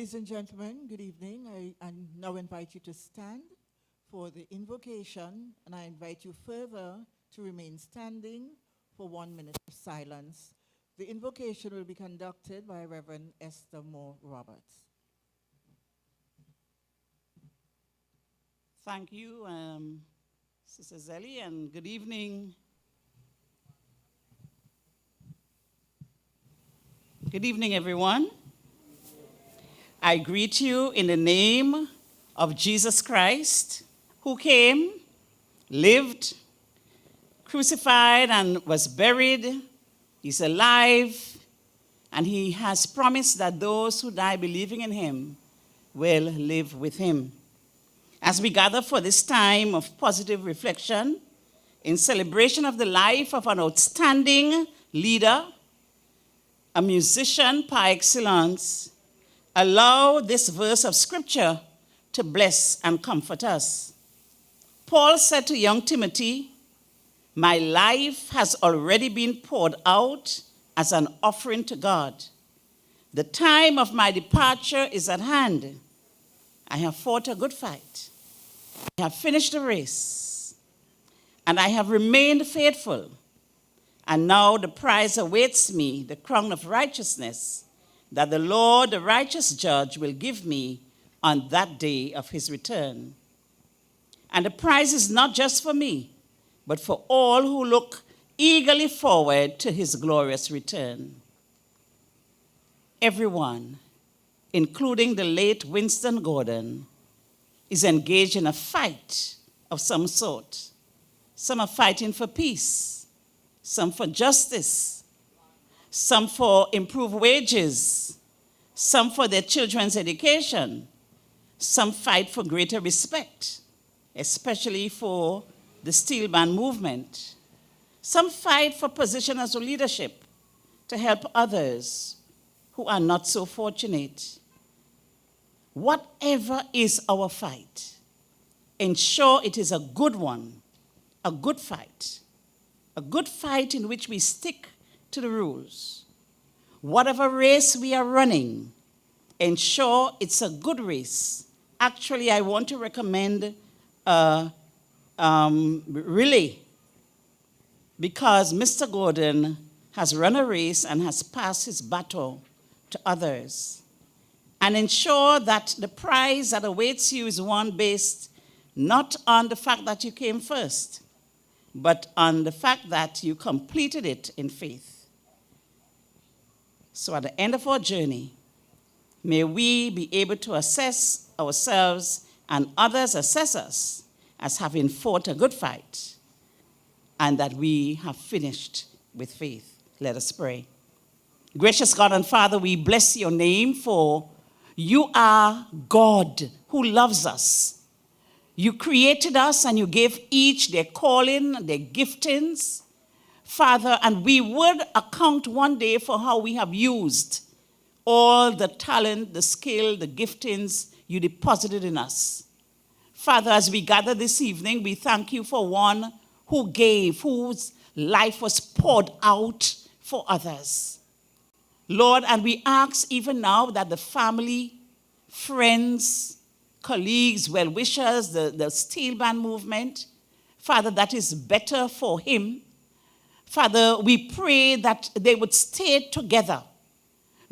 Ladies and gentlemen, good evening. I now invite you to stand for the invocation, and I invite you further to remain standing for 1 minute of silence. The invocation will be conducted by Reverend Esther Moore Roberts. Thank you, Sister Zelly, and good evening. Good evening, everyone. I greet you in the name of Jesus Christ, who came, lived, crucified, and was buried. He's alive, and he has promised that those who die believing in him will live with him. As we gather for this time of positive reflection in celebration of the life of an outstanding leader, a musician par excellence, allow this verse of scripture to bless and comfort us. Paul said to young Timothy, "My life has already been poured out as an offering to God. The time of my departure is at hand. I have fought a good fight. I have finished the race, and I have remained faithful. And now the prize awaits me, the crown of righteousness, that the Lord, the righteous judge, will give me on that day of his return. And the prize is not just for me, but for all who look eagerly forward to his glorious return." Everyone, including the late Winston Gordon, is engaged in a fight of some sort. Some are fighting for peace, some for justice, some for improved wages, some for their children's education, some fight for greater respect, especially for the steel band movement. Some fight for positions of leadership to help others who are not so fortunate. Whatever is our fight, ensure it is a good one, a good fight in which we stick to the rules. Whatever race we are running, ensure it's a good race. Actually, I want to recommend a relay, because Mr. Gordon has run a race and has passed his baton to others. And ensure that the prize that awaits you is one based not on the fact that you came first, but on the fact that you completed it in faith. So at the end of our journey, may we be able to assess ourselves and others assess us as having fought a good fight, and that we have finished with faith. Let us pray. Gracious God and Father, we bless your name, for you are God who loves us. You created us and you gave each their calling, their giftings, Father, and we would account one day for how we have used all the talent, the skill, the giftings you deposited in us. Father, as we gather this evening, we thank you for one who gave, whose life was poured out for others. Lord, and we ask even now that the family, friends, colleagues, well-wishers, the steel band movement, Father, that is better for him. Father, we pray that they would stay together.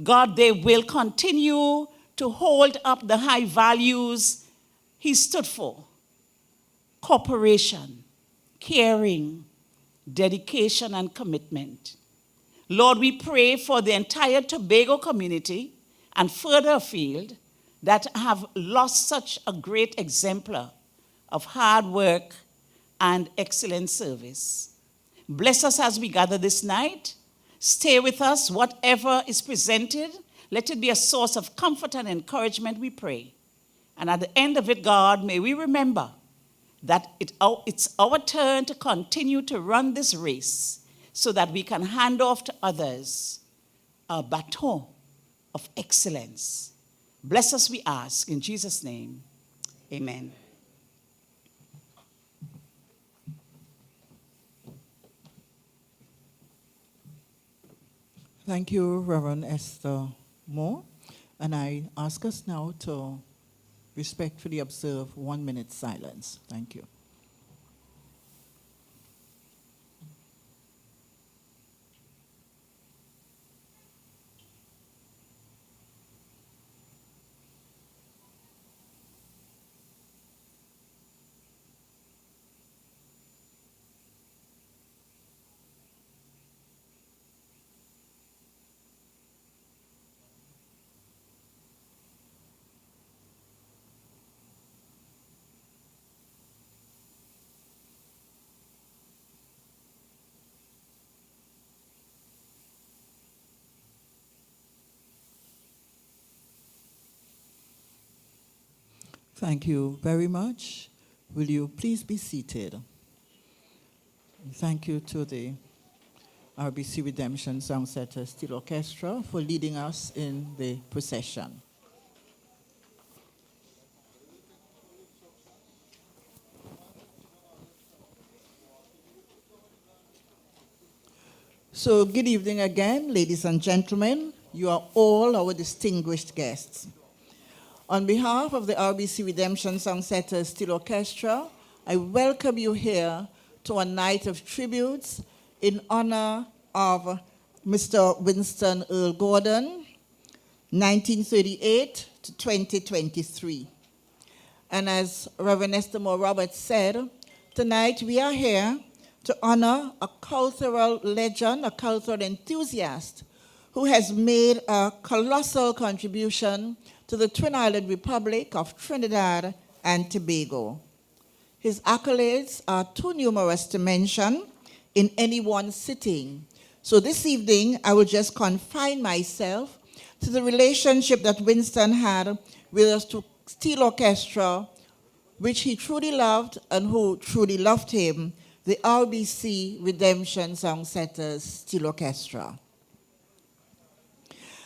God, they will continue to hold up the high values he stood for: cooperation, caring, dedication, and commitment. Lord, we pray for the entire Tobago community and further afield that have lost such a great exemplar of hard work and excellent service. Bless us as we gather this night. Stay with us. Whatever is presented, let it be a source of comfort and encouragement, we pray. And at the end of it, God, may we remember that it's our turn to continue to run this race so that we can hand off to others a baton of excellence. Bless us, we ask, in Jesus' name. Amen. Thank you, Reverend Esther Moore. And I ask us now to respectfully observe 1 minute silence. Thank you. Thank you very much. Will you please be seated? Thank you to the RBC Redemption Songsetter Steel Orchestra for leading us in the procession. So good evening again, ladies and gentlemen. You are all our distinguished guests. On behalf of the RBC Redemption Songsetter Steel Orchestra, I welcome you here to a night of tributes in honor of Mr. Winston Earl Gordon, 1938 to 2023. And as Reverend Estimor Roberts said, tonight we are here to honor a cultural legend, a cultural enthusiast who has made a colossal contribution to the Twin Island Republic of Trinidad and Tobago. His accolades are too numerous to mention in any one sitting. So this evening, I will just confine myself to the relationship that Winston had with the Steel Orchestra, which he truly loved and who truly loved him, the RBC Redemption Songsetters Steel Orchestra.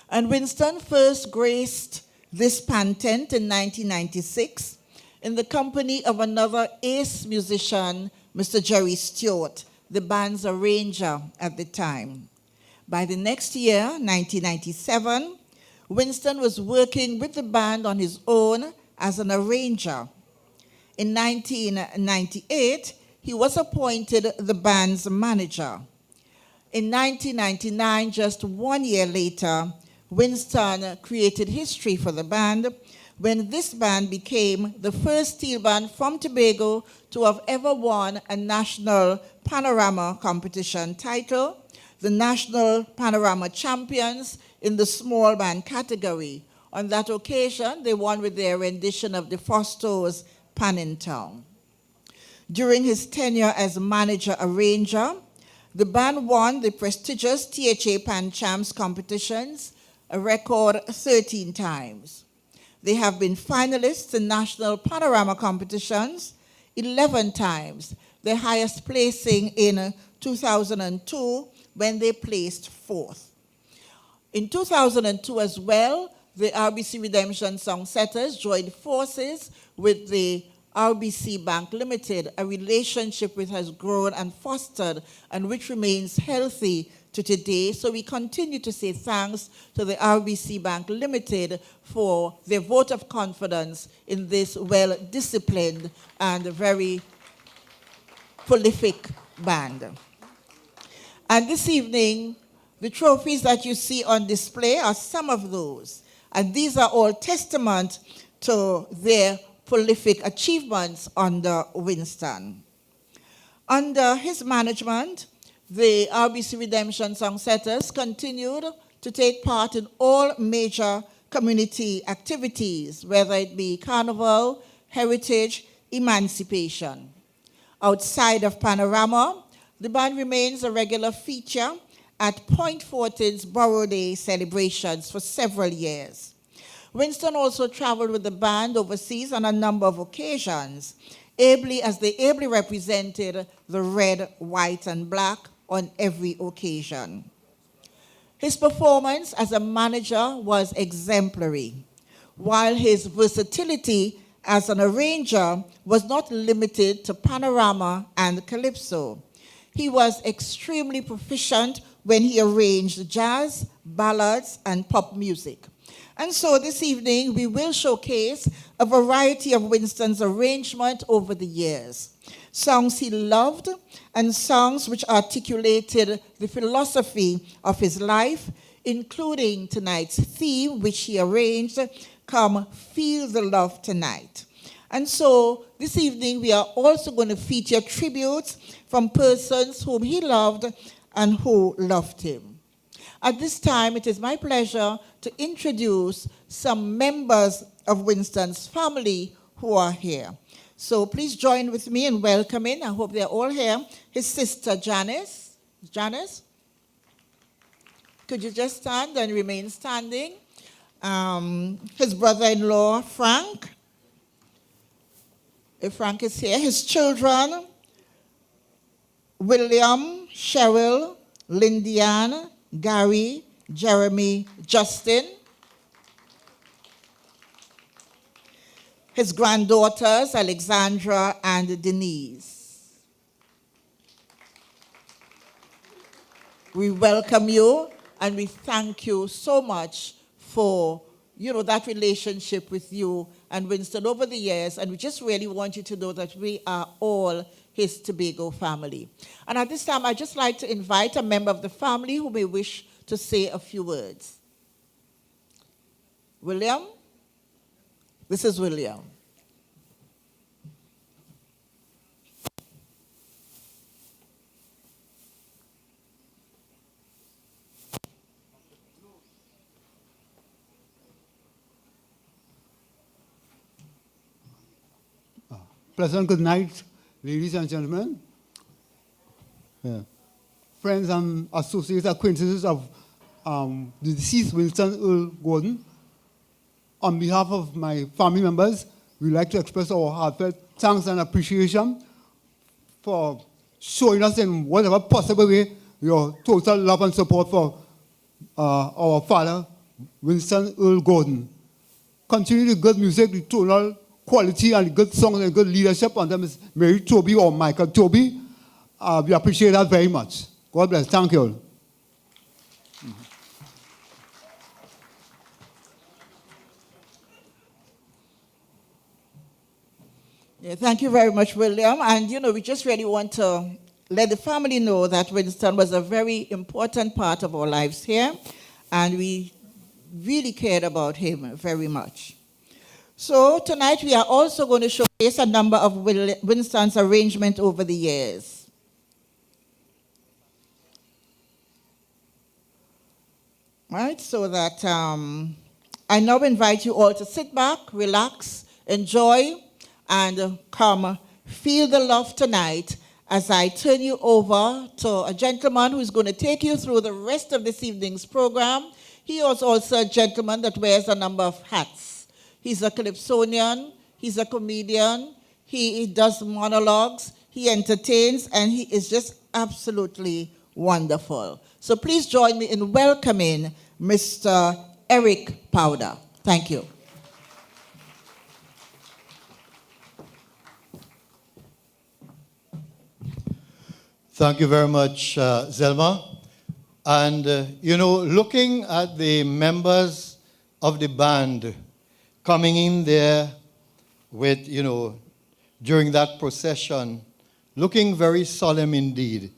And Winston first graced this patent in 1996 in the company of another ace musician, Mr. Jerry Stewart, the band's arranger at the time. By the next year, 1997, Winston was working with the band on his own as an arranger. In 1998, he was appointed the band's manager. In 1999, just 1 year later, Winston created history for the band when this band became the first steel band from Tobago to have ever won a national panorama competition title, the National Panorama Champions in the small band category. On that occasion, they won with their rendition of DeFosto's Pan in Town. During his tenure as manager-arranger, the band won the prestigious THA Pan Champs competitions a record 13 times. They have been finalists in national panorama competitions 11 times, their highest placing in 2002 when they placed fourth. In 2002 as well, the RBC Redemption Songsetters joined forces with the RBC Bank Limited, a relationship which has grown and fostered and which remains healthy to today. So we continue to say thanks to the RBC Bank Limited for their vote of confidence in this well-disciplined and very prolific band. And this evening, the trophies that you see on display are some of those. And these are all testament to their prolific achievements under Winston. Under his management, the RBC Redemption Songsetters continued to take part in all major community activities, whether it be carnival, heritage, emancipation. Outside of Panorama, the band remains a regular feature at Point Fortin's Borough Day celebrations for several years. Winston also traveled with the band overseas on a number of occasions, as they ably represented the red, white, and black on every occasion. His performance as a manager was exemplary, while his versatility as an arranger was not limited to Panorama and Calypso. He was extremely proficient when he arranged jazz, ballads, and pop music. And so this evening, we will showcase a variety of Winston's arrangement over the years. Songs he loved and songs which articulated the philosophy of his life, including tonight's theme, which he arranged, Come Feel the Love Tonight. And so this evening, we are also going to feature tributes from persons whom he loved and who loved him. At this time, it is my pleasure to introduce some members of Winston's family who are here. So please join with me in welcoming, I hope they're all here, his sister Janice. Janice, could you just stand and remain standing? His brother-in-law, Frank. If Frank is here, his children, William, Cheryl, Lindian, Gary, Jeremy, Justin. His granddaughters, Alexandra and Denise. We welcome you and we thank you so much for, that relationship with you and Winston over the years, and we just really want you to know that we are all his Tobago family. And at this time, I'd just like to invite a member of the family who may wish to say a few words. William? This is William. Pleasant good night, ladies and gentlemen. Friends and associates, acquaintances of the deceased Winston Earl Gordon. On behalf of my family members, we'd like to express our heartfelt thanks and appreciation for showing us in whatever possible way your total love and support for our father, Winston Earl Gordon. Continue the good music, the tonal quality and good songs and good leadership under Miss Mary Toby or Michael Toby. We appreciate that very much. God bless. Thank you all. Yeah, thank you very much, William. And, we just really want to let the family know that Winston was a very important part of our lives here, and we really cared about him very much. So tonight we are also going to showcase a number of Winston's arrangements over the years. Right, so that I now invite you all to sit back, relax, enjoy, and come feel the love tonight as I turn you over to a gentleman who is going to take you through the rest of this evening's program. He is also a gentleman that wears a number of hats. He's a Calypsonian, he's a comedian, he does monologues, he entertains, and he is just absolutely wonderful. So please join me in welcoming Mr. Eric Powder. Thank you. Thank you very much, Zelma. And, looking at the members of the band coming in there with, during that procession, looking very solemn indeed.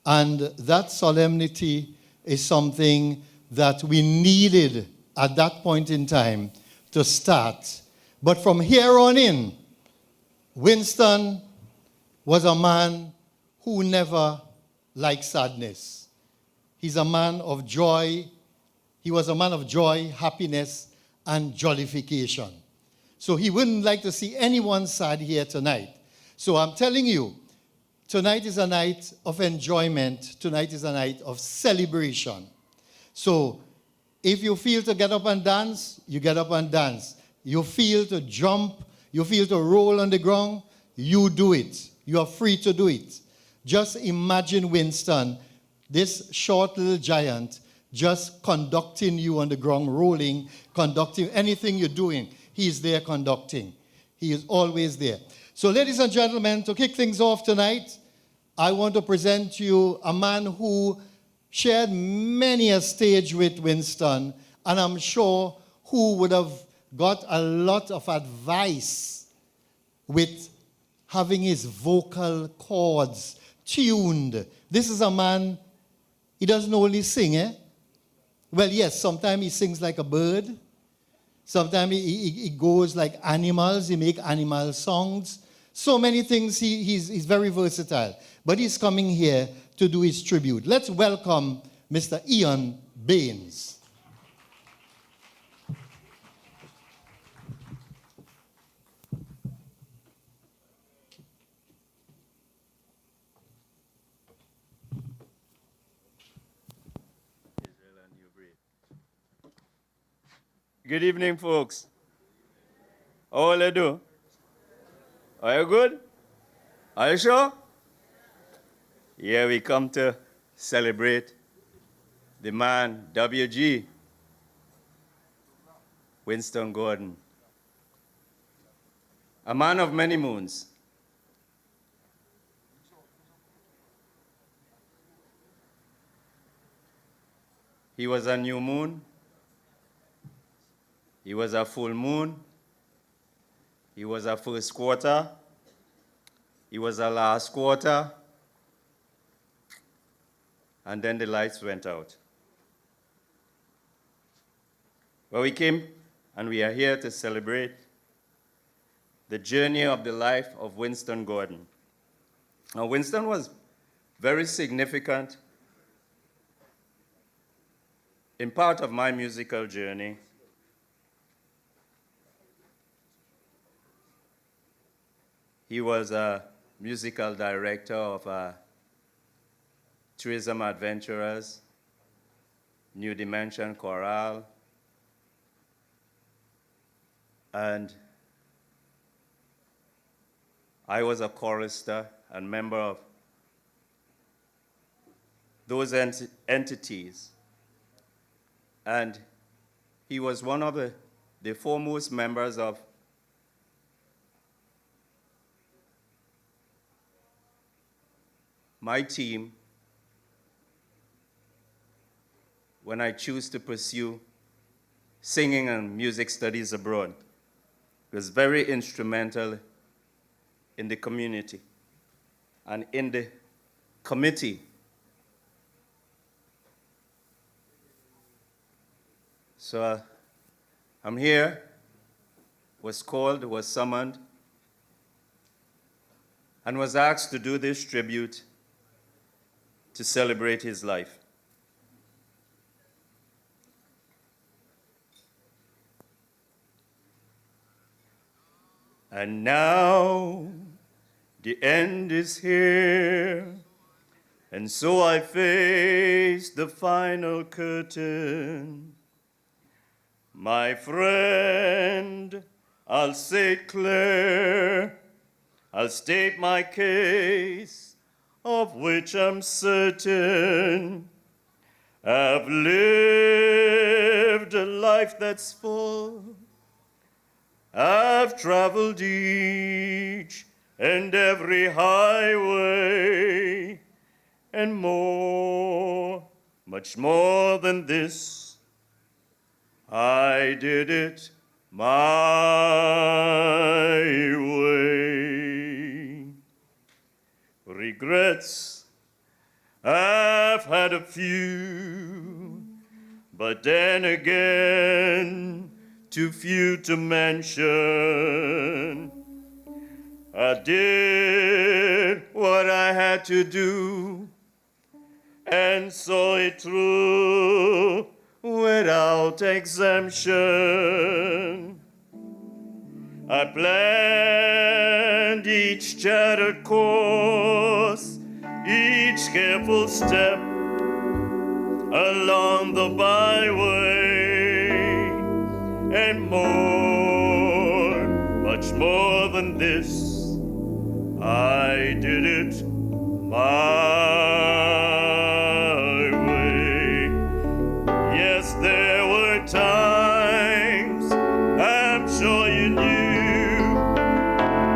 And that solemnity is something that we needed at that point in time to start. But from here on in, Winston was a man who never liked sadness. He's a man of joy. He was a man of joy, happiness, and jollification. So he wouldn't like to see anyone sad here tonight. So I'm telling you, tonight is a night of enjoyment. Tonight is a night of celebration. So if you feel to get up and dance, you get up and dance. You feel to jump, you feel to roll on the ground, you do it. You are free to do it. Just imagine Winston, this short little giant, just conducting you on the ground, rolling, conducting anything you're doing. He's there conducting. He is always there. So ladies and gentlemen, to kick things off tonight, I want to present to you a man who shared many a stage with Winston, and I'm sure who would have got a lot of advice with having his vocal cords tuned. This is a man, he doesn't only sing, eh? Well, yes, sometimes he sings like a bird. Sometimes he goes like animals. He makes animal songs. So many things. He's very versatile. But he's coming here to do his tribute. Let's welcome Mr. Ian Baines. Good evening, folks. How all you do? Are you good? Are you sure? Here we come to celebrate the man, W.G. Winston Gordon. A man of many moons. He was a new moon. He was a full moon. He was a first quarter. He was a last quarter. And then the lights went out. Well, we came and we are here to celebrate the journey of the life of Winston Gordon. Now, Winston was very significant in part of my musical journey. He was a musical director of Tourism Adventurers, New Dimension Chorale, and I was a chorister and member of those entities. And he was one of the foremost members of my team when I choose to pursue singing and music studies abroad. He was very instrumental in the community and in the committee. So I'm here, was called, was summoned, and was asked to do this tribute to celebrate his life. And now the end is here, and so I face the final curtain. My friend, I'll say it clear, I'll state my case, of which I'm certain. I've lived a life that's full. I've traveled each and every highway, and more, much more than this, I did it my way. Regrets, I've had a few, but then again, too few to mention. I did what I had to do and saw it through without exemption. I planned each charted course, each careful step along the byway, and more, much more than this, I did it my way. Yes, there were times, I'm sure you knew,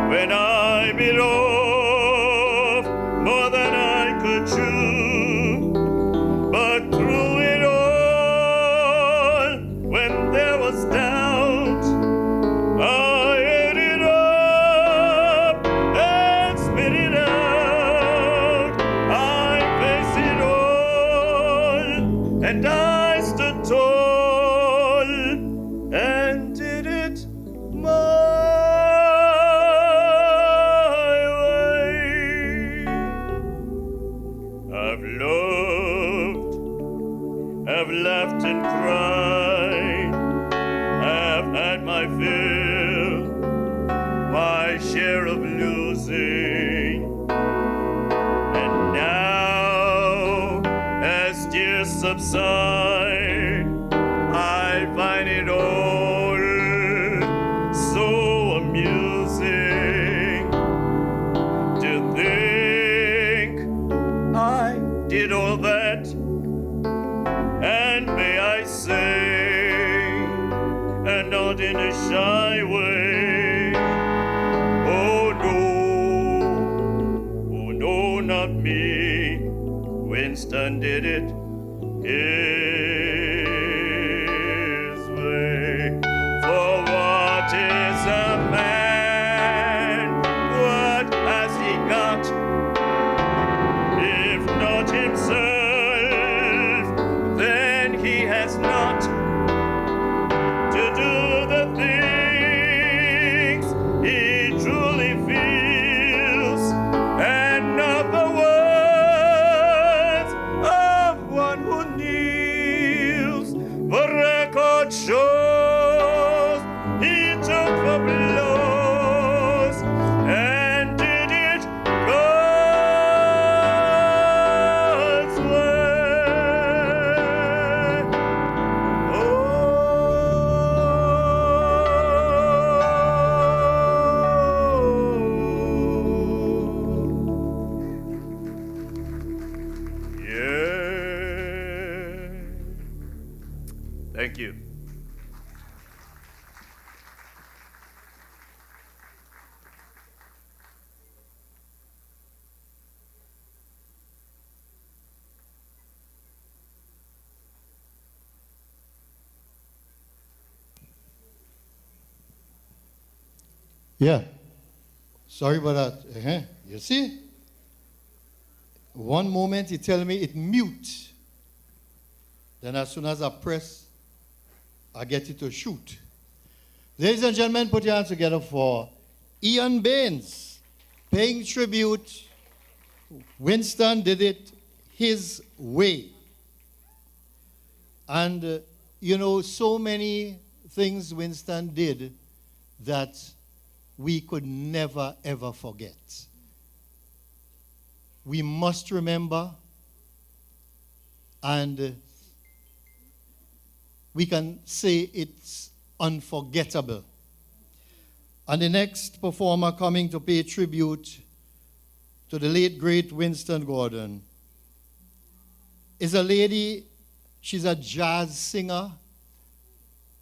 when I bit off more than I could chew. But through it all, when there was doubt, my share of losing. And now, as tears subside, I find it all so amusing to think I did all that, and may I say, and not in a shy way, oh no, not me. Winston did it his way. For what is a man? What has he got? If not himself, then he has not to do the things he truly feels, and not the words of one who kneels. The record shows he took the blows and did it God's way. Yeah. Thank you. Yeah. Sorry about that. You see? One moment you tell me it mute. Then as soon as I press, I get it to shoot. Ladies and gentlemen, put your hands together for Ian Baines, paying tribute. Winston did it his way. And, so many things Winston did that we could never, ever forget. We must remember, and we can say it's unforgettable. And the next performer coming to pay tribute to the late, great Winston Gordon is a lady. She's a jazz singer.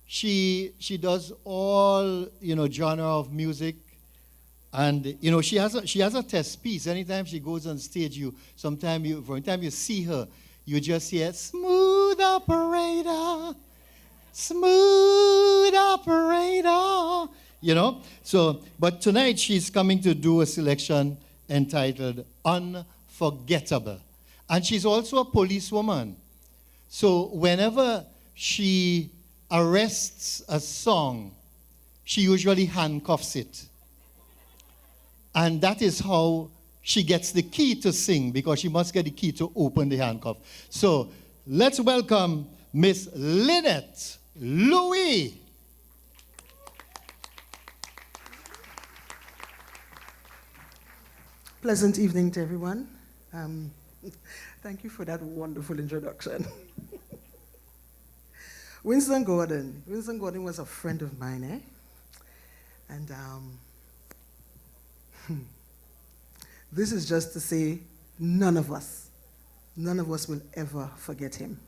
She does all, genre of music. And, she has a test piece. Anytime she goes on stage, from the time you see her, you just hear, smooth operator, smooth operator, So, but tonight she's coming to do a selection entitled Unforgettable. And she's also a policewoman. So whenever she arrests a song, she usually handcuffs it. And that is how she gets the key to sing, because she must get the key to open the handcuff. So let's welcome Miss Lynette Louis. Pleasant evening to everyone. Thank you for that wonderful introduction. Winston Gordon. Winston Gordon was a friend of mine, eh? And this is just to say none of us will ever forget him.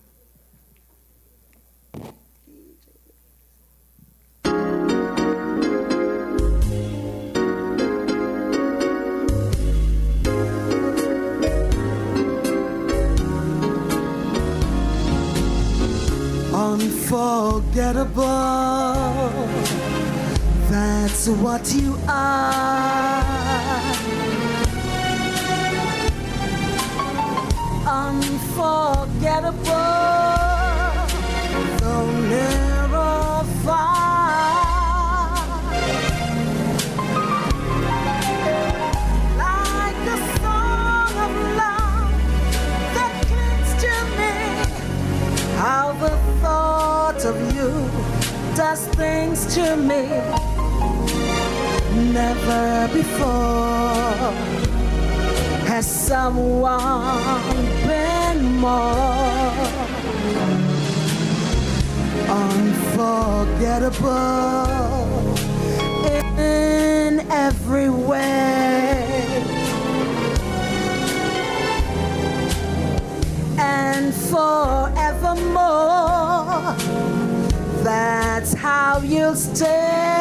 Unforgettable, that's what you are. Unforgettable, though near or far. Like a song of love that clings to me, how the thought of you does things to me. Never before has someone been more unforgettable in every way, and forevermore, that's how you'll stay.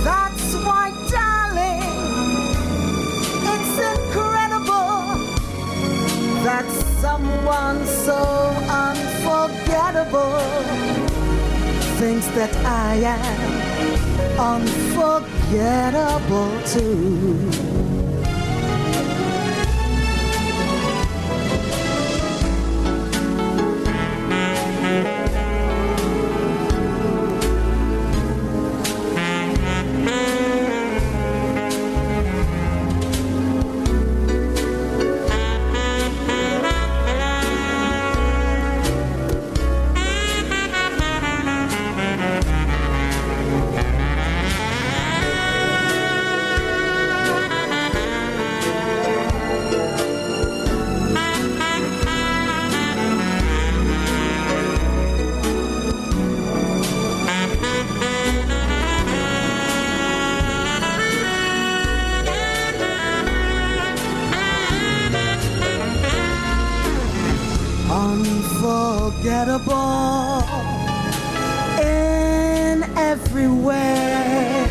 That's why, darling, it's incredible that someone so unforgettable thinks that I am unforgettable too. Unforgettable in every way,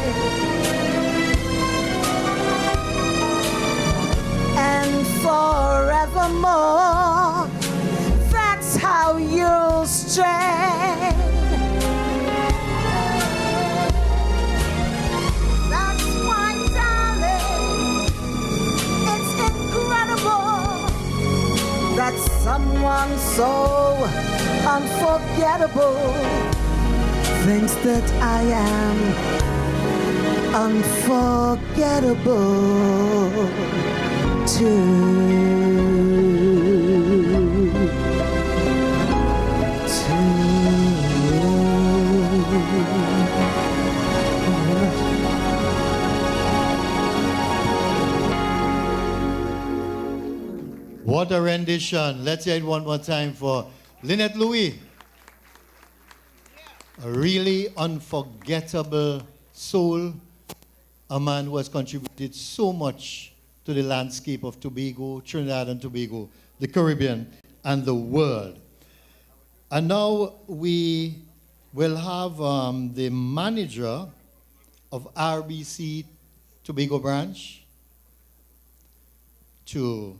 and forevermore, that's how you'll stay. That's why, darling, it's incredible that someone so unforgettable thinks that I am unforgettable What a rendition. Let's hear it one more time for Lynette Louis. A really unforgettable soul. A man who has contributed so much to the landscape of Tobago, Trinidad and Tobago, the Caribbean, and the world. And now we will have the manager of RBC Tobago branch to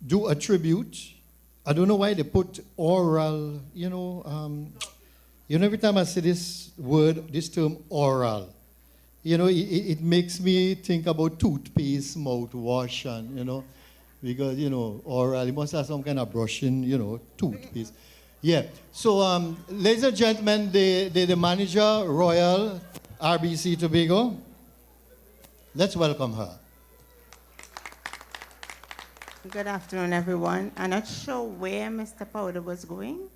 do a tribute. I don't know why they put oral, every time I say this word, this term oral, it makes me think about toothpaste, mouthwash, and, because, oral, it must have some kind of brushing, toothpaste. Yeah. So, ladies and gentlemen, the manager, Royal RBC Tobago, let's welcome her. Good afternoon, everyone. I'm not sure where Mr. Powder was going,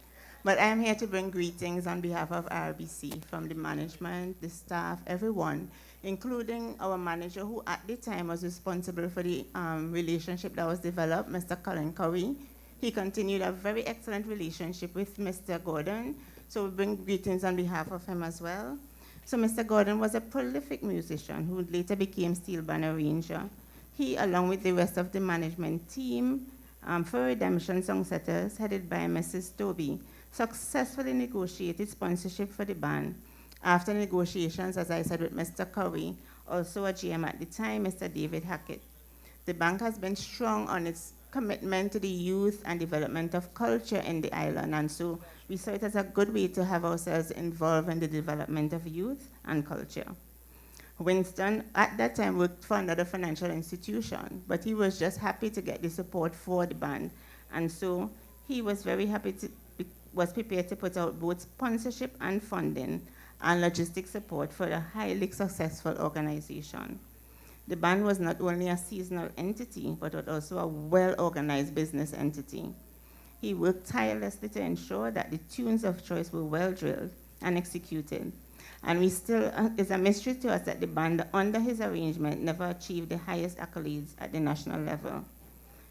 but I'm here to bring greetings on behalf of RBC from the management, the staff, everyone, including our manager, who at the time was responsible for the relationship that was developed, Mr. Colin Curry. He continued a very excellent relationship with Mr. Gordon, so we bring greetings on behalf of him as well. So Mr. Gordon was a prolific musician who later became steel band arranger. He, along with the rest of the management team for Redemption Songsetters, headed by Mrs. Toby, successfully negotiated sponsorship for the band. After negotiations, as I said, with Mr. Curry, also a GM at the time, Mr. David Hackett. The bank has been strong on its commitment to the youth and development of culture in the island, and so we saw it as a good way to have ourselves involved in the development of youth and culture. Winston, at that time, worked for another financial institution, but he was just happy to get the support for the band. And so he was very happy was prepared to put out both sponsorship and funding and logistic support for a highly successful organization. The band was not only a seasonal entity, but was also a well-organized business entity. He worked tirelessly to ensure that the tunes of choice were well drilled and executed. And we still, it's a mystery to us that the band, under his arrangement, never achieved the highest accolades at the national level.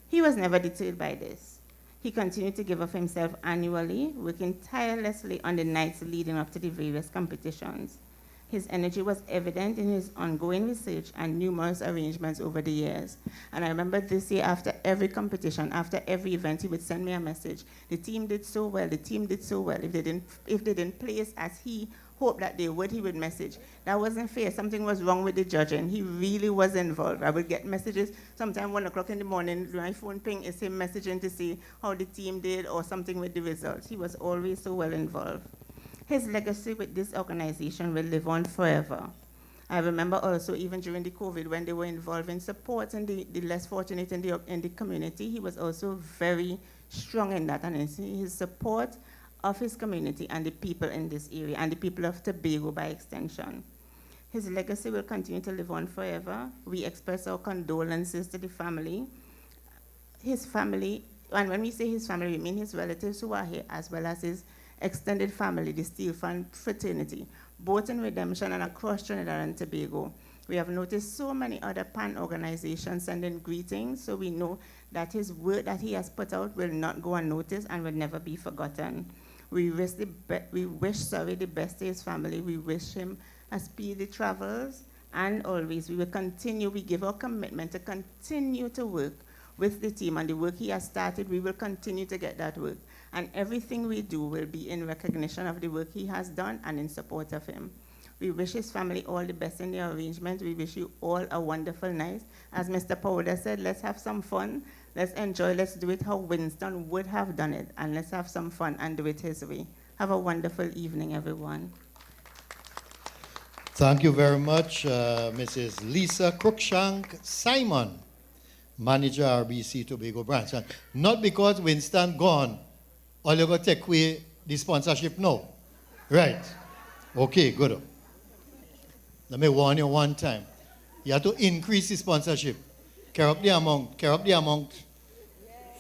He was never deterred by this. He continued to give of himself annually, working tirelessly on the nights leading up to the various competitions. His energy was evident in his ongoing research and numerous arrangements over the years. And I remember this year, after every competition, after every event, he would send me a message. The team did so well, the team did so well. If they didn't place as he hoped that they would, he would message. That wasn't fair. Something was wrong with the judging. He really was involved. I would get messages, sometime 1 o'clock in the morning, my phone ping is him messaging to see how the team did or something with the results. He was always so well involved. His legacy with this organization will live on forever. I remember also, even during the COVID, when they were involved in supporting the less fortunate in the community, he was also very strong in that, and his support of his community and the people in this area, and the people of Tobago by extension. His legacy will continue to live on forever. We express our condolences to the family, his family, and when we say his family, we mean his relatives who are here, as well as his extended family, the Steel Fan fraternity, both in Redemption and across Trinidad and Tobago. We have noticed so many other PAN organizations sending greetings, so we know that his work that he has put out will not go unnoticed and will never be forgotten. We wish the best to his family. We wish him a speedy travels, and always we will continue, we give our commitment to continue to work with the team, and the work he has started, we will continue to get that work. And everything we do will be in recognition of the work he has done and in support of him. We wish his family all the best in the arrangement. We wish you all a wonderful night. As Mr. Powder said, let's have some fun. Let's enjoy. Let's do it how Winston would have done it. And let's have some fun and do it his way. Have a wonderful evening, everyone. Thank you very much, Mrs. Lisa Cruikshank Simon, Manager RBC Tobago Branch. And not because Winston gone, all you got to take away the sponsorship now. Right. Okay, good. Let me warn you one time. You have to increase the sponsorship. Carry up the amount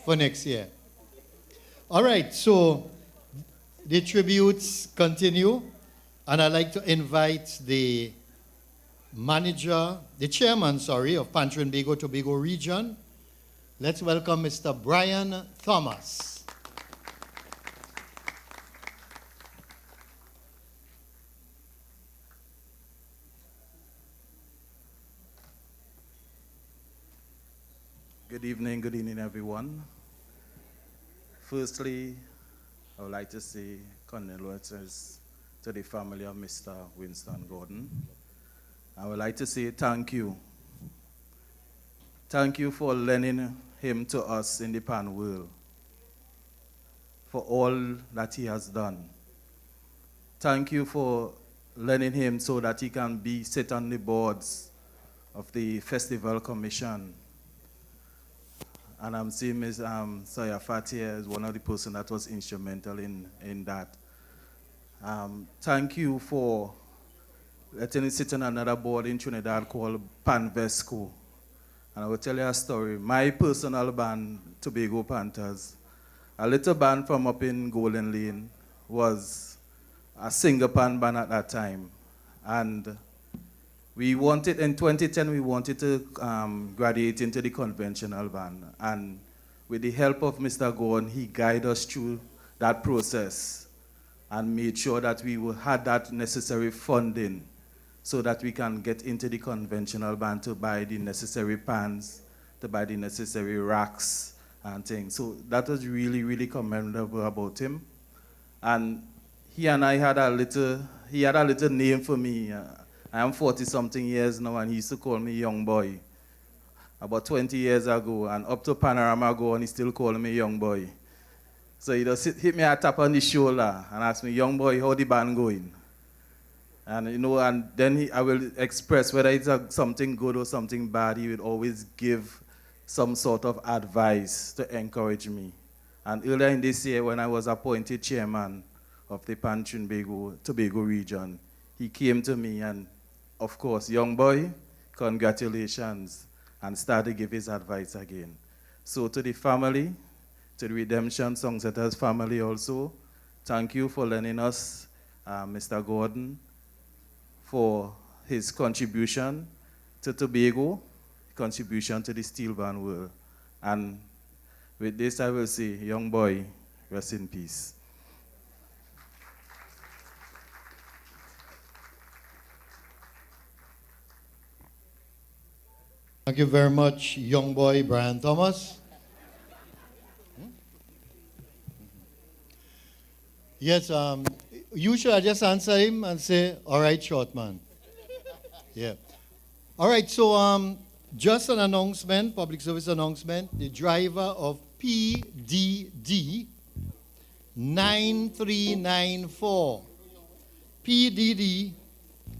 for next year. All right, so the tributes continue, and I'd like to invite the chairman of PAN Trinbago Tobago region. Let's welcome Mr. Brian Thomas. Good evening, everyone. Firstly, I would like to say condolences to the family of Mr. Winston Gordon. I would like to say thank you. Thank you for lending him to us in the PAN world, for all that he has done. Thank you for lending him so that he can sit on the boards of the Festival Commission. And I'm seeing Ms. Sawyer Fatia as one of the persons that was instrumental in that. Thank you for letting me sit on another board in Trinidad called Panvesco. And I will tell you a story. My personal band, Tobago Panthers, a little band from up in Golden Lane, was a single pan band at that time. And we wanted, in 2010, we wanted to graduate into the conventional band. And with the help of Mr. Gordon, he guided us through that process and made sure that we had that necessary funding so that we can get into the conventional band to buy the necessary pans, to buy the necessary racks and things. So that was really, really commendable about him. And he and I had a little name for me. I am 40-something years now, and he used to call me young boy. About 20 years ago, and up to Panorama ago, and he still calling me young boy. So he just hit me a tap on the shoulder and ask me, young boy, how the band going? And and then I will express whether it's something good or something bad. He would always give some sort of advice to encourage me. And earlier in this year, when I was appointed chairman of the PAN Trinbago Tobago region, he came to me and, of course, young boy, congratulations, and started to give his advice again. So to the family, to the Redemption Songsetters family also. Thank you for lending us Mr. Gordon for his contribution to Tobago, contribution to the steel band world. And with this, I will say, young boy, rest in peace. Thank you very much, young boy Brian Thomas. Yes, you should just answer him and say, all right, short man. Yeah. All right, so just an announcement, public service announcement. The driver of PDD 9394, PDD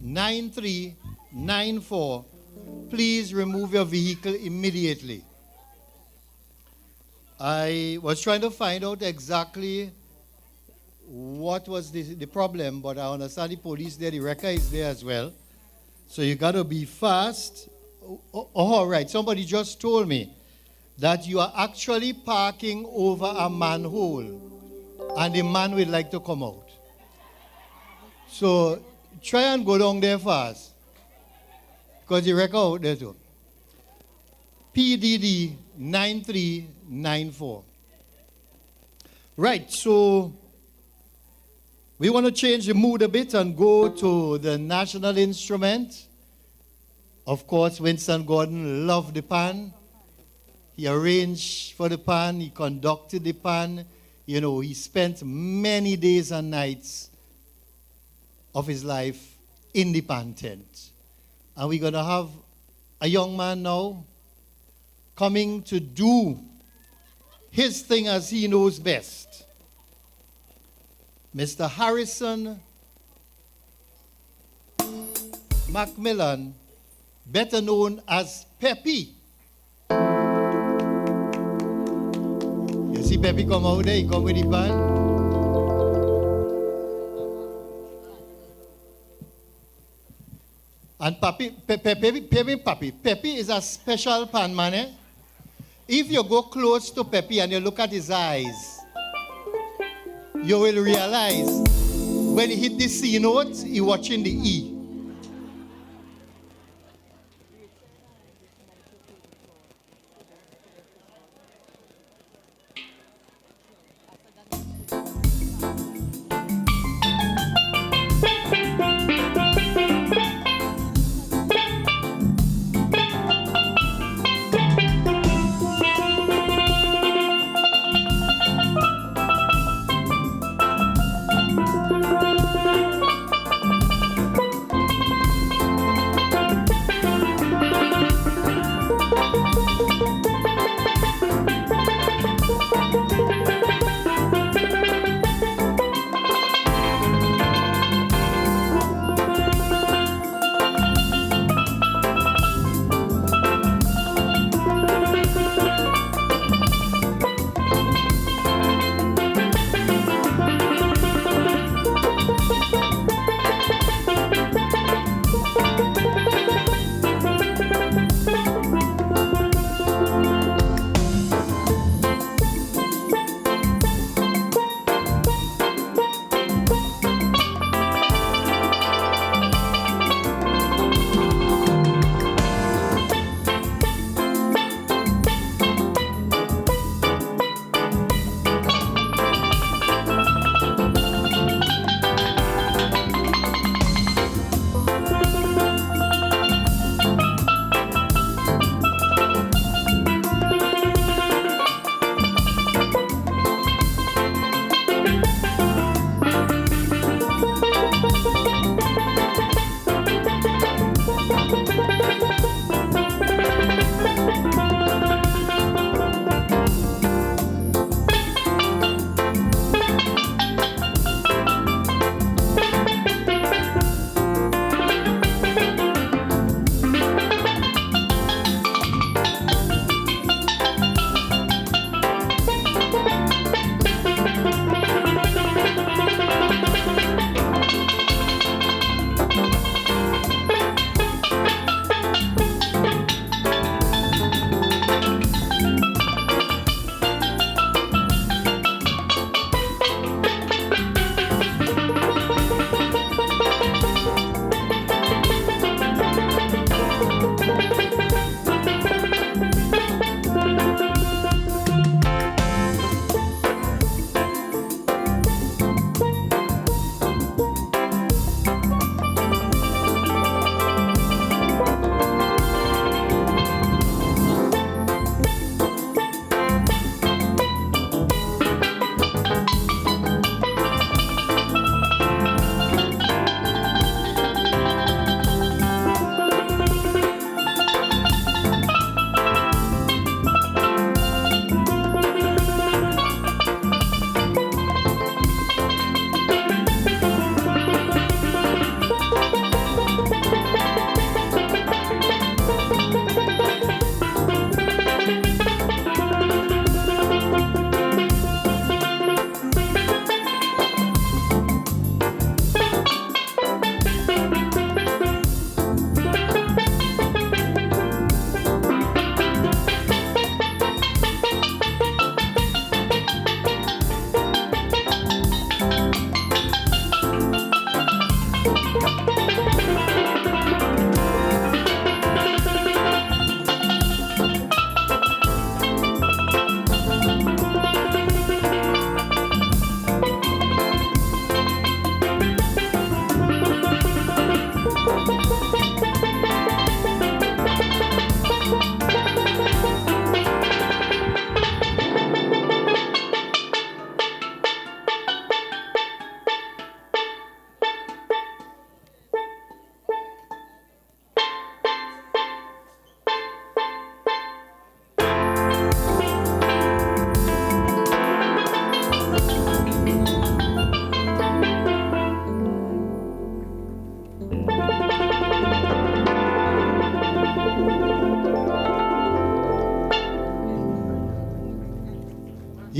9394, please remove your vehicle immediately. I was trying to find out exactly what was the problem, but I understand the police there, the record is there as well. So you got to be fast. Oh, all right, somebody just told me that you are actually parking over a manhole and the man would like to come out. So try and go down there fast because the record out there too. PDD 9394. Right, so we want to change the mood a bit and go to the national instrument. Of course, Winston Gordon loved the pan. He arranged for the pan. He conducted the pan. You know, he spent many days and nights of his life in the pan tent. And we're going to have a young man now coming to do his thing as he knows best. Mr. Harrison Macmillan, better known as Peppy. You see Peppy come out there, he come with the band. And Peppy is a special pan man. Eh? If you go close to Peppy and you look at his eyes, you will realize when he hit the C note, he watching the E.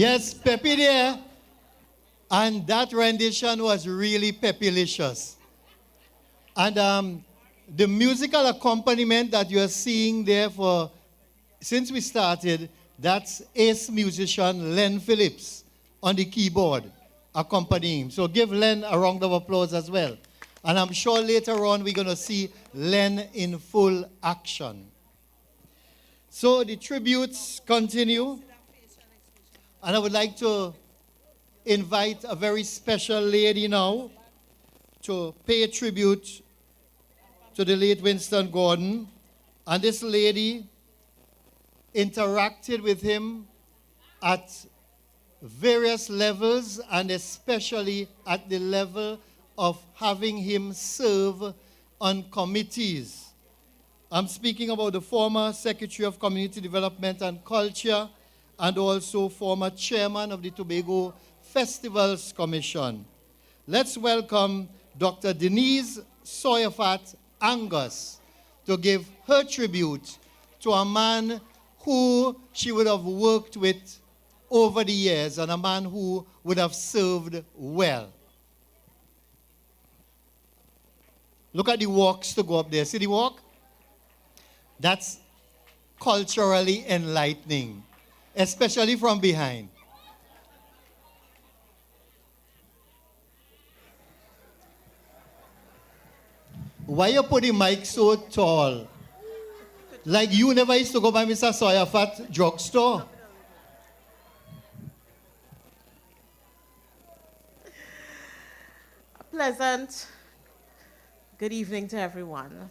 Yes, Peppy there. And that rendition was really peppylicious. And the musical accompaniment that you are seeing there since we started, that's ace musician Len Phillips on the keyboard accompanying. So give Len a round of applause as well. And I'm sure later on we're going to see Len in full action. So the tributes continue. And I would like to invite a very special lady now to pay tribute to the late Winston Gordon. And this lady interacted with him at various levels, and especially at the level of having him serve on committees. I'm speaking about the former Secretary of Community Development and Culture and also former Chairman of the Tobago Festivals Commission. Let's welcome Dr. Denise Sawyerfat Angus to give her tribute to a man who she would have worked with over the years and a man who would have served well. Look at the walks to go up there. See the walk? That's culturally enlightening, especially from behind. Why you put the mic so tall? Like you never used to go by Mr. Sawyerfat drugstore. A pleasant good evening to everyone.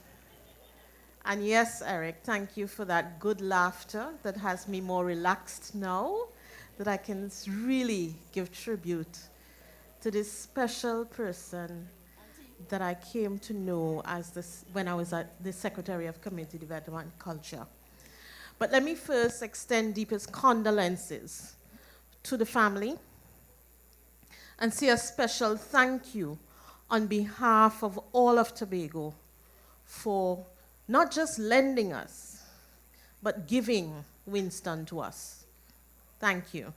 And yes, Eric, thank you for that good laughter that has me more relaxed now, that I can really give tribute to this special person that I came to know when I was at the Secretary of Community Development and Culture. But let me first extend deepest condolences to the family and say a special thank you on behalf of all of Tobago for not just lending us, but giving Winston to us. Thank you.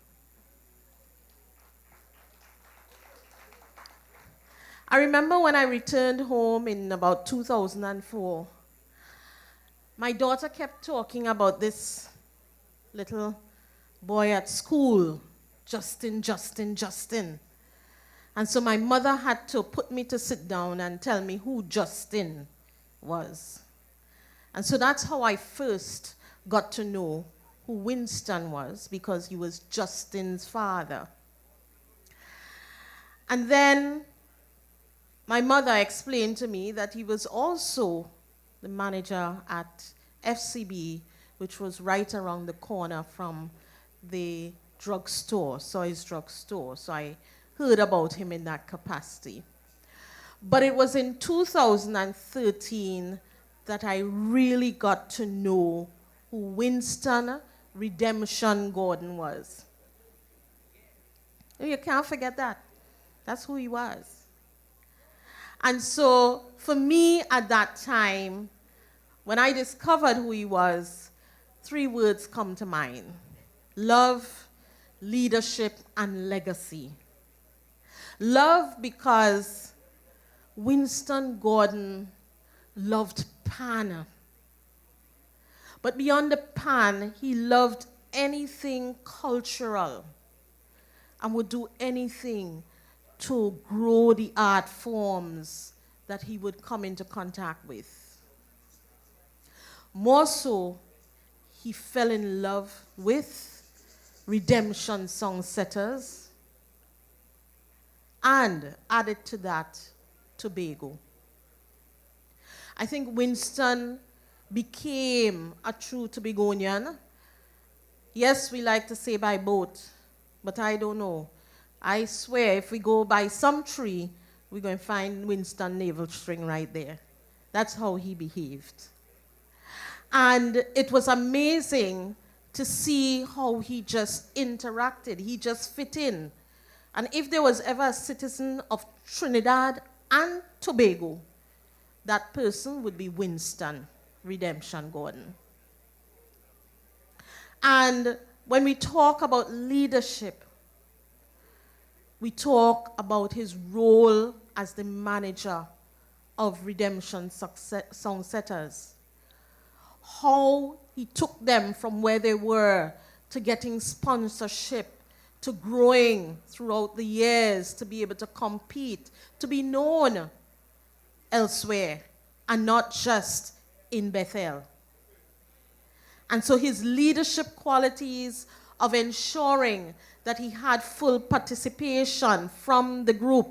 I remember when I returned home in about 2004, my daughter kept talking about this little boy at school, Justin. And so my mother had to put me to sit down and tell me who Justin was. And so that's how I first got to know who Winston was, because he was Justin's father. And then my mother explained to me that he was also the manager at FCB, which was right around the corner from the drugstore, Soy's drugstore. So I heard about him in that capacity. But it was in 2013 that I really got to know who Winston Redemption Gordon was. You can't forget that. That's who he was. And so for me at that time, when I discovered who he was, 3 words come to mind: love, leadership, and legacy. Love because Winston Gordon loved pan. But beyond the pan, he loved anything cultural and would do anything to grow the art forms that he would come into contact with. More so, he fell in love with redemption song setters, and added to that, Tobago. I think Winston became a true Tobagonian. Yes, we like to say by boat, but I don't know. I swear, if we go by some tree, we're going to find Winston navel string right there. That's how he behaved. And it was amazing to see how he just interacted. He just fit in. And if there was ever a citizen of Trinidad and Tobago, that person would be Winston Redemption Gordon. And When we talk about leadership, we talk about his role as the manager of Redemption Song Setters. How he took them from where they were to getting sponsorship, to growing throughout the years, to be able to compete, to be known elsewhere, and not just in Bethel. And so his leadership qualities of ensuring that he had full participation from the group.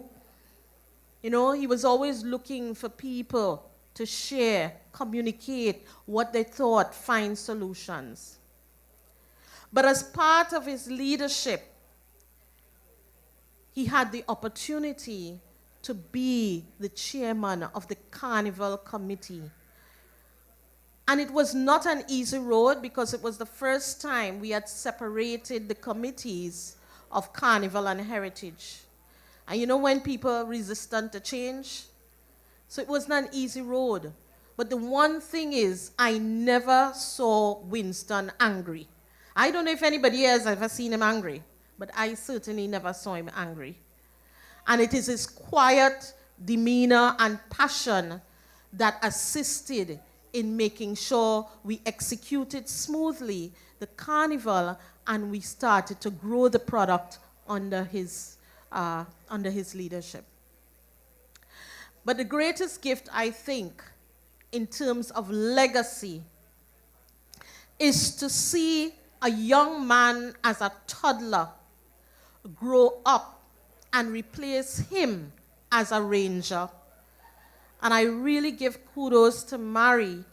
You know, he was always looking for people to share, communicate what they thought, find solutions. But as part of his leadership, he had the opportunity to be the chairman of the Carnival Committee. And it was not an easy road because it was the first time we had separated the committees of Carnival and Heritage. And you know when people are resistant to change? So it wasn't an easy road. But the one thing is, I never saw Winston angry. I don't know if anybody else has ever seen him angry, but I certainly never saw him angry. And it is his quiet demeanor and passion that assisted in making sure we executed smoothly the carnival, and we started to grow the product under his leadership. But the greatest gift, I think, in terms of legacy, is to see a young man as a toddler grow up and replace him as a ranger. And I really give kudos to Mary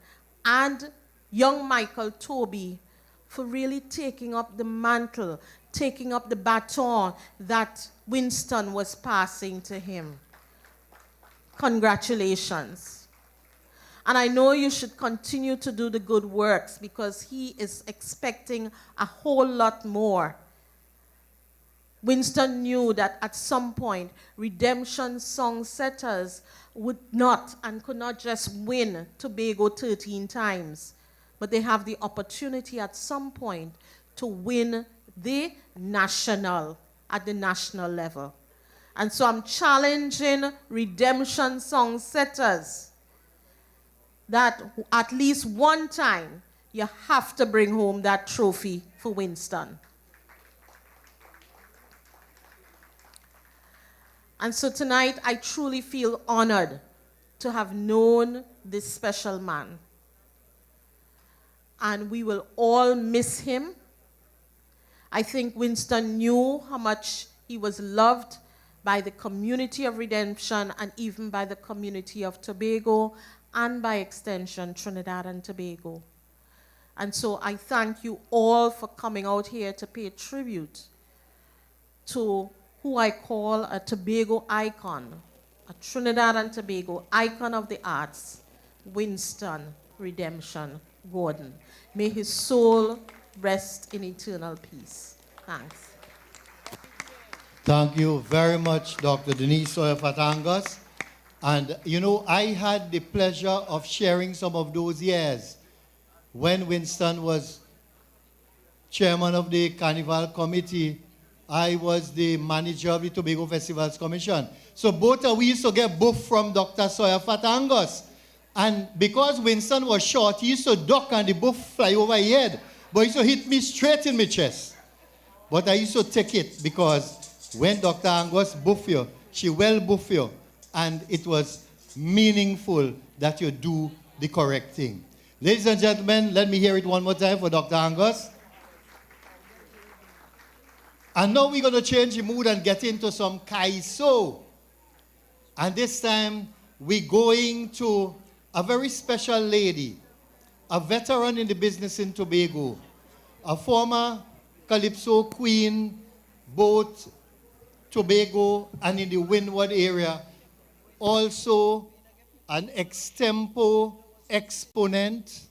and young Michael Toby for really taking up the mantle, taking up the baton that Winston was passing to him. Congratulations. And I know you should continue to do the good works because he is expecting a whole lot more. Winston knew that at some point, Redemption Song Setters would not and could not just win Tobago 13 times, but they have the opportunity at some point to win the national, at the national level. And so I'm challenging Redemption Song Setters that at least one time you have to bring home that trophy for Winston. And so tonight, I truly feel honored to have known this special man. And we will all miss him. I think Winston knew how much he was loved by the community of Redemption and even by the community of Tobago and by extension, Trinidad and Tobago. And so I thank you all for coming out here to pay tribute to who I call a Tobago icon, a Trinidad and Tobago icon of the arts, Winston Redemption Gordon. May his soul rest in eternal peace. Thanks. Thank you very much, Dr. Denise Sawyer-Fatangas. And, you know, I had the pleasure of sharing some of those years when Winston was chairman of the Carnival Committee. I was the manager of the Tobago Festivals Commission. So both of we used to get buff from Dr. Sawyer-Fatangas. And because Winston was short, he used to duck and the buff fly over his head. But he used to hit me straight in my chest. But I used to take it because when Dr. Angus buff you, she well buff you. And it was meaningful that you do the correct thing. Ladies and gentlemen, let me hear it one more time for Dr. Angus. And now we're going to change the mood and get into some Calypso. And this time, we're going to a very special lady, a veteran in the business in Tobago, a former Calypso queen, both Tobago and in the Windward area, also an extempo exponent.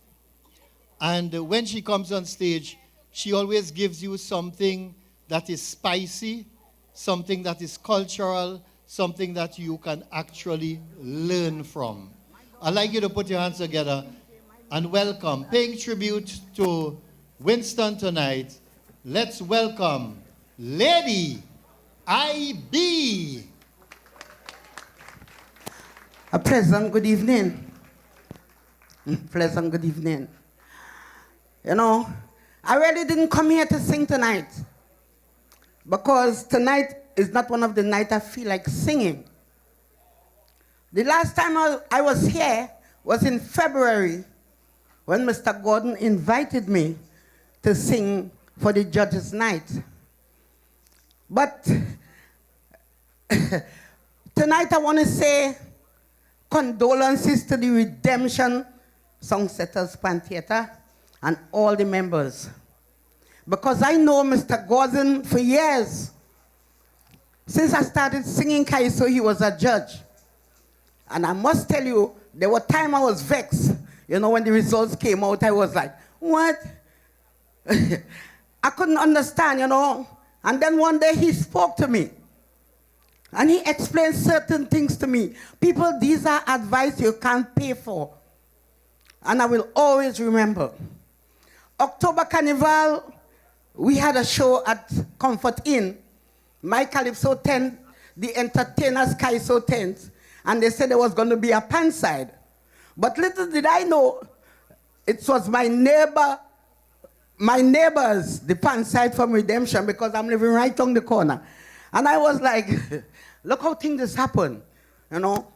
And when she comes on stage, she always gives you something that is spicy, something that is cultural, something that you can actually learn from. I'd like you to put your hands together and welcome, paying tribute to Winston tonight, let's welcome Lady I.B. A pleasant good evening. Pleasant good evening. You know, I really didn't come here to sing tonight because tonight is not one of the nights I feel like singing. The last time I was here was in February when Mr. Gordon invited me to sing for the judges' night. But tonight I want to say condolences to the Redemption Songsetters Pan Theatre and all the members. Because I know Mr. Gordon for years. Since I started singing Calypso, he was a judge. And I must tell you, there were times I was vexed. You know, when the results came out, I was like, what? I couldn't understand, you know. And then one day he spoke to me. And he explained certain things to me. People, these are advice you can't pay for. And I will always remember. October Carnival, we had a show at Comfort Inn. My Calypso tent, the entertainers' Calypso tent. And they said there was going to be a pan side. But little did I know, it was my neighbors, the pan side from Redemption, because I'm living right on the corner. And I was like, look how things just happen, you know.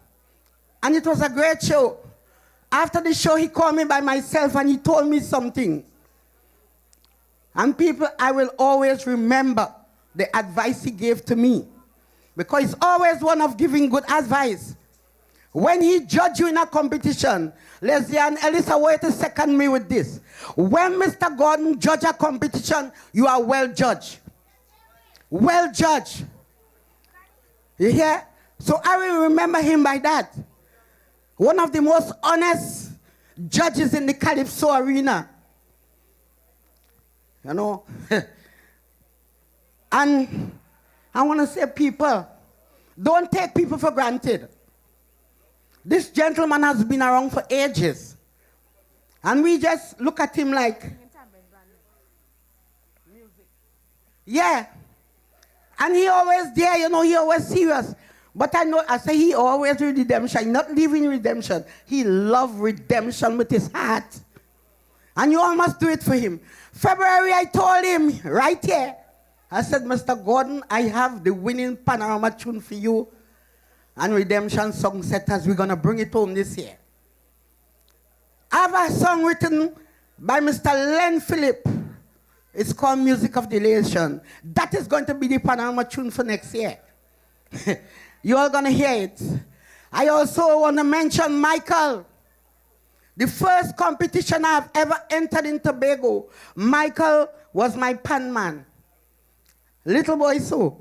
And it was a great show. After the show, he called me by myself and he told me something. And people, I will always remember the advice he gave to me. Because he's always one of giving good advice. When he judge you in a competition, Leslie and Elisa, wait to second me with this. When Mr. Gordon judge a competition, you are well judged. Well judged. You hear? So I will remember him by that. One of the most honest judges in the Calypso arena. You know? And I want to say, people, don't take people for granted. This gentleman has been around for ages. And we just look at him like, yeah. And he always there, you know, he always serious. But I say he always with Redemption, not leaving Redemption. He loved Redemption with his heart. And you all must do it for him. February, I told him, right here, I said, Mr. Gordon, I have the winning panorama tune for you and Redemption Songsetters. We're going to bring it home this year. I have a song written by Mr. Len Phillips. It's called Music of Delation. That is going to be the panorama tune for next year. You're all going to hear it. I also want to mention Michael. The first competition I've ever entered in Tobago, Michael was my pan man. Little boy so.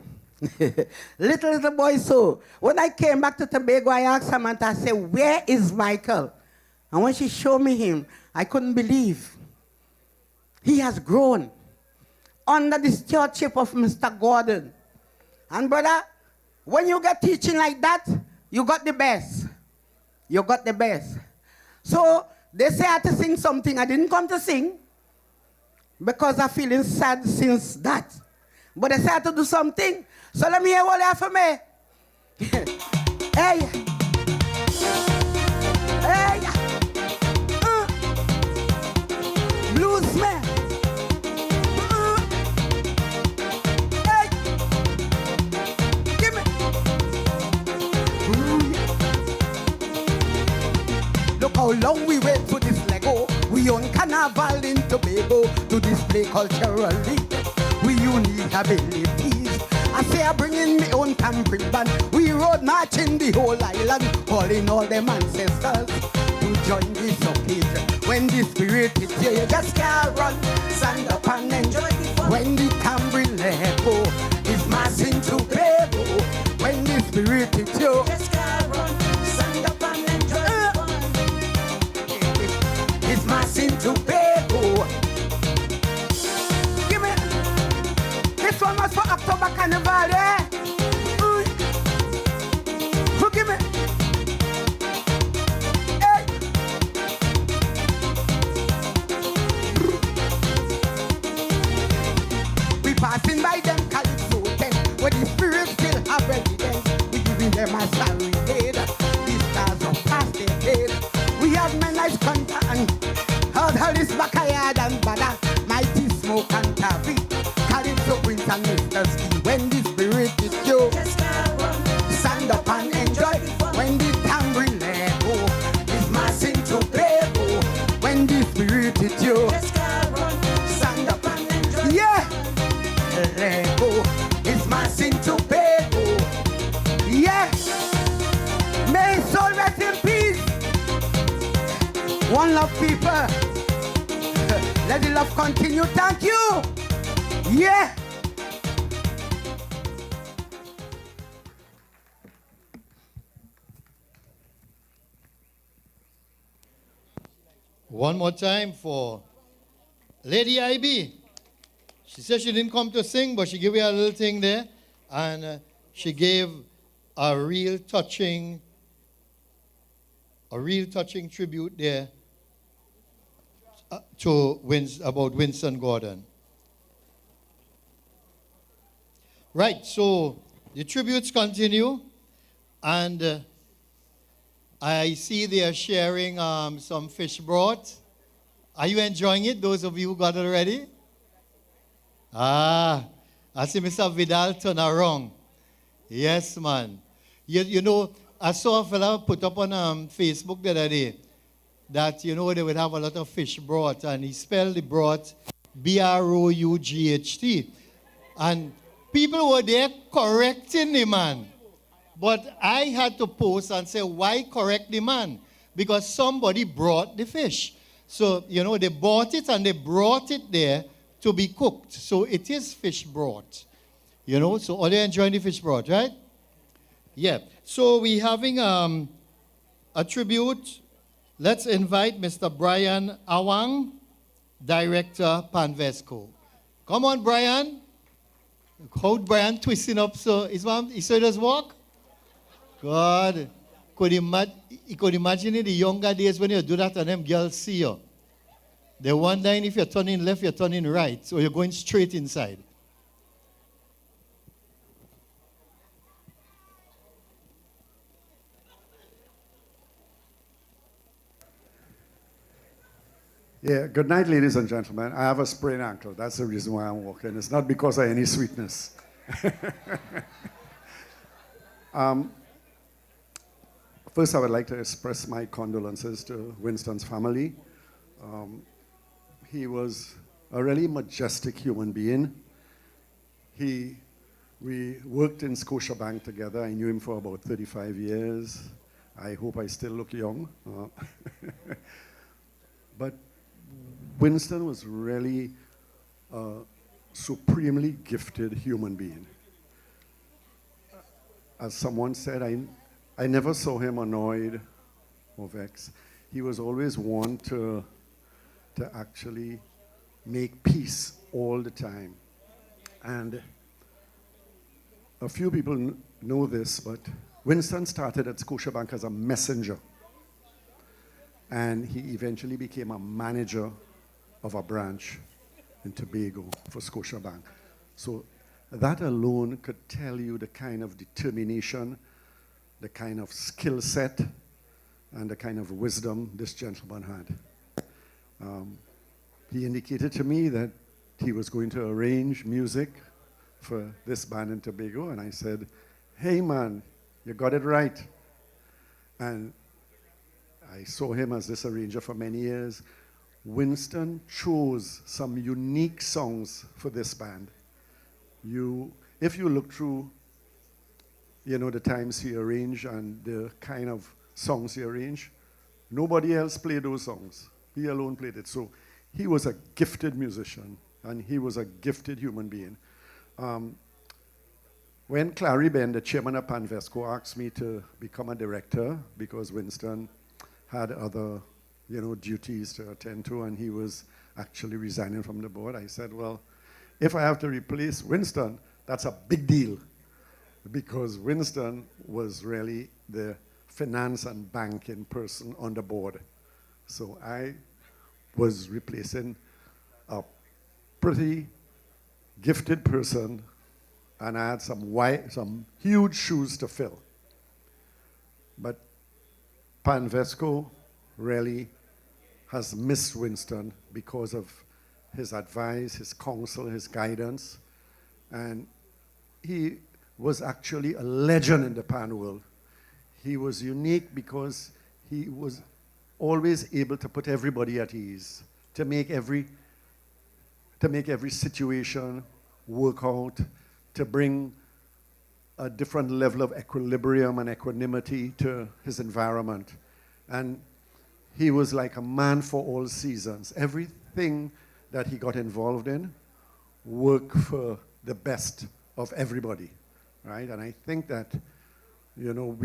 little boy so. When I came back to Tobago, I asked Samantha, I said, where is Michael? And when she showed me him, I couldn't believe. He has grown under the stewardship of Mr. Gordon. And brother, when you get teaching like that, you got the best. You got the best. So they say I had to sing something. I didn't come to sing because I'm feeling sad since that. But they say I had to do something. So let me hear what you have for me. Hey. Hey. Bluesman. Hey. Give me. Look how long we wait for this Lego. We on Carnival in Tobago to display culturally. We unique abilities. I say I bring in my own tambourine band. We road marching the whole island, calling all them ancestors to join this occasion. When the spirit is here, you just can't run. Stand up and enjoy the fun. When the tambourine let go, it's massing to Tobago. When the spirit is here, you just can't run. Stand up and enjoy the fun. It's massing to Tobago. Give me. This one was for October Carnival, yeah? Forgive me. Hey. angry, let go. It's my sin to pay go. When the spirit hit you, just stand up and enjoy. Yeah, let go. It's my sin to pay go. Yeah, may his soul rest in peace. One love, people. Let the love continue. Thank you. Yeah. One more time for Lady IB. She said she didn't come to sing, but she gave you a little thing there. And she gave a real touching tribute there about Winston Gordon. Right, so the tributes continue. And I see they are sharing some fish broth. Are you enjoying it, those of you who got it already? I see Mr. Vidal turn around. Yes, man. You know, I saw a fella put up on Facebook the other day that, you know, they would have a lot of fish broth, and he spelled the broth BROUGHT. And people were there correcting the man. But I had to post and say, why correct the man? Because somebody brought the fish. So, you know, they bought it and they brought it there to be cooked. So it is fish broth. You know, so all you enjoying the fish broth, right? Yeah. So we're having a tribute. Let's invite Mr. Brian Awang, Director, Panvesco. Come on, Brian. How Brian twisting up so he does walk? God, you could imagine in the younger days when you do that and them girls see you. They're wondering if you're turning left, you're turning right, so you're going straight inside. Yeah, good night, ladies and gentlemen. I have a sprained ankle. That's the reason why I'm walking. It's not because of any sweetness. First, I would like to express my condolences to Winston's family. He was a really majestic human being. We worked in Scotiabank together. I knew him for about 35 years. I hope I still look young. But Winston was really a supremely gifted human being. As someone said, I never saw him annoyed or vexed. He was always one to actually make peace all the time. And a few people know this, but Winston started at Scotiabank as a messenger. And he eventually became a manager of a branch in Tobago for Scotiabank. So that alone could tell you the kind of determination, the kind of skill set, and the kind of wisdom this gentleman had. He indicated to me that he was going to arrange music for this band in Tobago, and I said, hey man, you got it right. And I saw him as this arranger for many years. Winston chose some unique songs for this band. If you look through, you know, the times he arranged and the kind of songs he arranged, nobody else played those songs. He alone played it. So he was a gifted musician, and he was a gifted human being. When Clary Ben, the chairman of Panvesco, asked me to become a director because Winston had other, you know, duties to attend to, and he was actually resigning from the board, I said, well, if I have to replace Winston, that's a big deal, because Winston was really the finance and banking person on the board. So I was replacing a pretty gifted person, and I had some huge shoes to fill. But Panvesco really has missed Winston because of his advice, his counsel, his guidance. And he was actually a legend in the pan world. He was unique because he was always able to put everybody at ease, to make every situation work out, to bring a different level of equilibrium and equanimity to his environment. And he was like a man for all seasons. Everything that he got involved in worked for the best of everybody, right? And I think that, you know,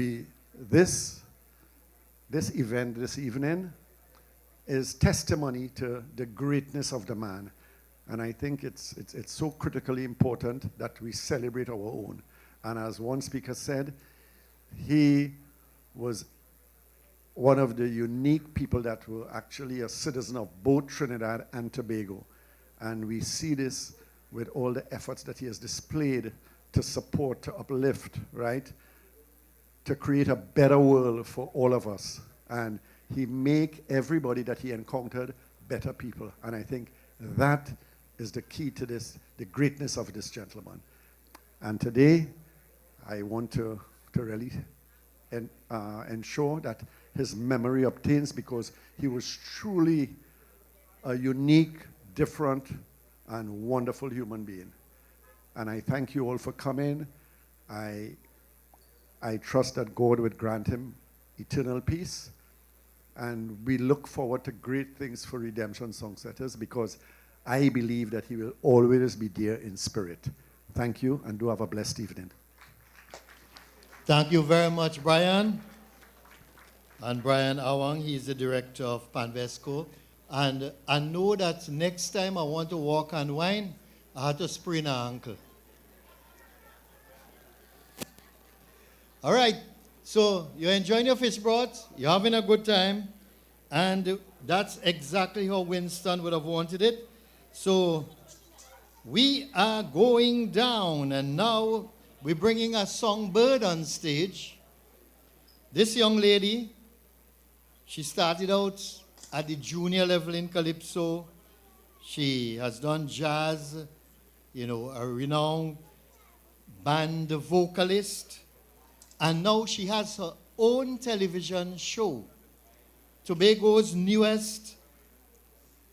this event this evening is testimony to the greatness of the man. And I think it's so critically important that we celebrate our own. And as one speaker said, he was one of the unique people that were actually a citizen of both Trinidad and Tobago. And we see this with all the efforts that he has displayed to support, to uplift, right? To create a better world for all of us. And he make everybody that he encountered better people. And I think that is the key to this, the greatness of this gentleman. And today, I want to really ensure that his memory obtains, because he was truly a unique, different, and wonderful human being. And I thank you all for coming. I trust that God would grant him eternal peace. And we look forward to great things for Redemption Songsetters, because I believe that he will always be there in spirit. Thank you, and do have a blessed evening. Thank you very much, Brian. And Brian Awang, he's the director of Panvesco. And I know that next time I want to walk and wine, I have to sprain an ankle. All right, so you're enjoying your fish broth, you're having a good time, and that's exactly how Winston would have wanted it. So we are going down, and now we're bringing a songbird on stage. This young lady, she started out at the junior level in Calypso. She has done jazz, you know, a renowned band vocalist. And now she has her own television show. Tobago's newest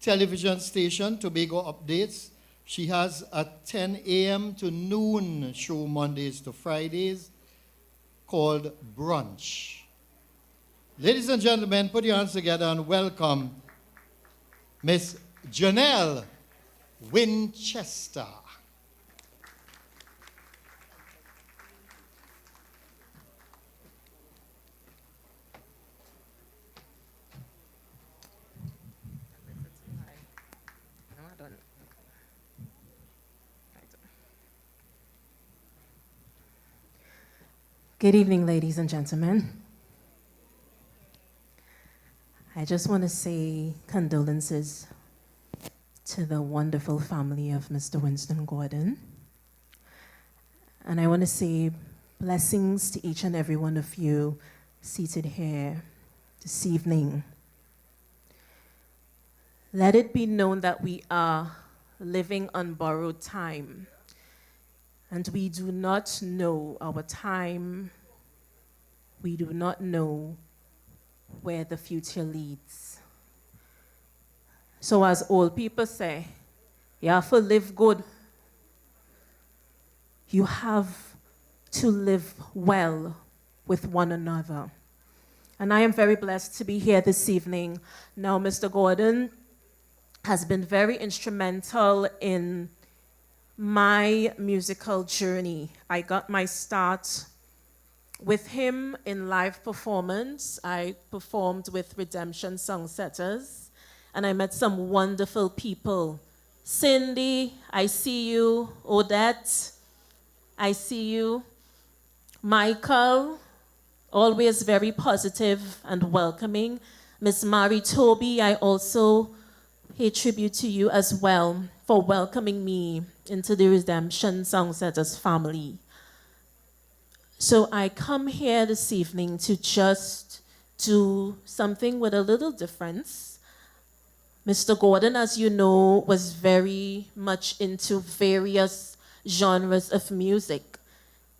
television station, Tobago Updates. She has a 10 a.m. to noon show Mondays to Fridays called Brunch. Ladies and gentlemen, put your hands together and welcome Miss Janelle Winchester. Good evening, ladies and gentlemen. I just want to say condolences to the wonderful family of Mr. Winston Gordon. And I want to say blessings to each and every one of you seated here this evening. Let it be known that we are living on borrowed time. And we do not know our time. We do not know where the future leads. So as old people say, you have to live good. You have to live well with one another. And I am very blessed to be here this evening. Now, Mr. Gordon has been very instrumental in my musical journey. I got my start with him in live performance. I performed with Redemption Songsetters, and I met some wonderful people. Cindy, I see you. Odette, I see you. Michael, always very positive and welcoming. Miss Mary Toby, I also pay tribute to you as well for welcoming me into the Redemption Songsetters family. So I come here this evening to just do something with a little difference. Mr. Gordon, as you know, was very much into various genres of music,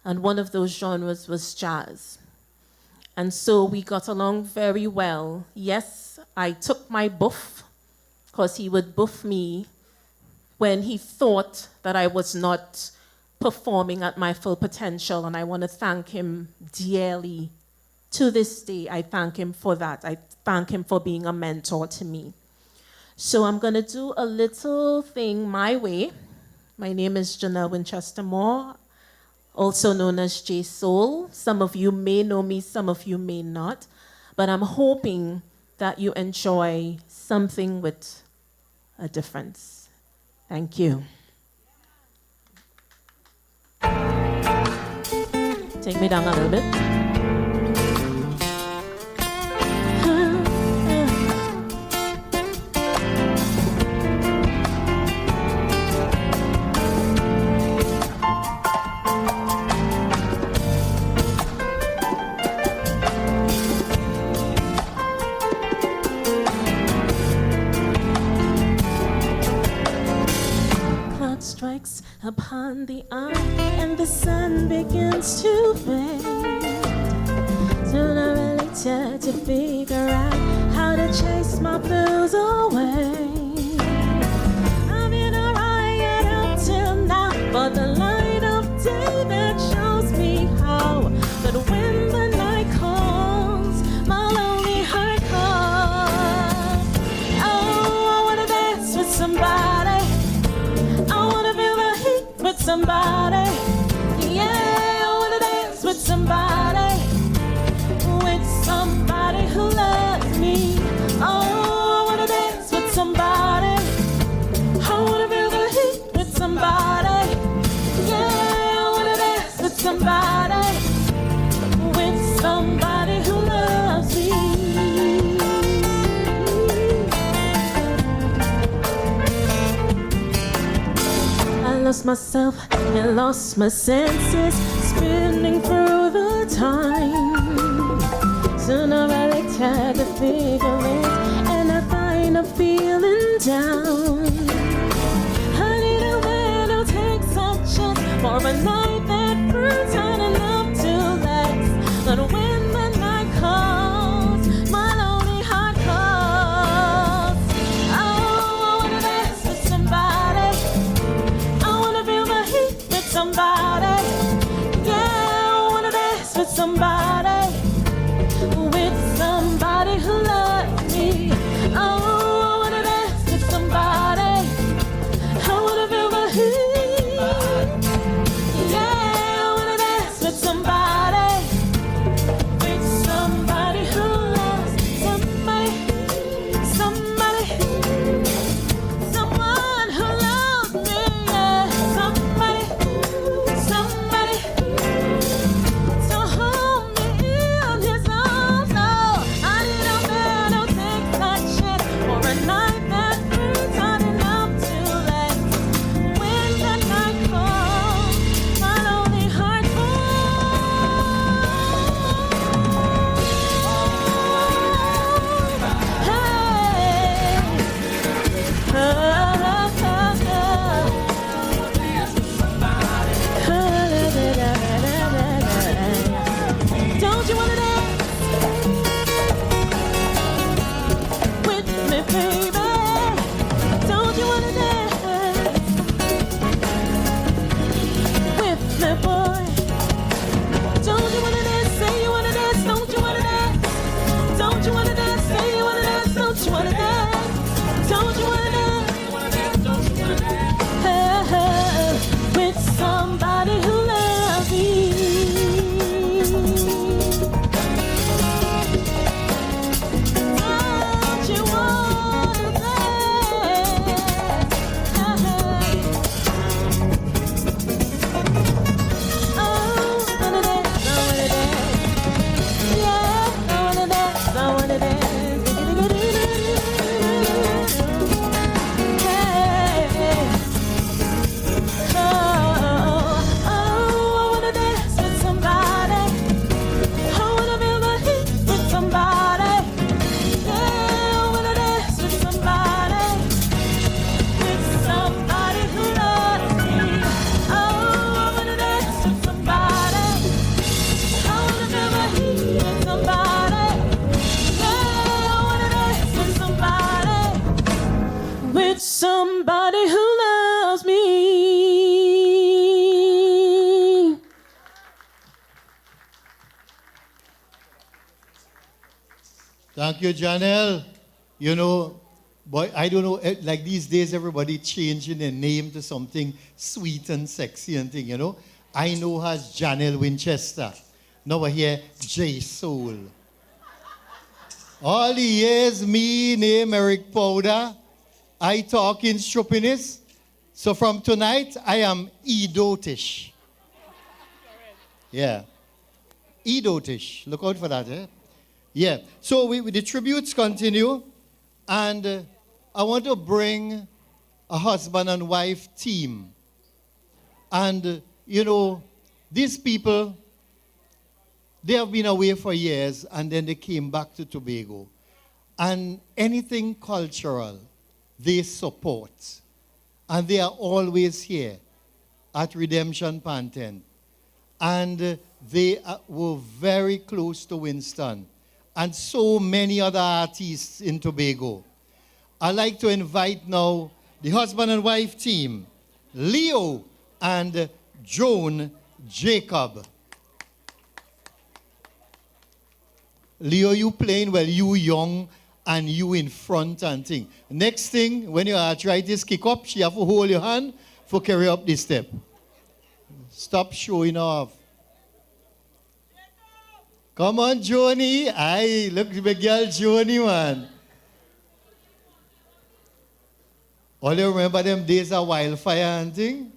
and one of those genres was jazz. And so we got along very well. Yes, I took my buff, because he would buff me when he thought that I was not performing at my full potential, and I want to thank him dearly. To this day, I thank him for that. I thank him for being a mentor to me. So I'm going to do a little thing my way. My name is Janelle Winchester Moore, also known as J Soul. Some of you may know me, some of you may not, but I'm hoping that you enjoy something with a difference. Thank you. Take me down a little bit. Strikes upon the eye and the sun begins to fade. Soon I really tried to figure out how to chase my blues away. I've been a riot up till now, but the light of day that shows me how. But when the night calls, my lonely heart calls. Oh, I wanna dance with somebody. With somebody, yeah, I wanna dance with somebody who loves me. Oh, I wanna dance with somebody. I wanna feel the heat with somebody, yeah, I wanna dance with somebody who loves me. I lost myself and lost my senses, spinning through the time. Sooner or later I had to figure it, and I find I'm feeling down. I need a man who takes some chance for a night that burns out enough to last. But when the night calls, my lonely heart calls. Oh, I wanna dance with somebody. Somebody, yeah, I wanna dance with somebody who loves me. Oh, I wanna dance with somebody. I wanna feel the heat. Yeah, I wanna dance with somebody who loves somebody, someone who loves me. Yeah, somebody to hold me in his arms. Oh, I need a man. Thank you, Janelle. You know, boy, I don't know, like these days everybody changing their name to something sweet and sexy and thing, you know. I know her as Janelle Winchester. Now I hear J Soul. All the years me name Eric Powder, I talk in stupidness. So from tonight, I am Edotish. Yeah. Edotish. Look out for that, eh? Yeah. So the tributes continue. And I want to bring a husband and wife team. And, you know, these people, they have been away for years, and then they came back to Tobago. And anything cultural, they support. And they are always here at Redemption Panten. And they were very close to Winston. And so many other artists in Tobago. I'd like to invite now the husband and wife team, Leo and Joan Jacob. Leo, you playing well, you young and you in front and thing. Next thing, when your arthritis kick up, she have to hold your hand for carry up this step. Stop showing off. Come on, Joni. Aye, look at the girl, Joni, man. All you remember them days of wildfire and thing?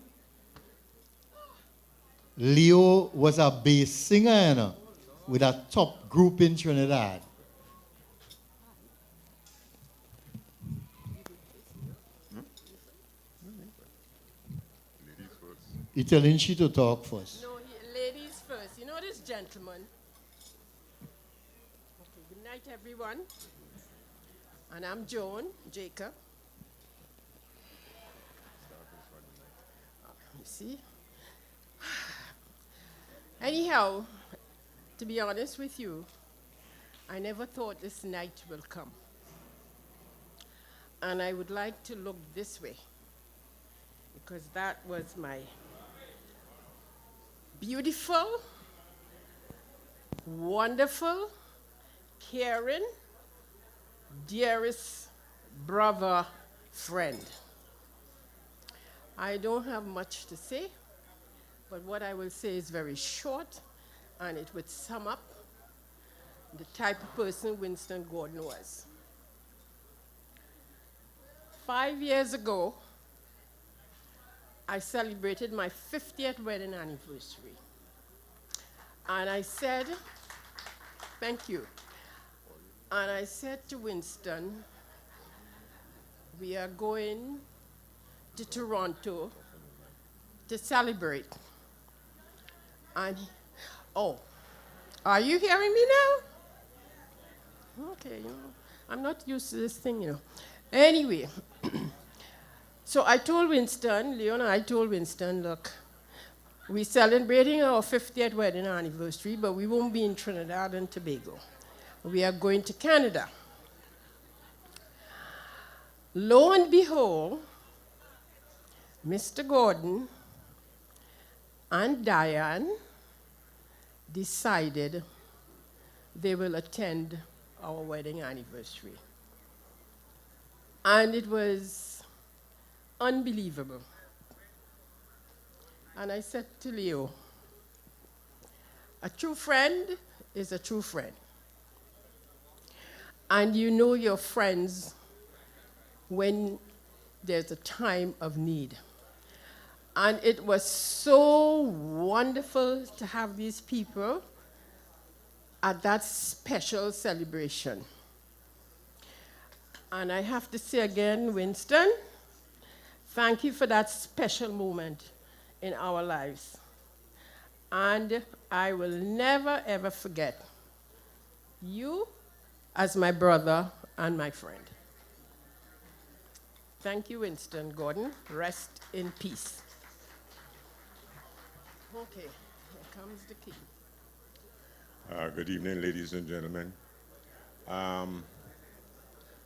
Leo was a bass singer, you know, with a top group in Trinidad. You're telling she to talk first. No, ladies first. You know this gentleman. Okay, good night, everyone. And I'm Joan Jacob. You see? Anyhow, to be honest with you, I never thought this night will come. And I would like to look this way, because that was my beautiful, wonderful, caring, dearest brother, friend. I don't have much to say, but what I will say is very short, and it would sum up the type of person Winston Gordon was. 5 years ago, I celebrated my 50th wedding anniversary. And I said, thank you. And I said to Winston, we are going to Toronto to celebrate. And, oh, are you hearing me now? Okay, you know, I'm not used to this thing, you know. Anyway, so I told Winston, Leon and I told Winston, look, we're celebrating our 50th wedding anniversary, but we won't be in Trinidad and Tobago. We are going to Canada. Lo and behold, Mr. Gordon and Diane decided they will attend our wedding anniversary. And it was unbelievable. And I said to Leo, a true friend is a true friend. And you know your friends when there's a time of need. And it was so wonderful to have these people at that special celebration. And I have to say again, Winston, thank you for that special moment in our lives. And I will never, ever forget you as my brother and my friend. Thank you, Winston Gordon. Rest in peace. Okay, here comes the key. Good evening, ladies and gentlemen.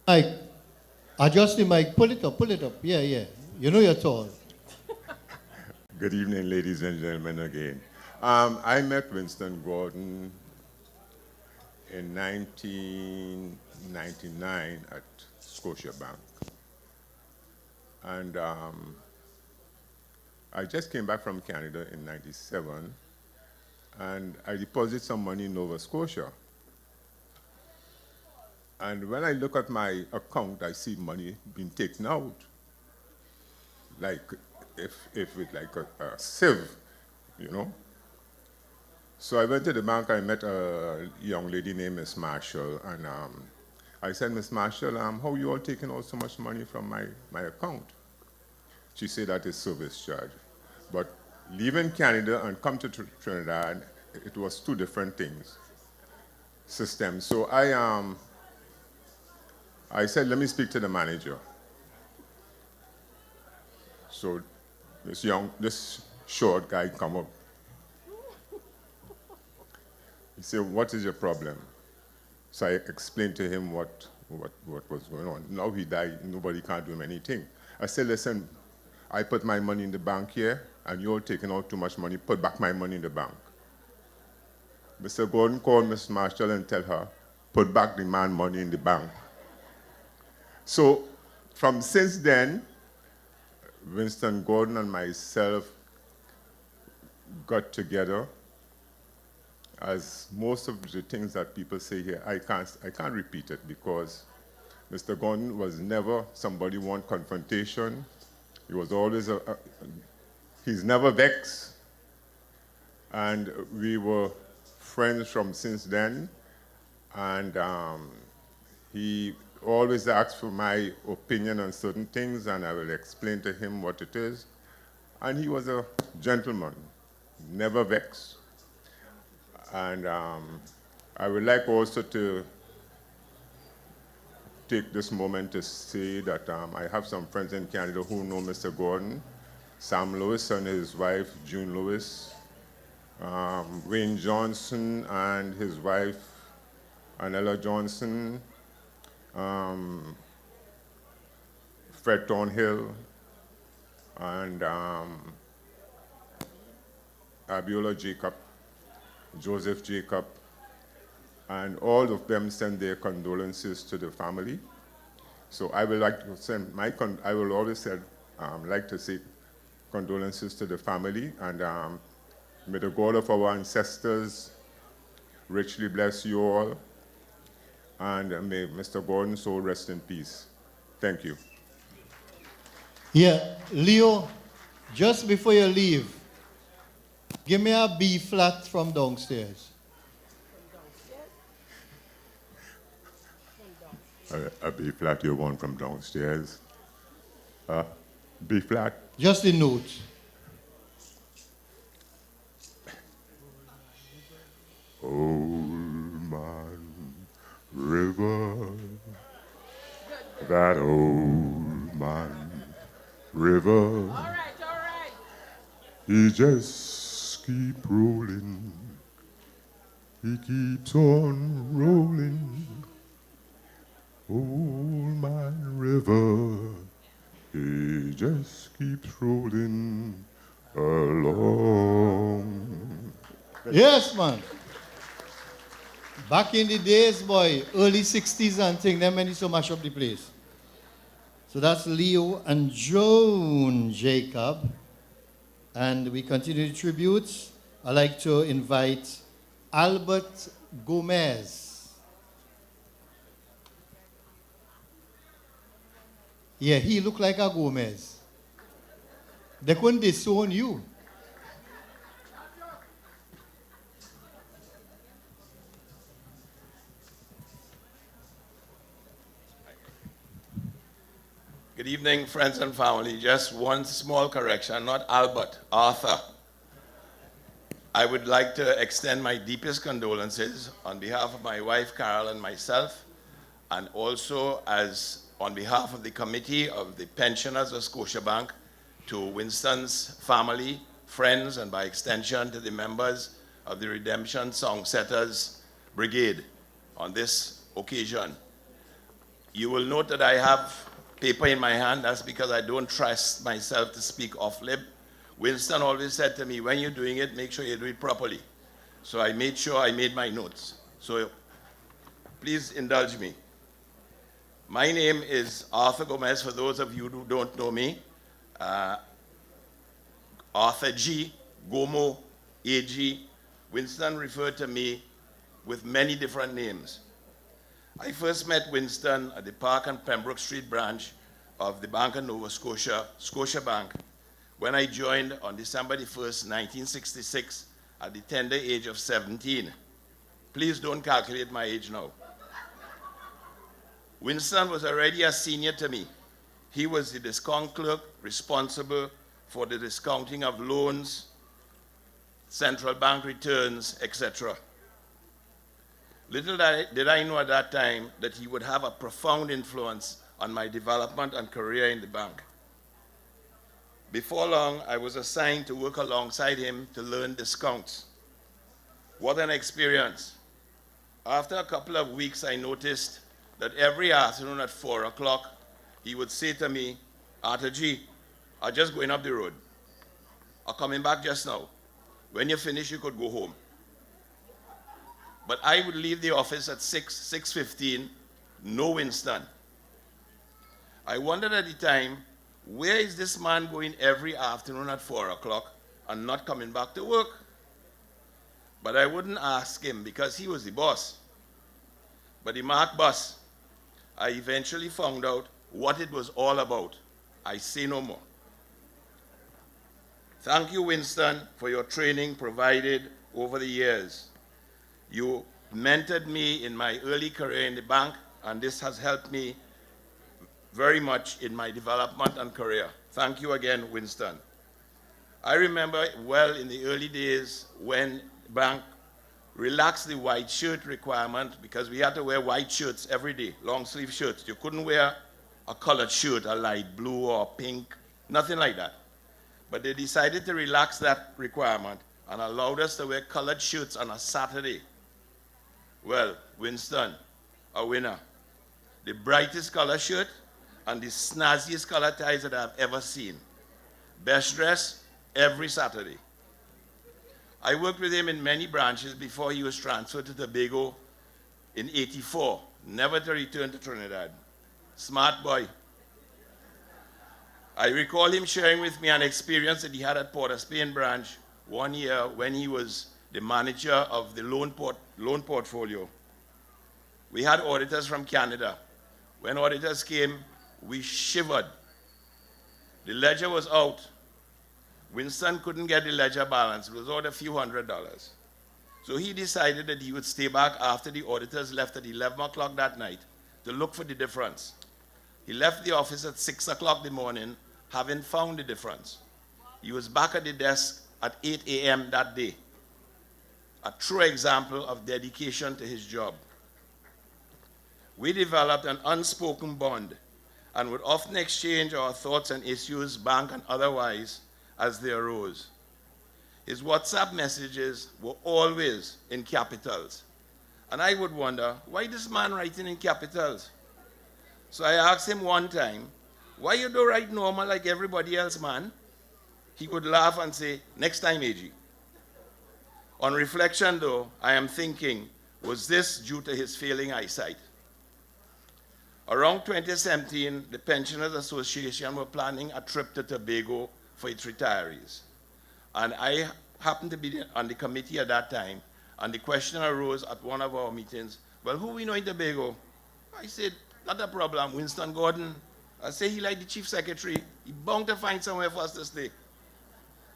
Mike, adjust the mic. Pull it up. Yeah, yeah. You know you're tall. Good evening, ladies and gentlemen, again. I met Winston Gordon in 1999 at Scotiabank. And I just came back from Canada in 97, and I deposited some money in Nova Scotia. And when I look at my account, I see money being taken out. Like if it's like a sieve, you know. So I went to the bank, I met a young lady named Miss Marshall, and I said, Miss Marshall, how you all taking out so much money from my account? She said that is service charge. But leaving Canada and come to Trinidad, it was two different things, systems. So I said, let me speak to the manager. So this short guy come up. He said, what is your problem? So I explained to him what was going on. Now he died, nobody can't do him anything. I said, listen, I put my money in the bank here, and you're taking out too much money, put back my money in the bank. Mr. Gordon called Miss Marshall and tell her, put back the man money in the bank. So since then, Winston Gordon and myself got together. As most of the things that people say here, I can't repeat it, because Mr. Gordon was never somebody who want confrontation. He was always he's never vexed. And we were friends from since then. And he always asked for my opinion on certain things, and I will explain to him what it is. And he was a gentleman, never vexed. And I would like also to take this moment to say that I have some friends in Canada who know Mr. Gordon, Sam Lewis and his wife, June Lewis, Wayne Johnson and his wife, Anella Johnson, Fred Thornhill, and Abiola Jacob, Joseph Jacob, and all of them send their condolences to the family. So I would like to send I will always like to say condolences to the family, and may the God of our ancestors richly bless you all, and may Mr. Gordon's soul rest in peace. Thank you. Yeah, Leo, just before you leave, give me a B flat from downstairs. A B flat you want from downstairs? B flat? Just the note. Old man river, that old man river. All right. He just keep rolling. He keeps on rolling. Old man river, he just keeps rolling along. Yes, man. Back in the days, boy, early 60s and thing, them many so mash up the place. So that's Leo and Joan Jacob. And we continue the tributes. I'd like to invite Albert Gomez. Yeah, he looked like a Gomez. They couldn't disown you. Good evening, friends and family. Just one small correction, not Albert, Arthur. I would like to extend my deepest condolences on behalf of my wife, Carol, and myself, and also on behalf of the committee of the pensioners of Scotiabank, to Winston's family, friends, and by extension to the members of the Redemption Songsetters Brigade on this occasion. You will note that I have paper in my hand. That's because I don't trust myself to speak off-lib. Winston always said to me, when you're doing it, make sure you do it properly. So I made sure I made my notes. So Please indulge me. My name is Arthur Gomez, for those of you who don't know me. Arthur G, Gomo, AG. Winston referred to me with many different names. I first met Winston at the Park and Pembroke Street branch of the Bank of Nova Scotia, Scotia Bank, when I joined on December the 1st, 1966, at the tender age of 17. Please don't calculate my age now. Winston was already a senior to me. He was the discount clerk responsible for the discounting of loans, central bank returns, etc. Little did I know at that time that he would have a profound influence on my development and career in the bank. Before long, I was assigned to work alongside him to learn discounts. What an experience. After a couple of weeks, I noticed that every afternoon at 4 o'clock, he would say to me, Arthur G, I'm just going up the road. I'm coming back just now. When you finish, you could go home. But I would leave the office at 6:15, no Winston. I wondered at the time, where is this man going every afternoon at 4 o'clock and not coming back to work? But I wouldn't ask him because he was the boss. But the marked bus, I eventually found out what it was all about. I say no more. Thank you, Winston, for your training provided over the years. You mentored me in my early career in the bank, and this has helped me very much in my development and career. Thank you again, Winston. I remember well in the early days when the bank relaxed the white shirt requirement because we had to wear white shirts every day, long sleeve shirts. You couldn't wear a colored shirt, a light blue or pink, nothing like that. But they decided to relax that requirement and allowed us to wear colored shirts on a Saturday. Well, Winston, a winner. The brightest color shirt and the snazziest color ties that I've ever seen. Best dress every Saturday. I worked with him in many branches before he was transferred to Tobago in '84, never to return to Trinidad. Smart boy. I recall him sharing with me an experience that he had at Port of Spain branch one year when he was the manager of the loan portfolio. We had auditors from Canada. When auditors came, we shivered. The ledger was out. Winston couldn't get the ledger balance. It was out a few $100s. So he decided that he would stay back after the auditors left at 11 o'clock that night to look for the difference. He left the office at 6 o'clock in the morning, having found the difference. He was back at the desk at 8 a.m. that day. A true example of dedication to his job. We developed an unspoken bond and would often exchange our thoughts and issues, bank and otherwise, as they arose. His WhatsApp messages were always in capitals. And I would wonder, why this man writing in capitals? So I asked him one time, why you don't write normal like everybody else, man? He would laugh and say, next time, AG. On reflection, though, I am thinking, was this due to his failing eyesight? Around 2017, the Pensioners Association were planning a trip to Tobago for its retirees. And I happened to be on the committee at that time, and the question arose at one of our meetings, well, who we know in Tobago? I said, not a problem, Winston Gordon. I say he like the chief secretary. He bound to find somewhere for us to stay.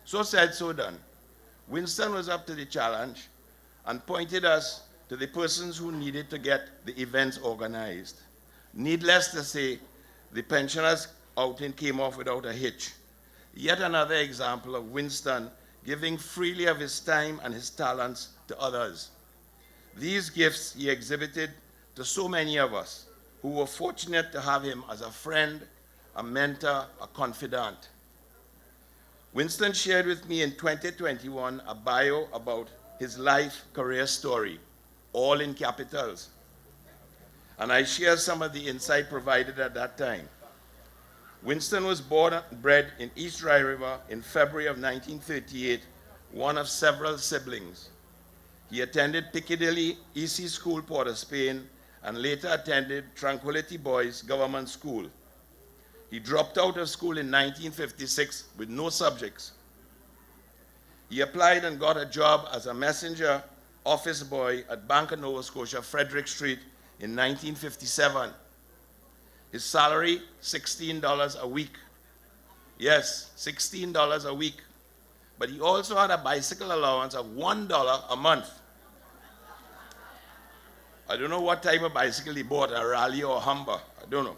So said, so done. Winston was up to the challenge and pointed us to the persons who needed to get the events organized. Needless to say, the pensioners outing came off without a hitch. Yet another example of Winston giving freely of his time and his talents to others. These gifts he exhibited to so many of us who were fortunate to have him as a friend, a mentor, a confidant. Winston shared with me in 2021 a bio about his life career story, all in capitals. And I share some of the insight provided at that time. Winston was born and bred in East Dry River in February of 1938, one of several siblings. He attended Piccadilly EC School, Port of Spain, and later attended Tranquility Boys Government School. He dropped out of school in 1956 with no subjects. He applied and got a job as a messenger office boy at Bank of Nova Scotia, Frederick Street in 1957. His salary, $16 a week. Yes, $16 a week. But he also had a bicycle allowance of $1 a month. I don't know what type of bicycle he bought, a Raleigh or a Humber, I don't know.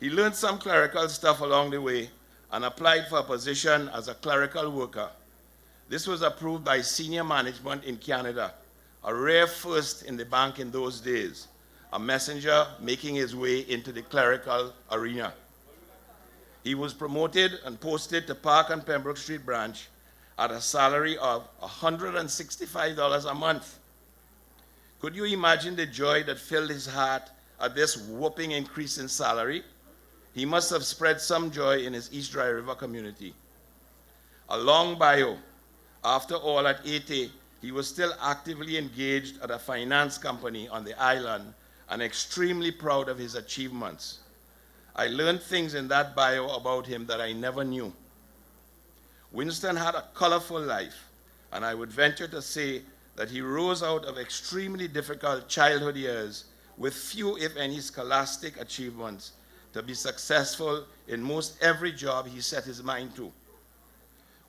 He learned some clerical stuff along the way and applied for a position as a clerical worker. This was approved by senior management in Canada, a rare first in the bank in those days, a messenger making his way into the clerical arena. He was promoted and posted to Park and Pembroke Street branch at a salary of $165 a month. Could you imagine the joy that filled his heart at this whopping increase in salary? He must have spread some joy in his East Dry River community. A long bio. After all, at 80, he was still actively engaged at a finance company on the island and extremely proud of his achievements. I learned things in that bio about him that I never knew. Winston had a colorful life, and I would venture to say that he rose out of extremely difficult childhood years with few, if any, scholastic achievements to be successful in most every job he set his mind to.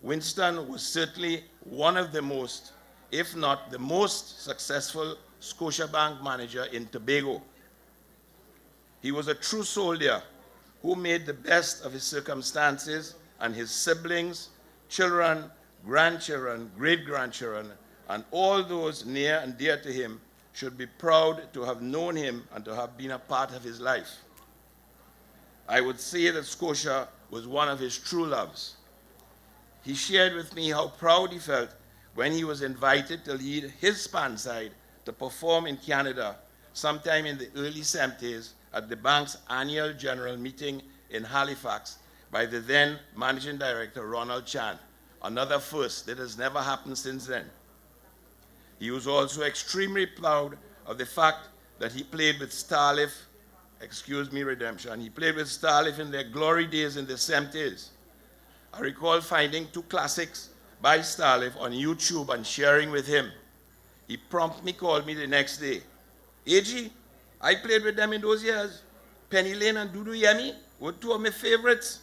Winston was certainly one of the most, if not the most successful Scotiabank manager in Tobago. He was a true soldier who made the best of his circumstances, and his siblings, children, grandchildren, great-grandchildren, and all those near and dear to him should be proud to have known him and to have been a part of his life. I would say that Scotia was one of his true loves. He shared with me how proud he felt when he was invited to lead his span side to perform in Canada sometime in the early 70s at the bank's annual general meeting in Halifax by the then managing director, Ronald Chan. Another first that has never happened since then. He was also extremely proud of the fact that he played with Starlift, Redemption. He played with Starlift in their glory days in the 70s. I recall finding 2 classics by Starlift on YouTube and sharing with him. He promptly called me the next day. AG, I played with them in those years. Penny Lane and Dudu Yemi were 2 of my favorites.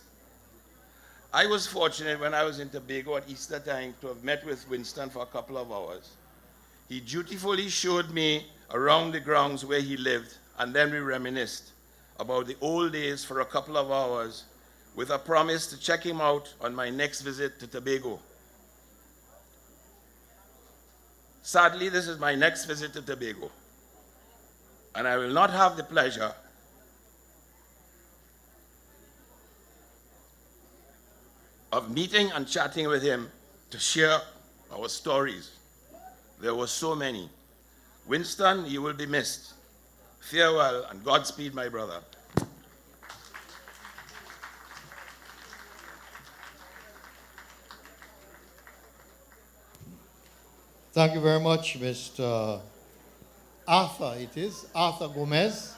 I was fortunate when I was in Tobago at Easter time to have met with Winston for a couple of hours. He dutifully showed me around the grounds where he lived, and then we reminisced about the old days for a couple of hours with a promise to check him out on my next visit to Tobago. Sadly, this is my next visit to Tobago, and I will not have the pleasure of meeting and chatting with him to share our stories. There were so many. Winston, you will be missed. Farewell and Godspeed, my brother. Thank you very much, Mr. Arthur Gomez,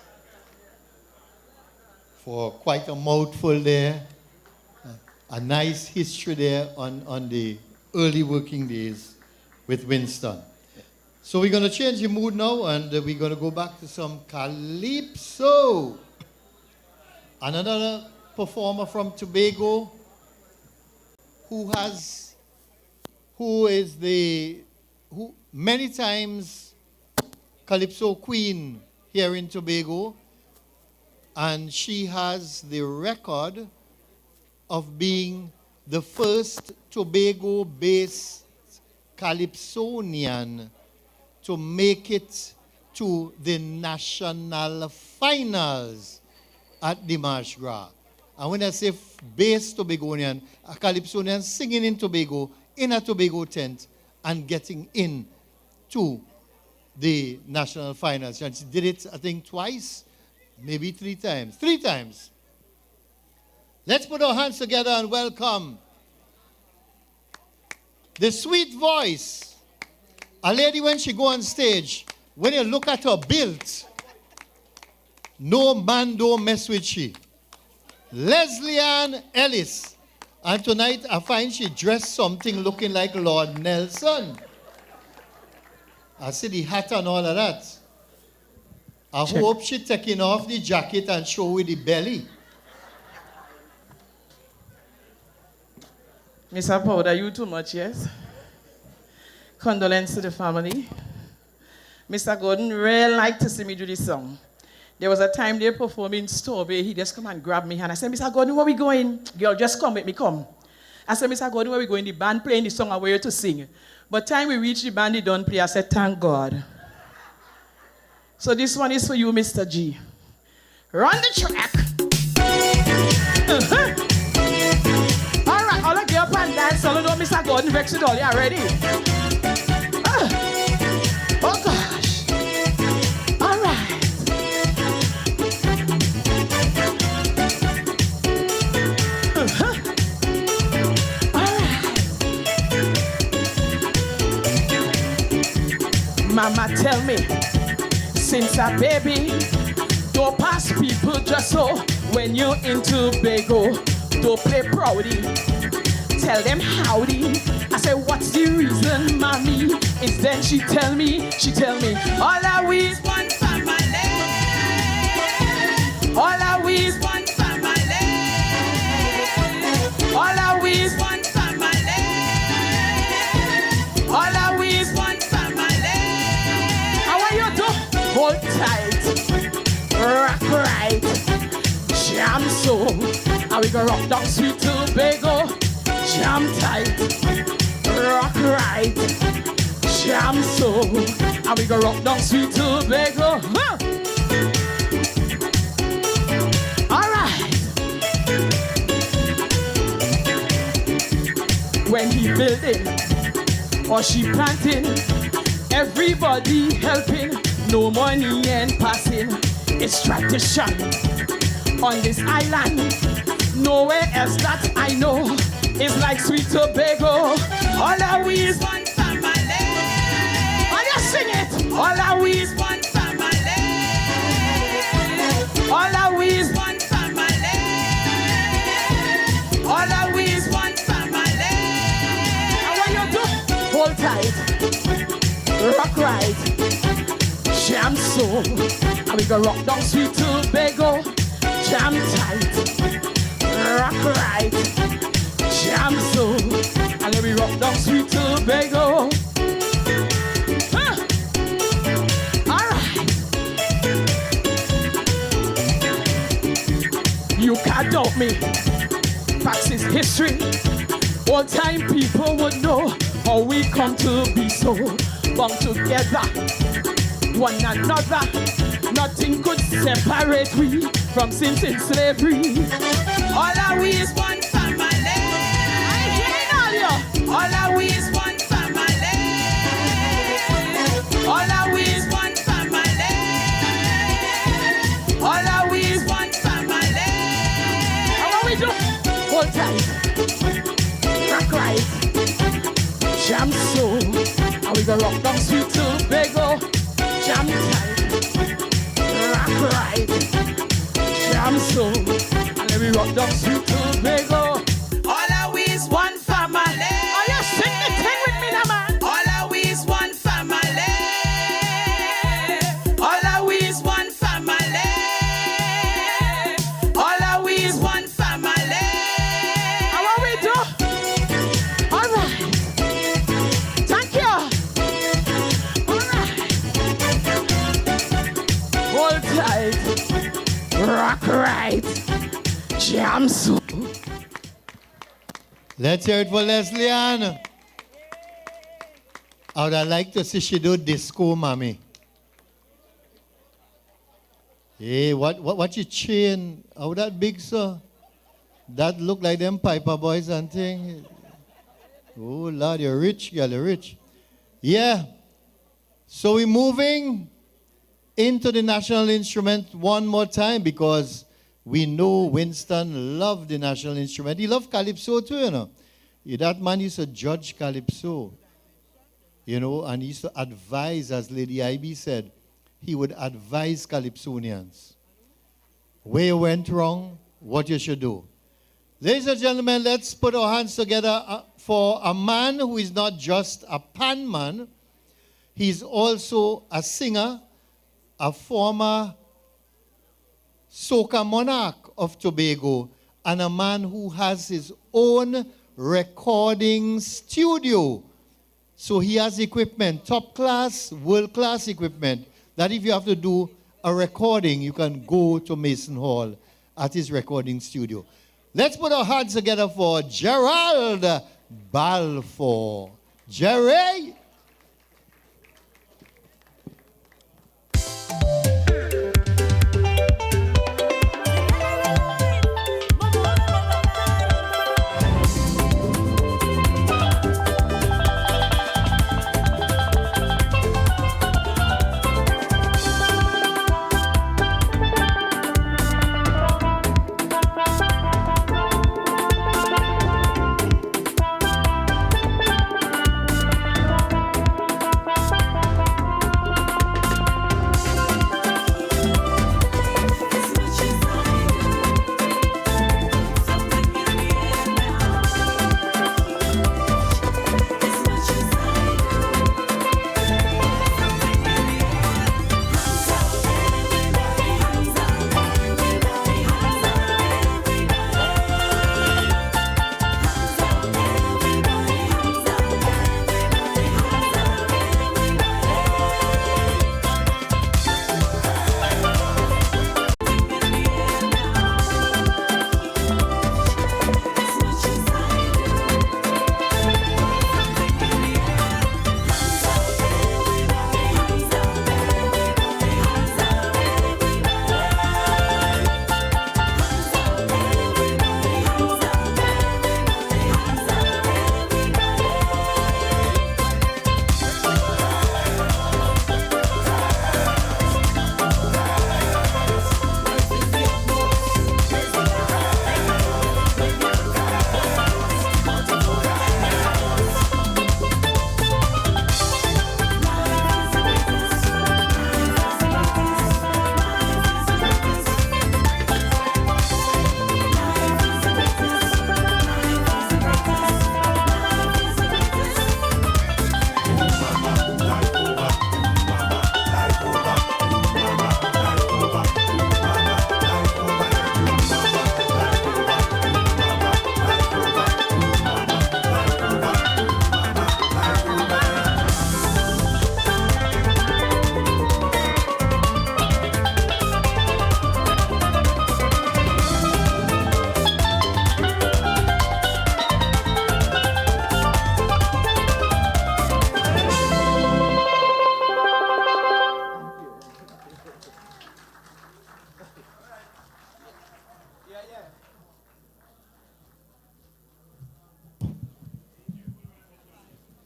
for quite a mouthful there. A nice history there on the early working days with Winston. So we're going to change the mood now, and we're going to go back to some Calypso. Another performer from Tobago who many times Calypso queen here in Tobago, and she has the record of being the first Tobago-based Calypsonian to make it to the national finals at the March Gras. And when I say based Tobagonian, a Calypsonian singing in Tobago, in a Tobago tent, and getting in to the national finals. And she did it, I think, twice, maybe 3 times. 3 times. Let's put our hands together and welcome the sweet voice. A lady, when she go on stage, when you look at her build, No man don't mess with she. Leslie Ann Ellis. And tonight I find she dressed something looking like Lord Nelson. I see the hat and all of that. I hope she taking off the jacket and show with the belly. Mr. Powder, you too much, yes? Condolence to the family. Mr. Gordon really liked to see me do this song. There was a time they performing Toby. He just come and grab me and I said, Mr. Gordon, where we going? Girl, just come with me, come. I said, Mr. Gordon, where we going? The band playing the song I want you to sing. But time we reached the band, they don't play. I said, thank God. So this one is for you, Mr. G. Run the track. All right, all of you up and dance. All of you, Mr. Gordon, vex it all. You ready? Oh, gosh. All right. Mama tell me, since a baby, don't pass people just so. When you're into Tobago, don't play proudy. Tell them howdy. I say, what's the reason, mommy? It's then she tell me, all I is one family. All I is one family. All I is one family. All I is one family. How are you do? Hold tight, rock right, jam so. And we go rock down sweet Tobago, jam tight, rock right, jam so. And we go rock down sweet Tobago. Huh. All right. When he building or she planting, everybody helping, no money and passing. It's tradition on this island. Nowhere else that I know is like sweet Tobago. All I is one family. Oh, just sing it. All I is one family. All I is one family. All I is one family. And what you do? Hold tight, rock right, jam so. And we go rock down sweet Tobago, jam tight, rock right, jam so. And then we rock down sweet Tobago. Huh. All right. You can't doubt me. Facts is history. Old time people would know how we come to be so bound together, one another. Nothing could separate we from sins in slavery. All our we is one family. I hear all you. All our we is one family. All our we is one family. All our we is one family. And what we do? Hold tight, rock right, jam so. And we go rock down sweet Tobago, jam tight, rock right, jam so. And then we rock down sweet Tobago. All our we is one family. Oh, you sing the thing with me now, man. All our we is one family. All our we is one family. All our we is one family. And what we do? All right. Thank you. All right. Hold tight, rock right, jam so. Let's hear it for Leslie Ann. I would like to see she do disco, mommy. Hey, what you chain? How that big, sir? That look like them Piper boys and thing. Oh, Lord, you're rich, girl, you're rich. Yeah. So we're moving into the national instrument one more time because we know Winston loved the national instrument. He loved Calypso too, you know. That man used to judge Calypso, you know, and he used to advise, as Lady Ivy said, he would advise Calypsonians. where you went wrong, what you should do. Ladies and gentlemen, let's put our hands together for a man who is not just a pan man, he's also a singer, a former soca monarch of Tobago, and a man who has his own recording studio. So he has equipment, top class, world class equipment, that if you have to do a recording, you can go to Mason Hall at his recording studio. Let's put our hands together for Gerald Balfour. Jerry.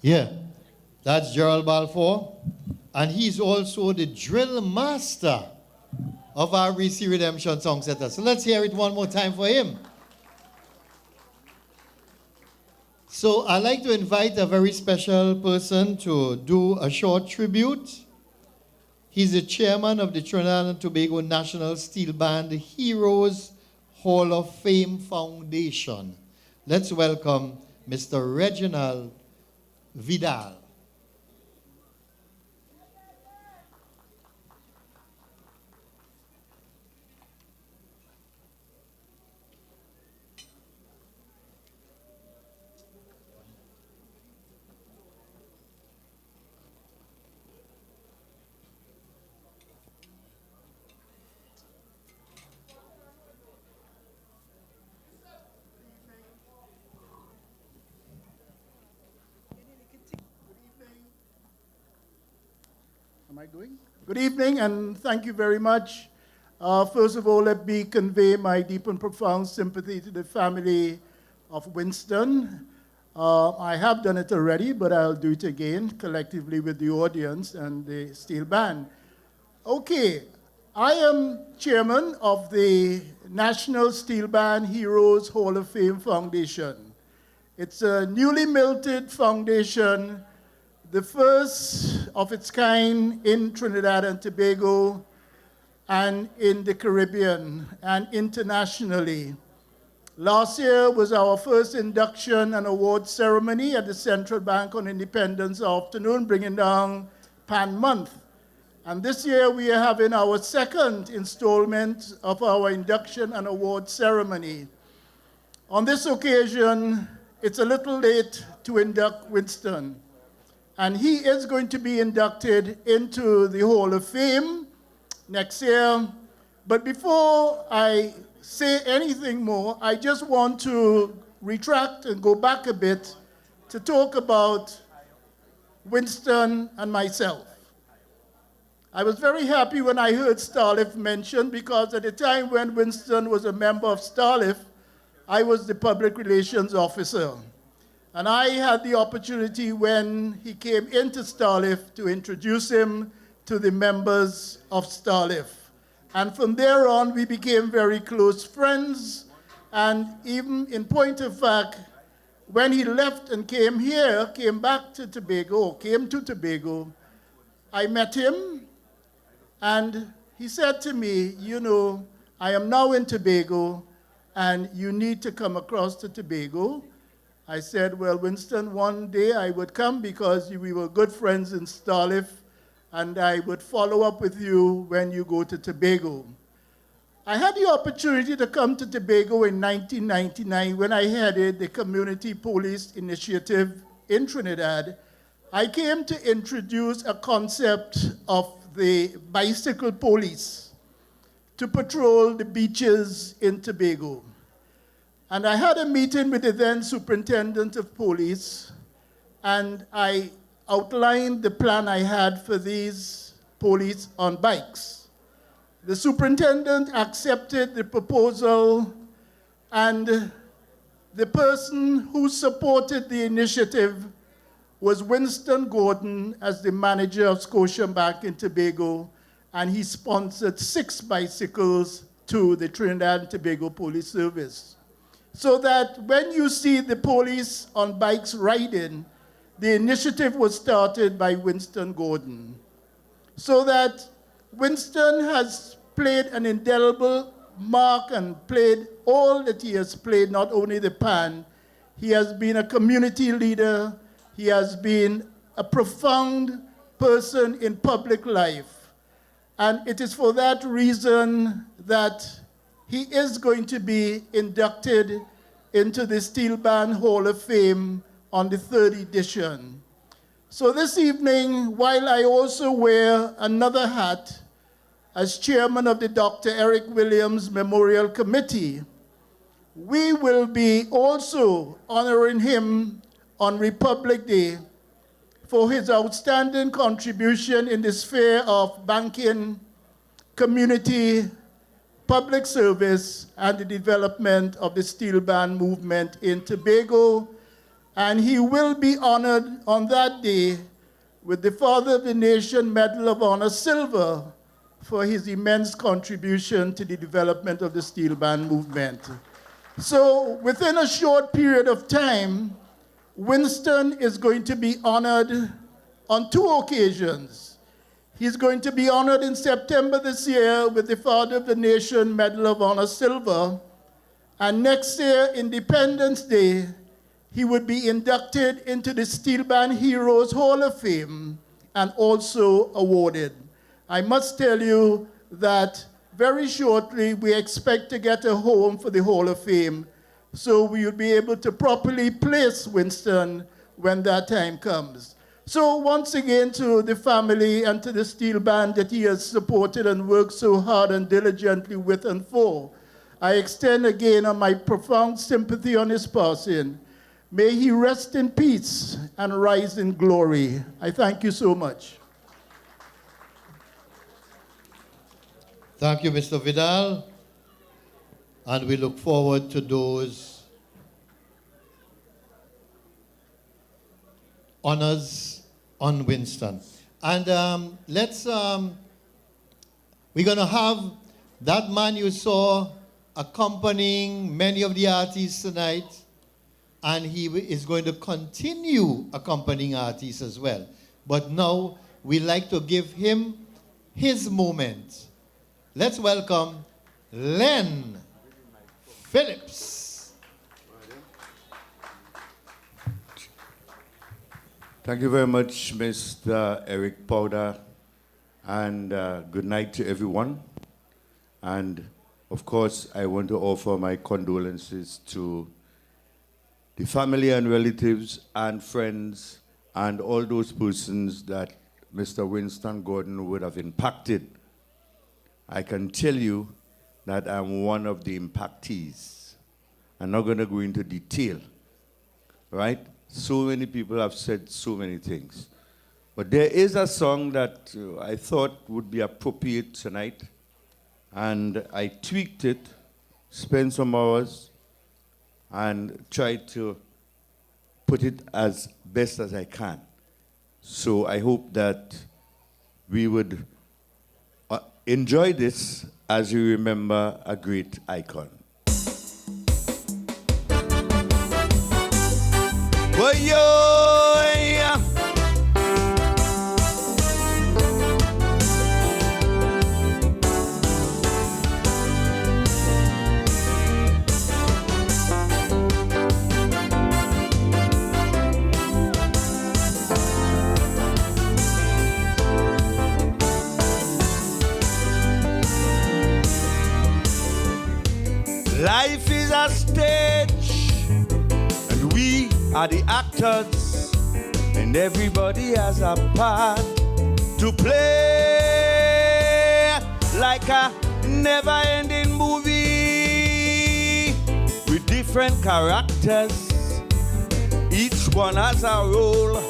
Yeah, that's Gerald Balfour. And he's also the drill master of our RBC Redemption Song Center. So let's hear it one more time for him. So I'd like to invite a very special person to do a short tribute. He's the chairman of the Trinidad and Tobago National Steel Band Heroes Hall of Fame Foundation. Let's welcome Mr. Reginald Vidal. Am I doing? Good evening, and thank you very much. First of all, let me convey my deep and profound sympathy to the family of Winston. I have done it already, but I'll do it again, collectively with the audience and the steel band. Okay, I am chairman of the National Steel Band Heroes Hall of Fame Foundation. It's a newly minted foundation, the first of its kind in Trinidad and Tobago, and in the Caribbean and internationally. Last year was our first induction and award ceremony at the Central Bank on Independence afternoon, bringing down Pan Month. And this year we are having our second installment of our induction and award ceremony. On this occasion, it's a little late to induct Winston, and he is going to be inducted into the Hall of Fame next year. But before I say anything more, I just want to retract and go back a bit to talk about Winston and myself. I was very happy when I heard Starlift mentioned, because at the time when Winston was a member of Starlift, I was the public relations officer. And I had the opportunity when he came into Starlift to introduce him to the members of Starlift. And from there on, we became very close friends. And even in point of fact, when he left and came back to Tobago, came to Tobago, I met him, and he said to me, you know, I am now in Tobago, and you need to come across to Tobago. I said, well, Winston, one day I would come because we were good friends in Starlift, and I would follow up with you when you go to Tobago. I had the opportunity to come to Tobago in 1999 when I headed the Community Police Initiative in Trinidad. I came to introduce a concept of the bicycle police to patrol the beaches in Tobago. And I had a meeting with the then superintendent of police, and I outlined the plan I had for these police on bikes. The superintendent accepted the proposal, and the person who supported the initiative was Winston Gordon as the manager of Scotiabank in Tobago, and he sponsored 6 bicycles to the Trinidad and Tobago Police Service. So that when you see the police on bikes riding, the initiative was started by Winston Gordon. So that Winston has played an indelible mark and played all that he has played, not only the pan. He has been a community leader. He has been a profound person in public life. And it is for that reason that he is going to be inducted into the Steel Band Hall of Fame on the 3rd edition. So this evening, while I also wear another hat as chairman of the Dr. Eric Williams Memorial Committee, we will be also honoring him on Republic Day for his outstanding contribution in the sphere of banking, community, public service, and the development of the steel band movement in Tobago. And he will be honored on that day with the Father of the Nation Medal of Honor Silver for his immense contribution to the development of the steel band movement. So within a short period of time, Winston is going to be honored on 2 occasions. He's going to be honored in September this year with the Father of the Nation Medal of Honor Silver. And next year, Independence Day, he would be inducted into the Steel Band Heroes Hall of Fame and also awarded. I must tell you that very shortly we expect to get a home for the Hall of Fame, so we will be able to properly place Winston when that time comes. So once again, to the family and to the steel band that he has supported and worked so hard and diligently with and for, I extend again my profound sympathy on his passing. May he rest in peace and rise in glory. I thank you so much. Thank you, Mr. Vidal. And we look forward to those honors on Winston. And we're going to have that man you saw accompanying many of the artists tonight, and he is going to continue accompanying artists as well. But now we like to give him his moment let's welcome Len Phillips. Thank you very much, Mr. Eric Powder, and good night to everyone. And of course, I want to offer my condolences to the family and relatives and friends and all those persons that Mr. Winston Gordon would have impacted. I can tell you that I'm one of the impactees. I'm not going to go into detail, right? So many people have said so many things. But there is a song that I thought would be appropriate tonight, and I tweaked it, spent some hours, and tried to put it as best as I can. So I hope that we would enjoy this as we remember a great icon. Well, yeah. Life is a stage, and we are the actors, and everybody has a part to play, like a never-ending movie with different characters. Each one has a role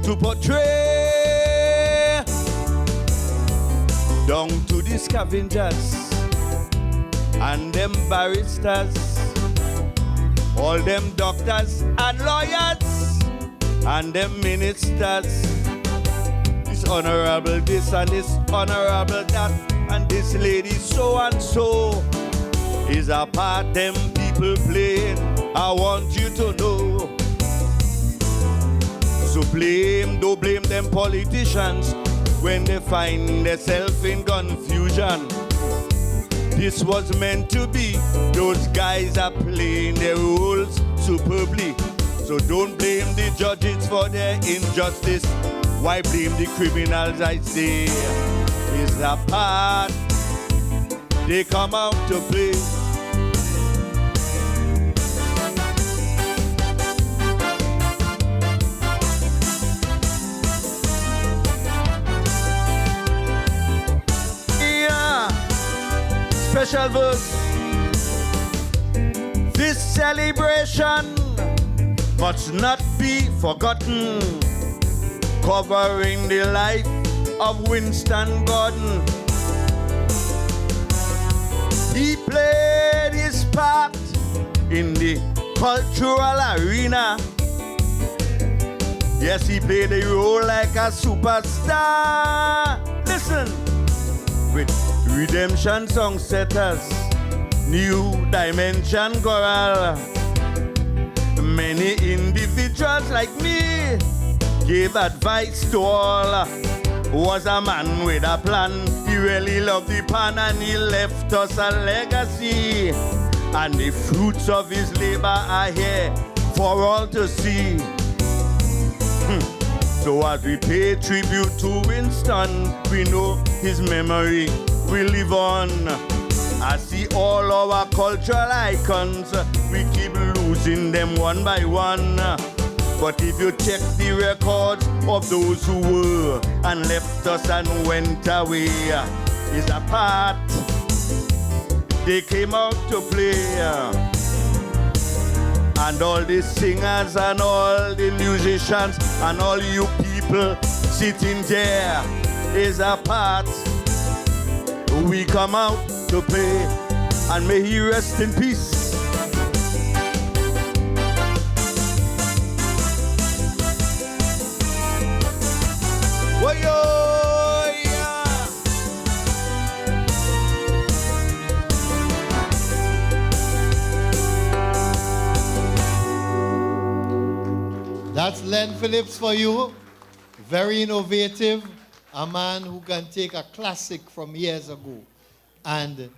to portray. Down to the scavengers and them barristers, all them doctors and lawyers, and them ministers. This honorable this and this honorable that, and this lady so and so is a part them people playing. I want you to know. So don't blame them politicians when they find themselves in confusion. This was meant to be. Those guys are playing their roles superbly. So don't blame the judges for their injustice. Why blame the criminals, I say? It's a part they come out to play. Special verse. This celebration must not be forgotten, covering the life of Winston Gordon. He played his part in the cultural arena. Yes, he played a role like a superstar. Listen, with Redemption Song Setters, New Dimension Choral. Many individuals like me gave advice to all. Was a man with a plan. He really loved the pan and he left us a legacy. And the fruits of his labor are here for all to see. So as we pay tribute to Winston, we know his memory will live on. I see all our cultural icons, we keep losing them one by one. But if you check the records of those who were and left us and went away, is a part they came out to play. And all the singers and all the musicians and all you people sitting there is a part we come out to play. And may he rest in peace. That's Len Phillips for you. Very innovative. A man who can take a classic from years ago and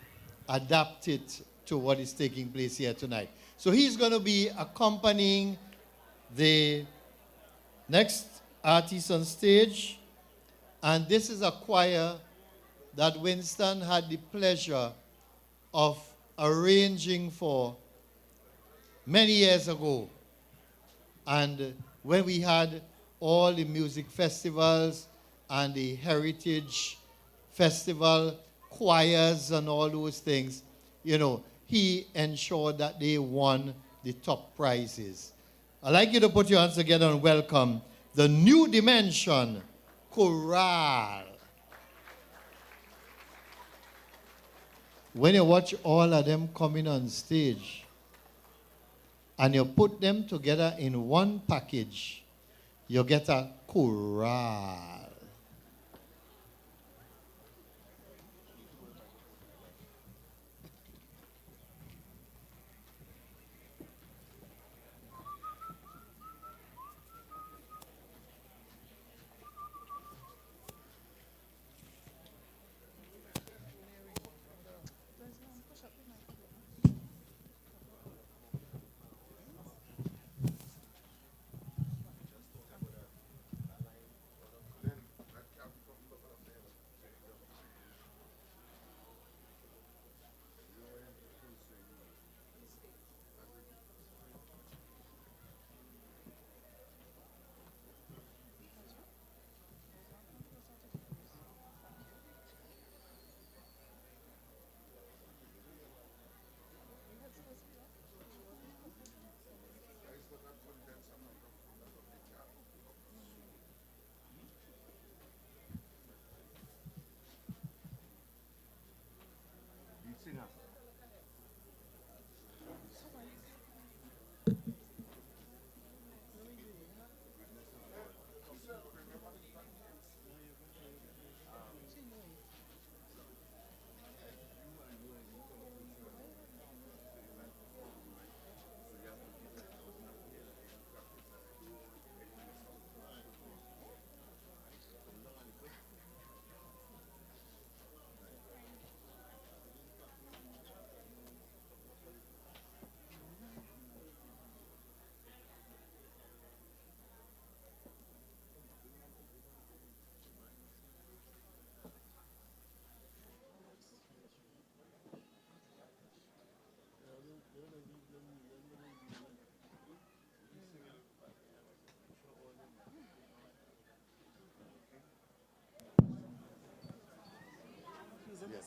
adapt it to what is taking place here tonight. So he's going to be accompanying the next artist on stage. And this is a choir that Winston had the pleasure of arranging for many years ago. And when we had all the music festivals and the heritage festival choirs and all those things, you know, he ensured that they won the top prizes. I'd like you to put your hands together and welcome the New Dimension Chorale. When you watch all of them coming on stage and you put them together in one package, you get a chorale.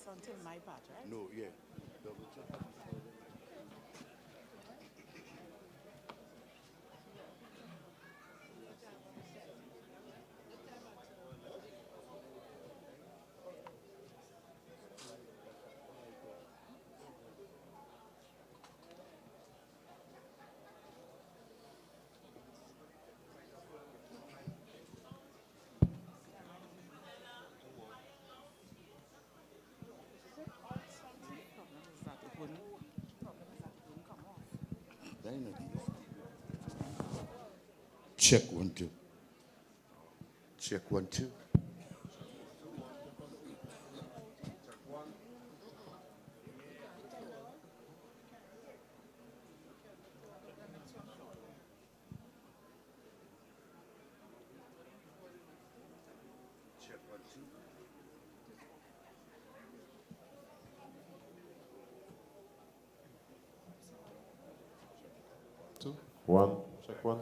Until my part, right? No, yeah. Double check. Check 1 2. Check 1 2. Check 1 2. 2 1. Check 1.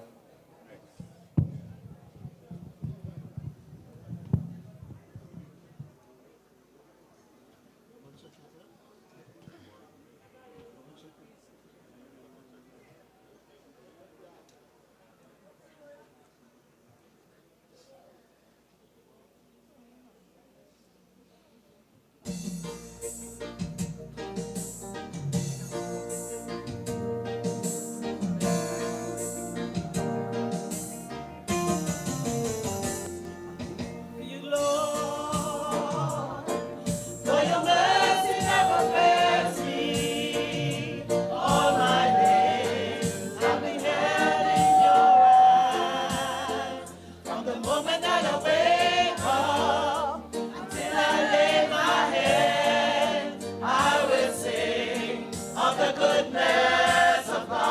of the goodness of God.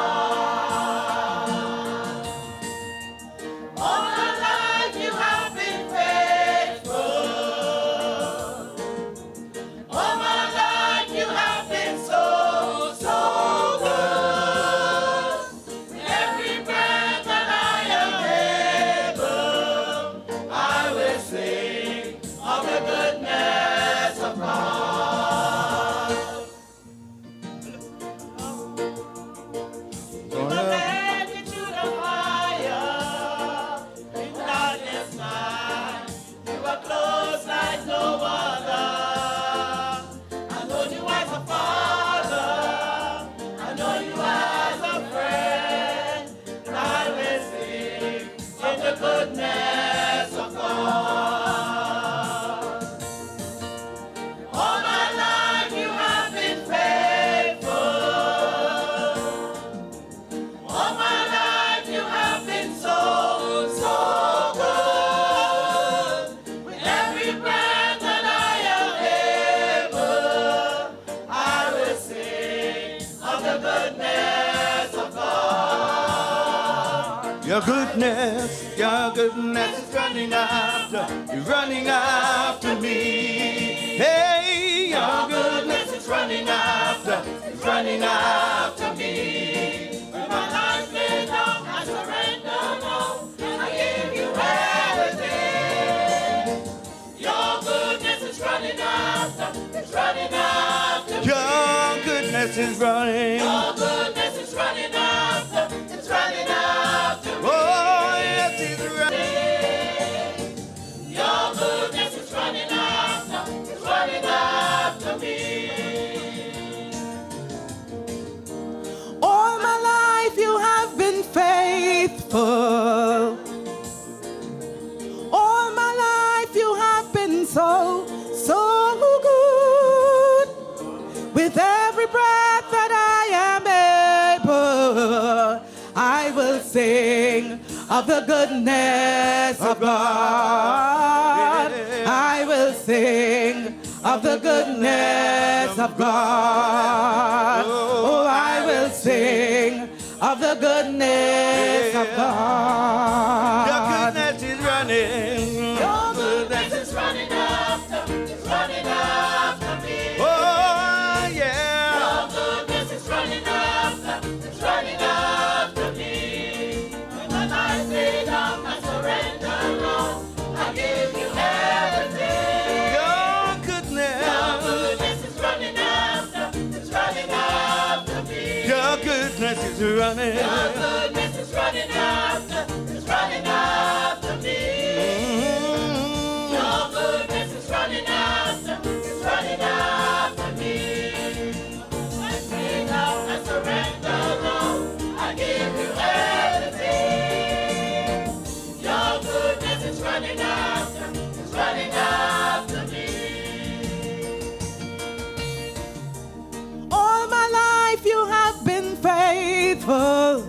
All my life you have been faithful. All my life you have been so, so good. With every breath that I am able, I will sing of the goodness of God. You have led me through the fire, in darkness night. You are close like no other. I know you as a father. I know you as a friend. And I will sing of the goodness of God. All my life you have been faithful. All my life you have been so, so good. With every breath that I am able, I will sing of the goodness of God. Your goodness is running after me. Hey, your goodness is running after me. With my life laid down, I surrender now. I give you everything. Your goodness is running after, it's running after me. Your goodness is running. Your goodness is running after, it's running after me. Oh, yes, it's running. Your goodness is running after, it's running after me. All my life you have been faithful. All my life you have been so, so good. With every breath that I am able, I will sing of the goodness of God. I will sing of the goodness of God. Oh, I will sing of the goodness of God. Your goodness is running. Your goodness is running after, it's running after me. Oh, yeah. Your goodness is running after, it's running after me. When my life laid down, I surrender now. I give you everything. Your goodness is running after, it's running after me. Your goodness is running. Your goodness is running after, it's running after me. Your goodness is running after, it's running after me. I lay down, I surrender now. I give you everything. Your goodness is running after, it's running after me. All my life you have been faithful.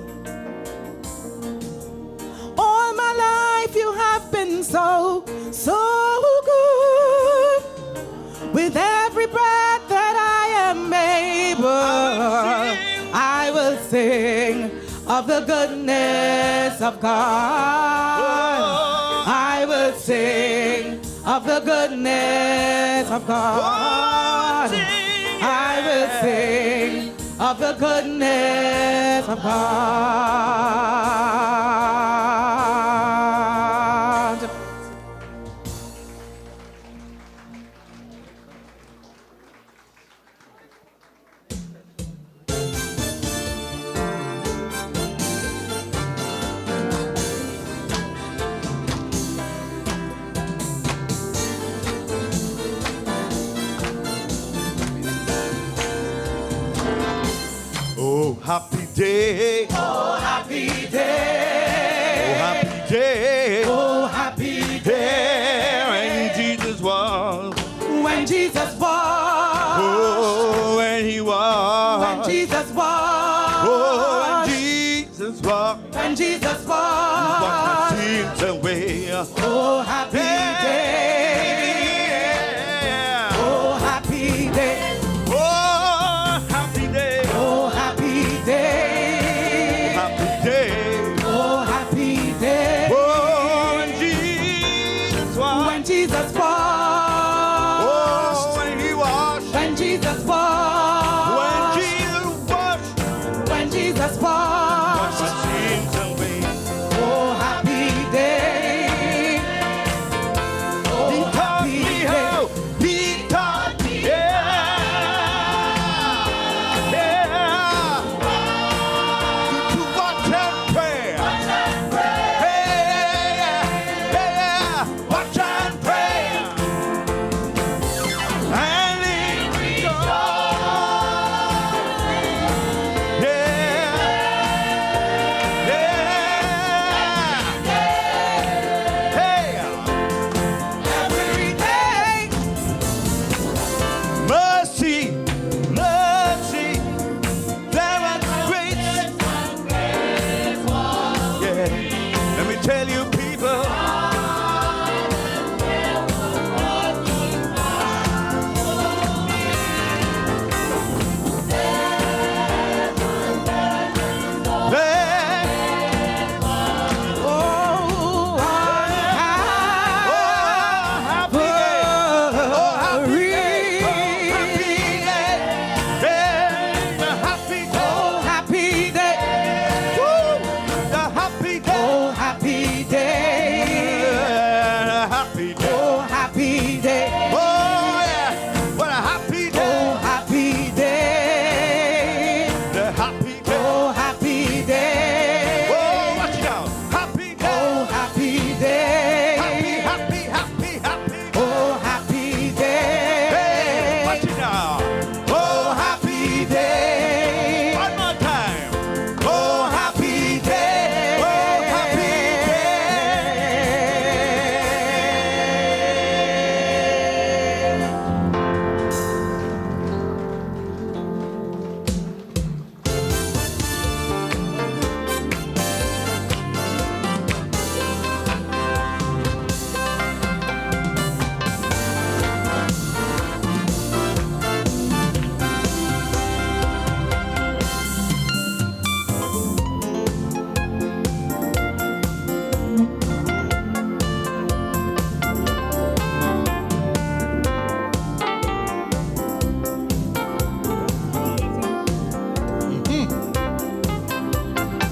All my life you have been so, so good. With every breath that I am able, I will sing of the goodness of God. I will sing of the goodness of God. I will sing of the goodness of God. Oh, happy day. Oh, happy day. Oh, happy day. Oh, happy day. When Jesus was. When Jesus was. Oh, when he was. When Jesus was. Oh, when Jesus was. When Jesus was. Washed my sins away. Oh, happy day. Oh, happy day. Oh, happy day. Oh,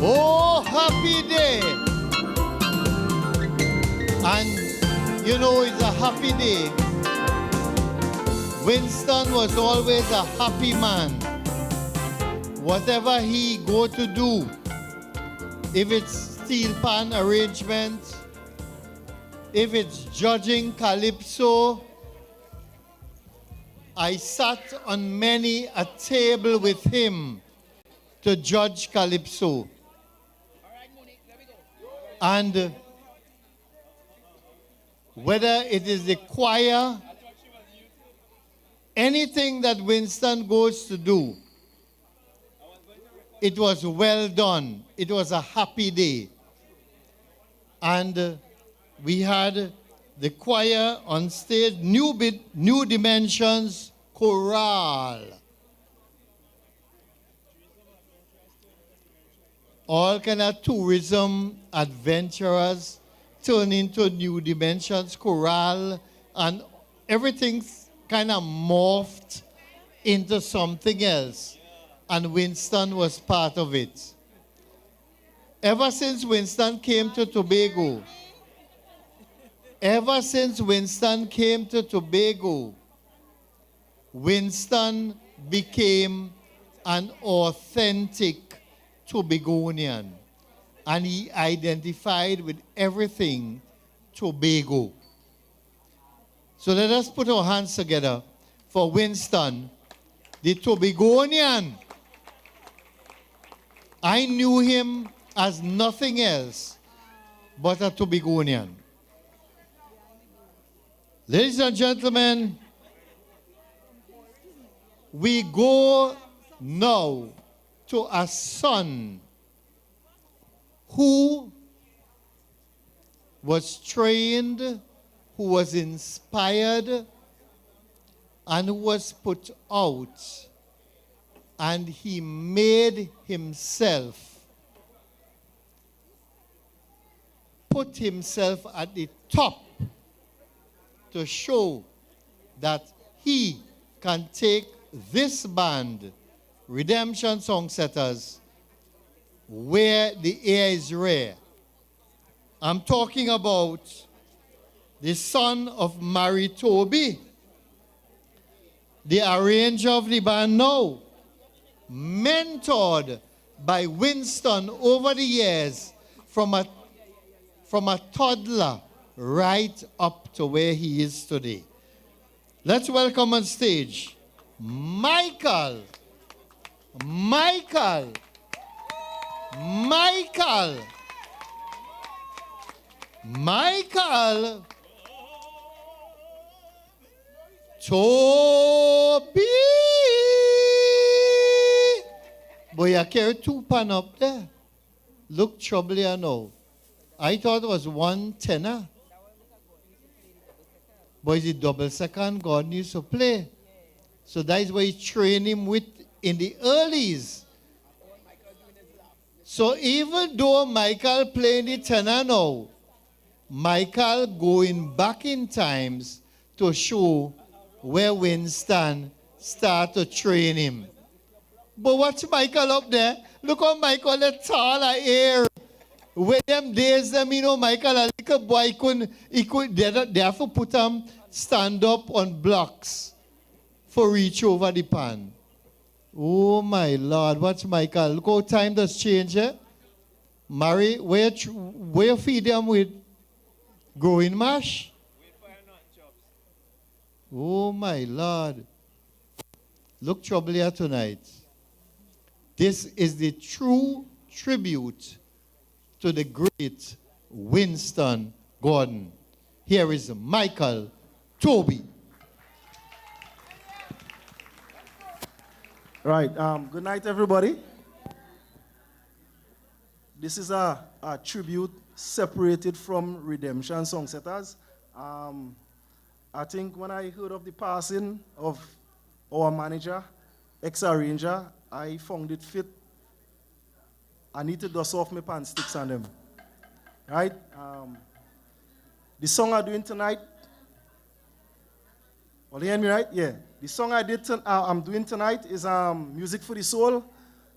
Oh, happy day. And you know, it's a happy day. Winston was always a happy man. Whatever he go to do, if it's steel pan arrangement, if it's judging Calypso, I sat on many a table with him to judge Calypso. And whether it is the choir, anything that Winston goes to do, it was well done. It was a happy day. And we had the choir on stage, New Dimensions Chorale. All kind of tourism adventurers turn into New Dimensions Chorale, and everything's kind of morphed into something else. And Winston was part of it. Ever since Winston came to Tobago, Winston became an authentic Tobagonian, and he identified with everything Tobago. So let us put our hands together for Winston, the Tobagonian. I knew him as nothing else but a Tobagonian. Ladies and gentlemen, we go now to a son who was trained, who was inspired, and who was put out, and he made himself, put himself at the top to show that he can take this band, Redemption Songsetters, where the air is rare. I'm talking about the son of Mary Toby, the arranger of the band now, mentored by Winston over the years from a toddler right up to where he is today. Let's welcome on stage Michael Toby. Boy, I carry two pan up there. Look trouble here now. I thought it was one tenor. But it's a double second God needs to play. So that is why he trained him with in the earlies. So even though Michael playing the tenor now, Michael going back in times to show where Winston start to train him. But watch Michael up there. Look how Michael let taller air. When them days, Michael, a little boy, they have to put him stand up on blocks for reach over the pan. Oh my Lord, watch Michael. Look how time does change, eh? Mary, where you feed them with? Growing mash? Oh my Lord. Look trouble here tonight. This is the true tribute to the great Winston Gordon. Here is Michael Toby. Right. Good night, everybody. This is a tribute separated from Redemption Songsetters. I think when I heard of the passing of our manager, ex-arranger, I found it fit. I need to dust off my pants sticks on them. Right? The song I'm doing tonight, well, you hear me right? Yeah. The song I'm doing tonight is Music for the Soul,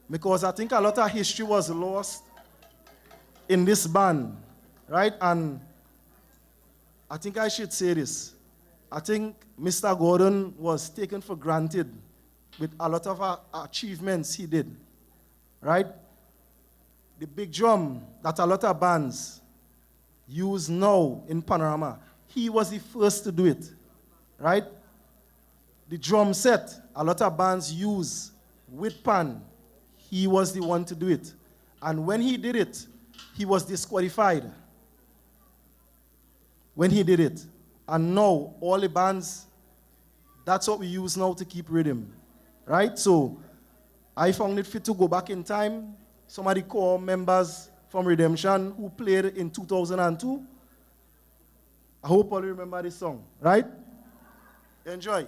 because I think a lot of history was lost in this band, right? And I think I should say this. I think Mr. Gordon was taken for granted with a lot of achievements he did, right? The big drum that a lot of bands use now in Panorama, he was the first to do it, right? The drum set a lot of bands use with pan, he was the one to do it. And when he did it, he was disqualified. When he did it. And now, all the bands, that's what we use now to keep rhythm, right? So, I found it fit to go back in time. Some of the core members from Redemption who played in 2002. I hope all remember this song, right? Enjoy.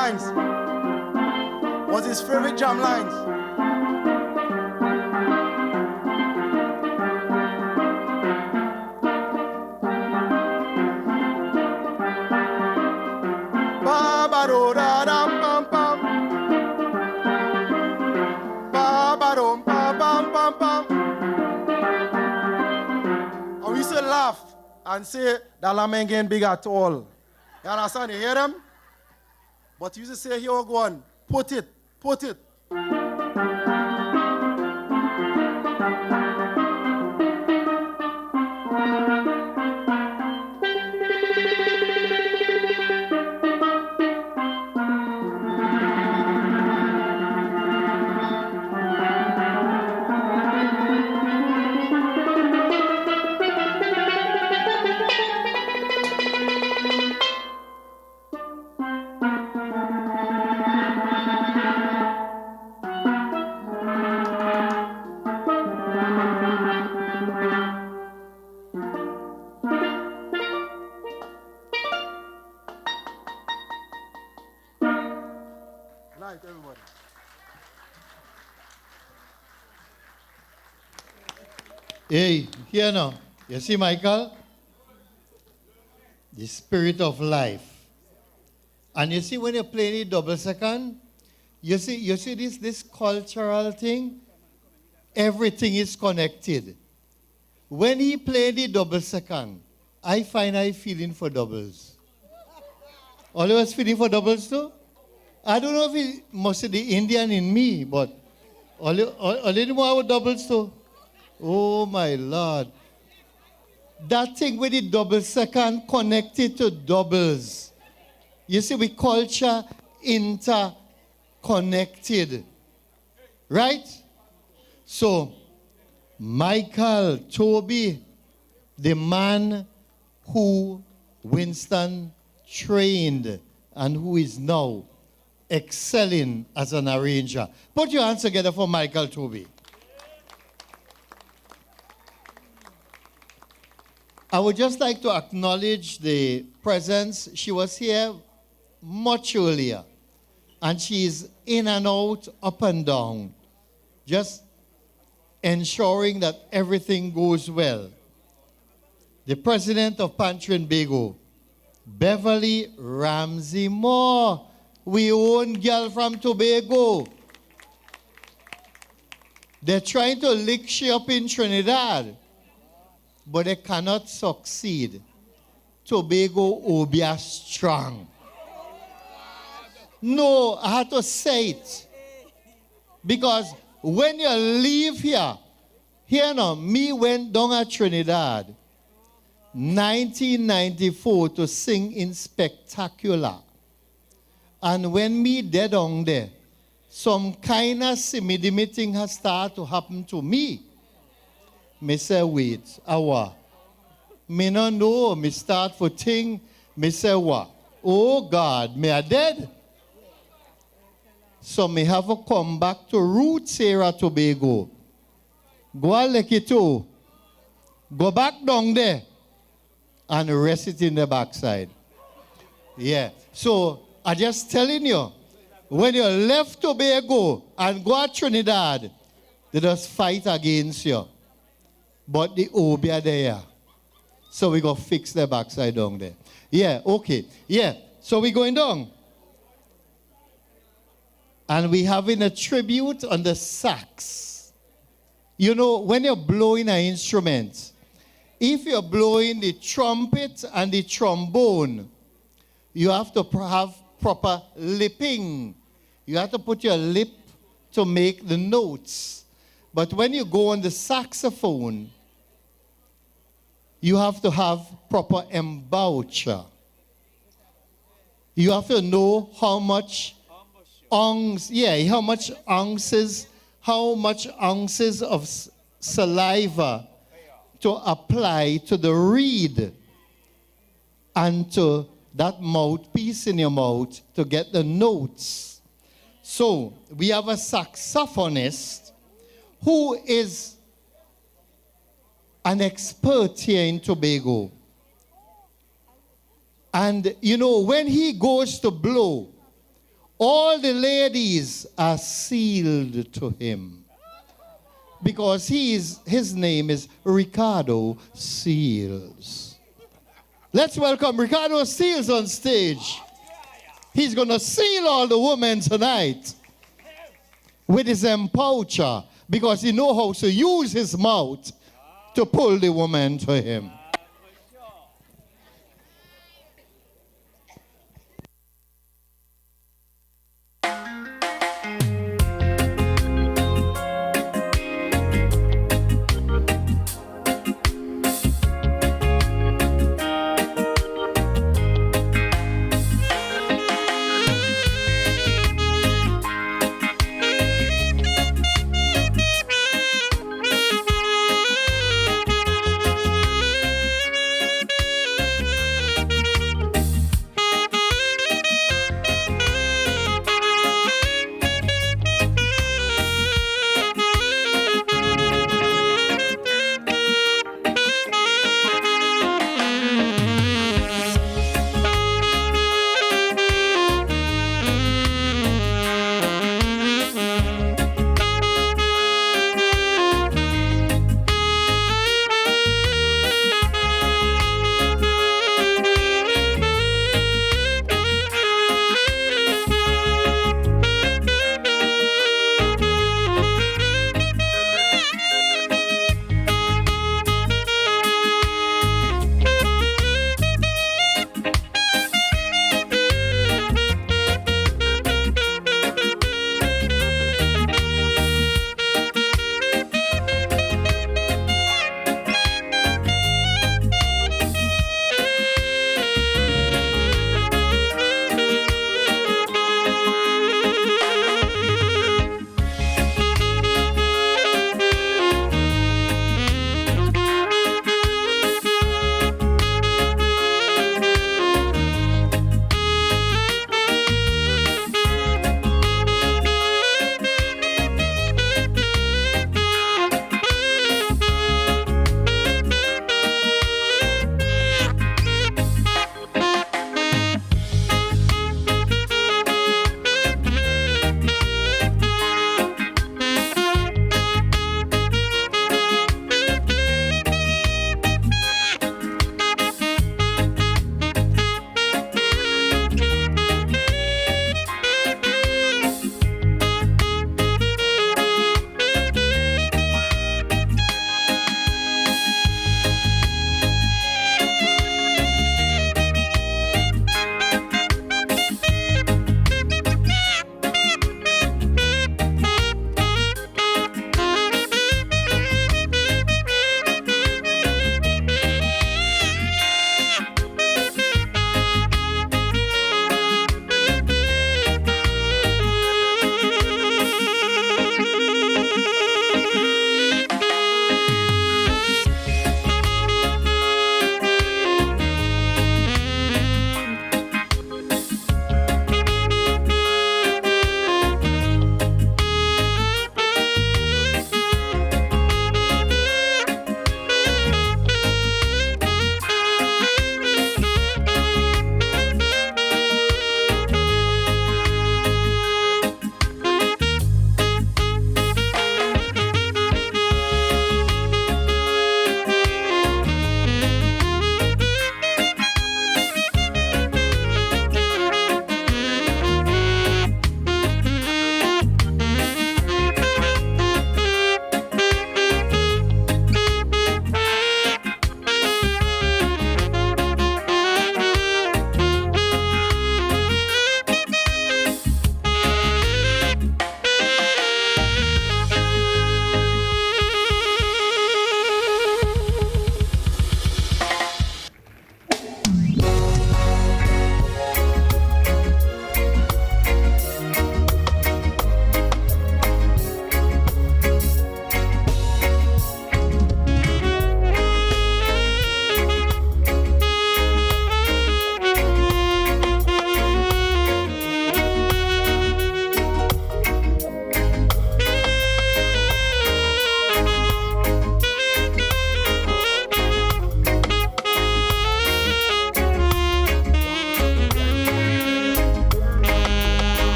lines? What's his favorite jam lines? Ba-ba-do-da-dum-bum-bum. Ba-ba-dum-ba-bum-bum-bum. And we used to laugh and say that lamb ain't getting big at all. You understand? You hear them? But you used to say, here we go on. Put it, put it. Everybody. Hey, here now. You see, Michael? The spirit of life. And you see, when you play the double second, you see this cultural thing, everything is connected. When he played the double second, I find I feeling for doubles. Always feeling for doubles too? I don't know if it must be the Indian in me, but a little more doubles too. Oh my Lord. That thing with the double second connected to doubles. You see, we culture interconnected. Right? So, Michael, Toby, the man who Winston trained and who is now excelling as an arranger. Put your hands together for Michael Toby. I would just like to acknowledge the presence. She was here much earlier, and she's in and out, up and down, just ensuring that everything goes well. The president of Pantry and Bago, Beverly Ramsey Moore. We own girl from Tobago. They're trying to lick she up in Trinidad, but they cannot succeed. Tobago Obia strong. No, I had to say it. Because when you leave here now, me went down at Trinidad, 1994, to sing in Spectacular. And when me dead on there, some kind of simidimi thing has started to happen to me. Me say, wait, awa. Me no know, me start for thing, me say, what? Oh God, me a dead. So me have to come back to roots here at Tobago. Go a Lekito. Go back down there and rest it in the backside. Yeah. So I'm just telling you, when you left Tobago and go to Trinidad, they just fight against you. But the Obi are there. So we go fix the backside down there. Yeah, okay. Yeah, so we're going down. And we having a tribute on the sax. You know, when you're blowing an instrument, if you're blowing the trumpet and the trombone, you have to have proper lipping. You have to put your lip to make the notes. But when you go on the saxophone, you have to have proper embouchure. You have to know how much ounces of saliva to apply to the reed and to that mouthpiece in your mouth to get the notes. So we have a saxophonist who is an expert here in Tobago. And you know, when he goes to blow, All the ladies are sealed to him because his name is Ricardo Seals. Let's welcome Ricardo Seals on stage. He's going to seal all the women tonight with his empoucher because he knows how to use his mouth to pull the woman to him.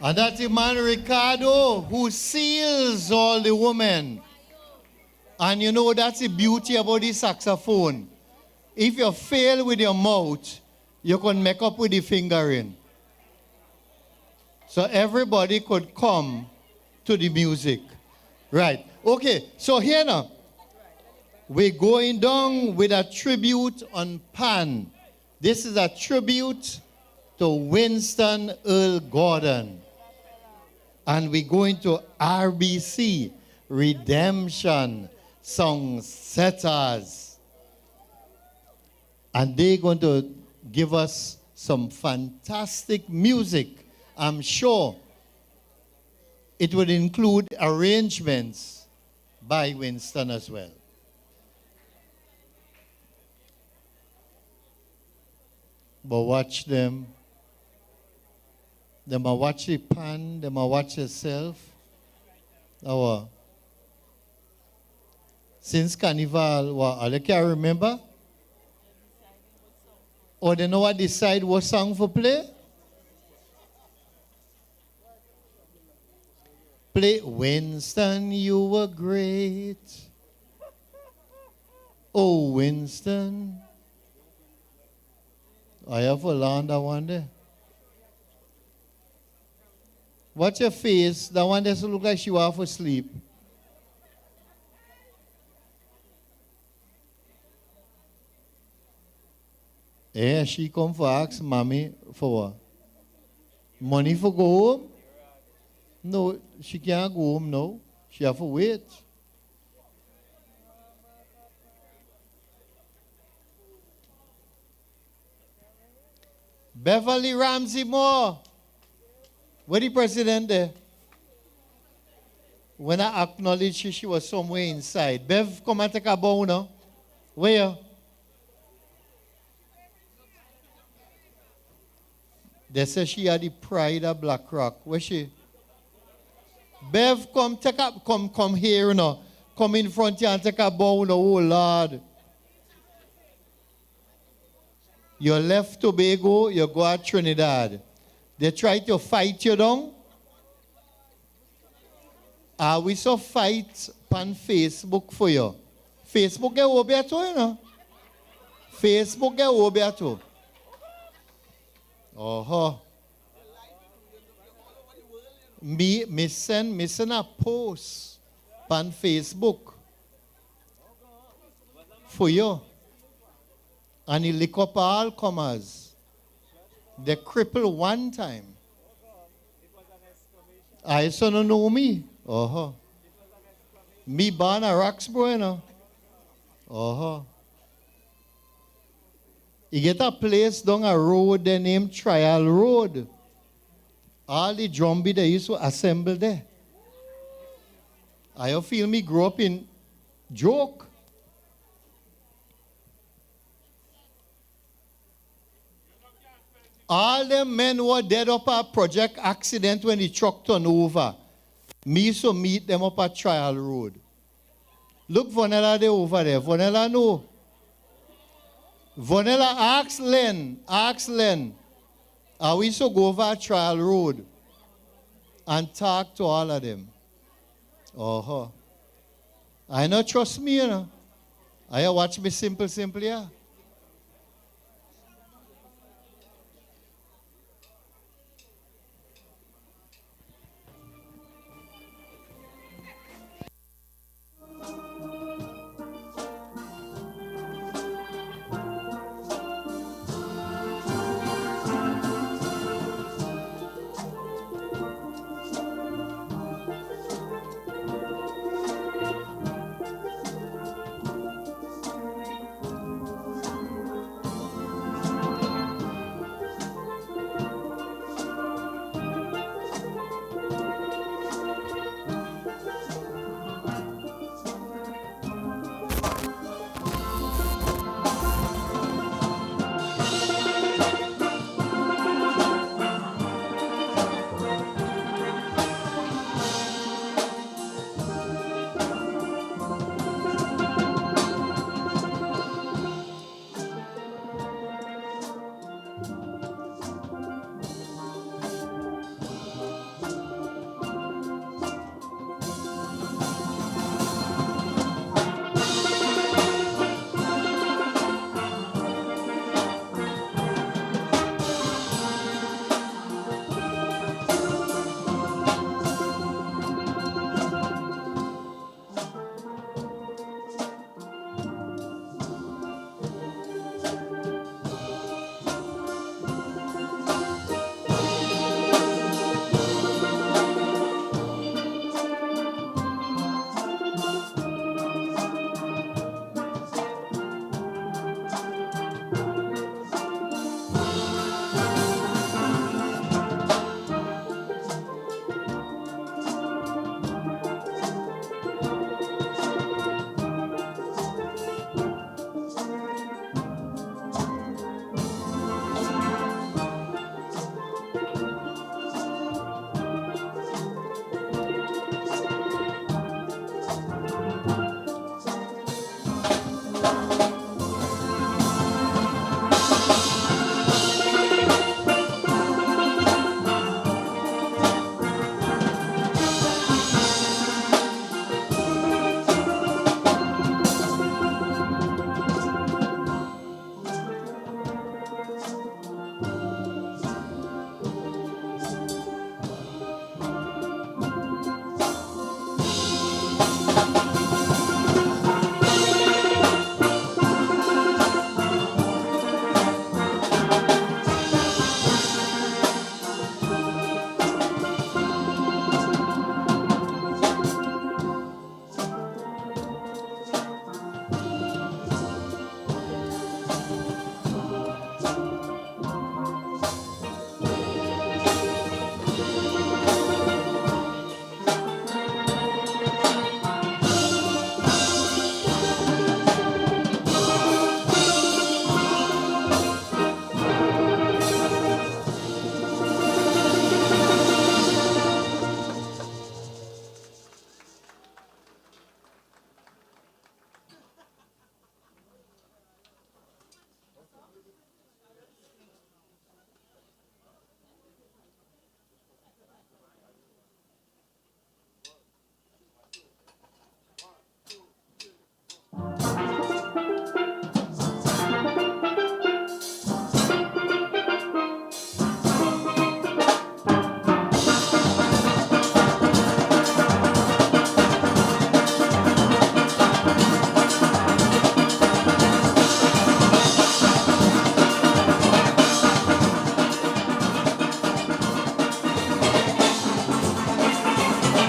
And that's the man Ricardo who seals all the women. And you know that's the beauty about the saxophone. If you fail with your mouth, you can make up with the fingering. So everybody could come to the music. Right. Okay, so here now, we're going down with a tribute on Pan. This is a tribute to Winston Earl Gordon. And we're going to RBC, Redemption Songsetters. And they're going to give us some fantastic music. I'm sure it would include arrangements by Winston as well. But watch them. They might watch the pan, they might watch yourself. Since Carnival, I can't remember. Or they know what decide what song for play? Play Winston, you were great. Oh, Winston. I have a land I wonder. What's your face? That one doesn't look like she was half asleep. Yeah, she come for ask mommy for what? Money for go home? No, she can't go home now. She have to wait. Beverly Ramsey Moore. Where the president there? When I acknowledged she was somewhere inside. Bev, come and take a bow now. Where? They say she had the pride of Black Rock. Where she? Bev, come take up, come here now. Come in front here and take a bow now, oh Lord. You left Tobago, you go to Trinidad. They try to fight you down. We so fight on Facebook for you. Facebook get over to you know. Facebook get over to. Me send a post on Facebook for you. And he lick up all comers. They cripple one time. I so no know me. Me born a Roxborough, you know. He get a place down a road they named Trial Road. All the drum beat they used to assemble there. I feel me grow up in joke. All them men were dead up a project accident when the truck turned over. Me so meet them up at Trial Road. Look, Vonella, they over there. Vonella, no. Vonella, ask Len. We so go over at Trial Road and talk to all of them. I not trust me, you know. I watch me simple, yeah.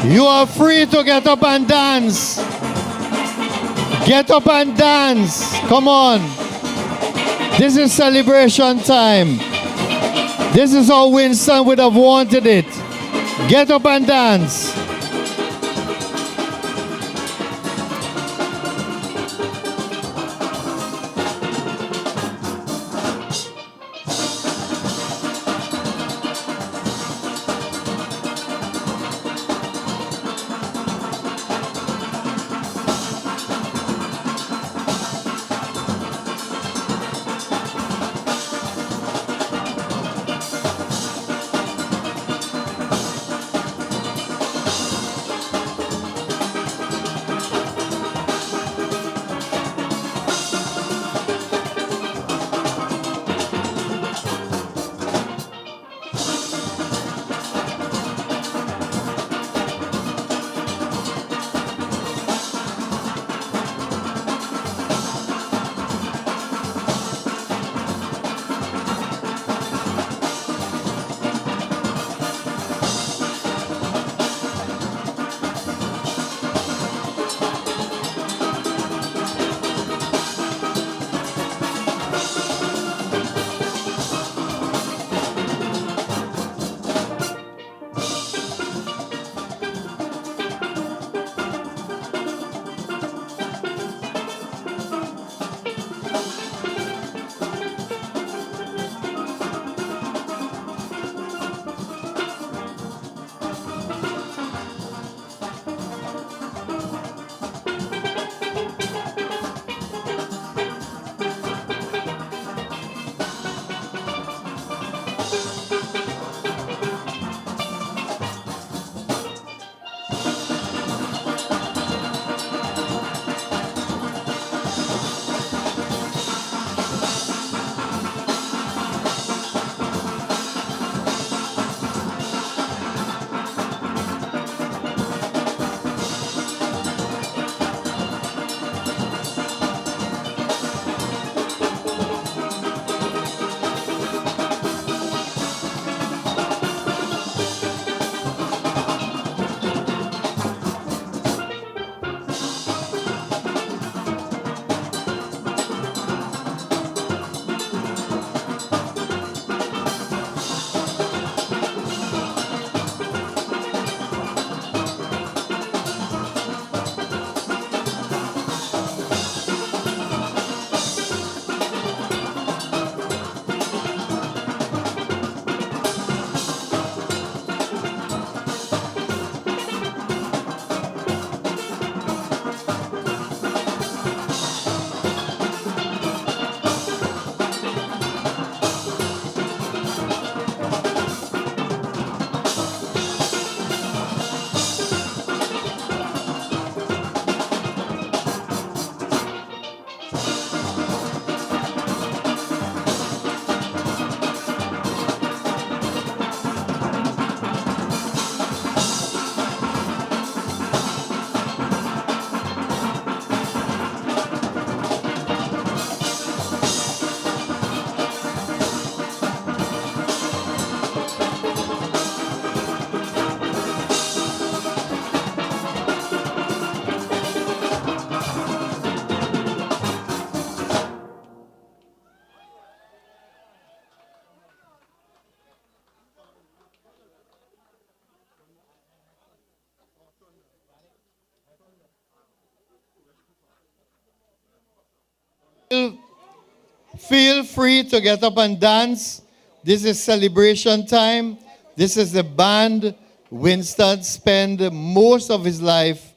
You are free to get up and dance. Get up and dance. Come on. This is celebration time. This is how Winston would have wanted it. Get up and dance. Feel free to get up and dance. This is celebration time. This is the band Winston spent most of his life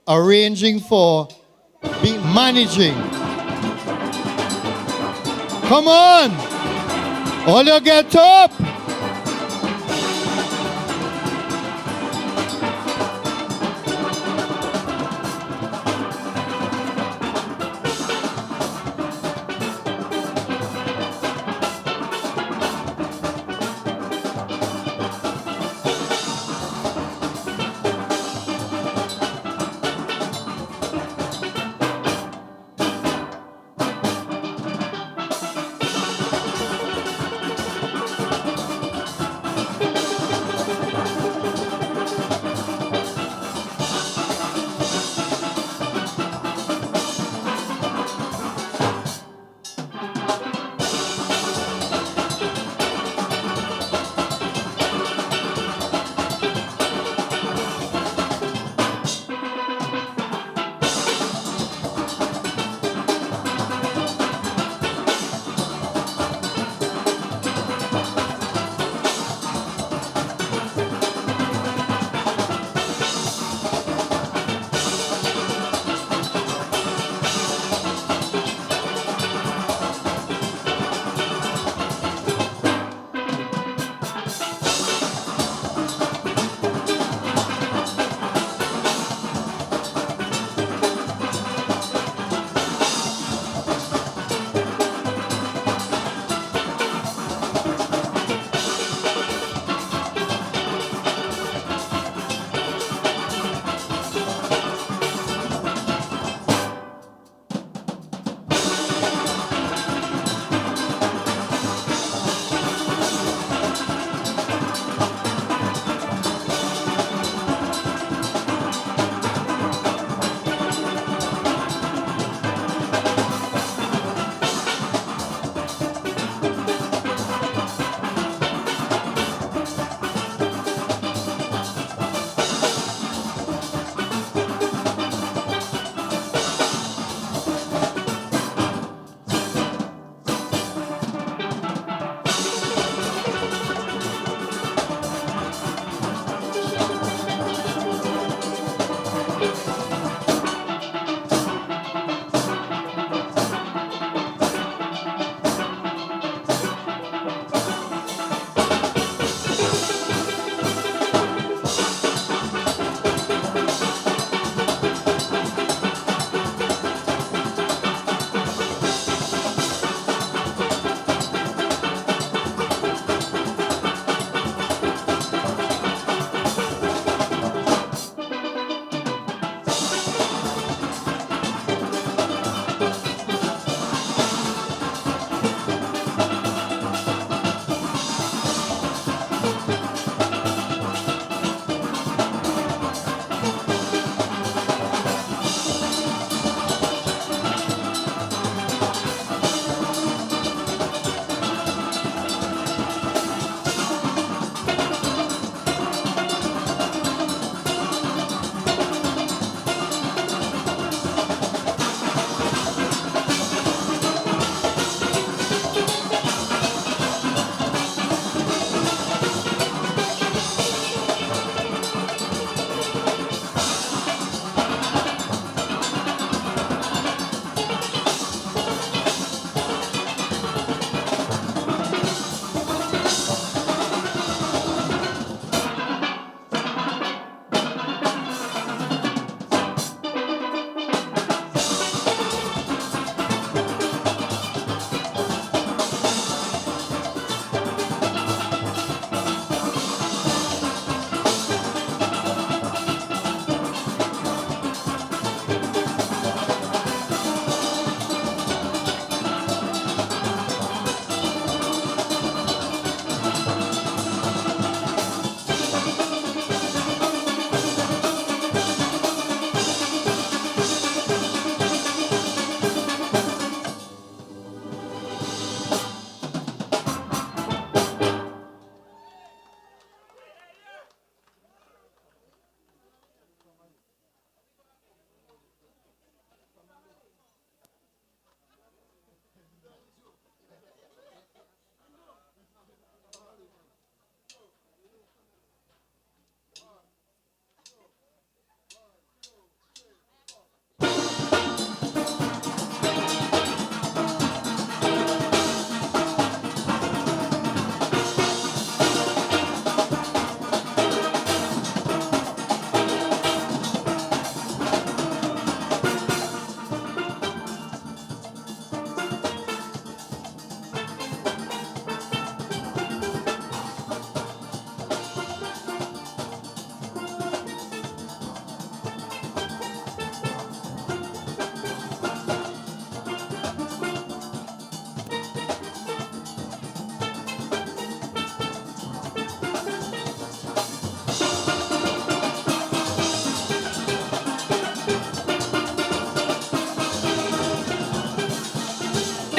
arranging for, managing. Come on! All you get up!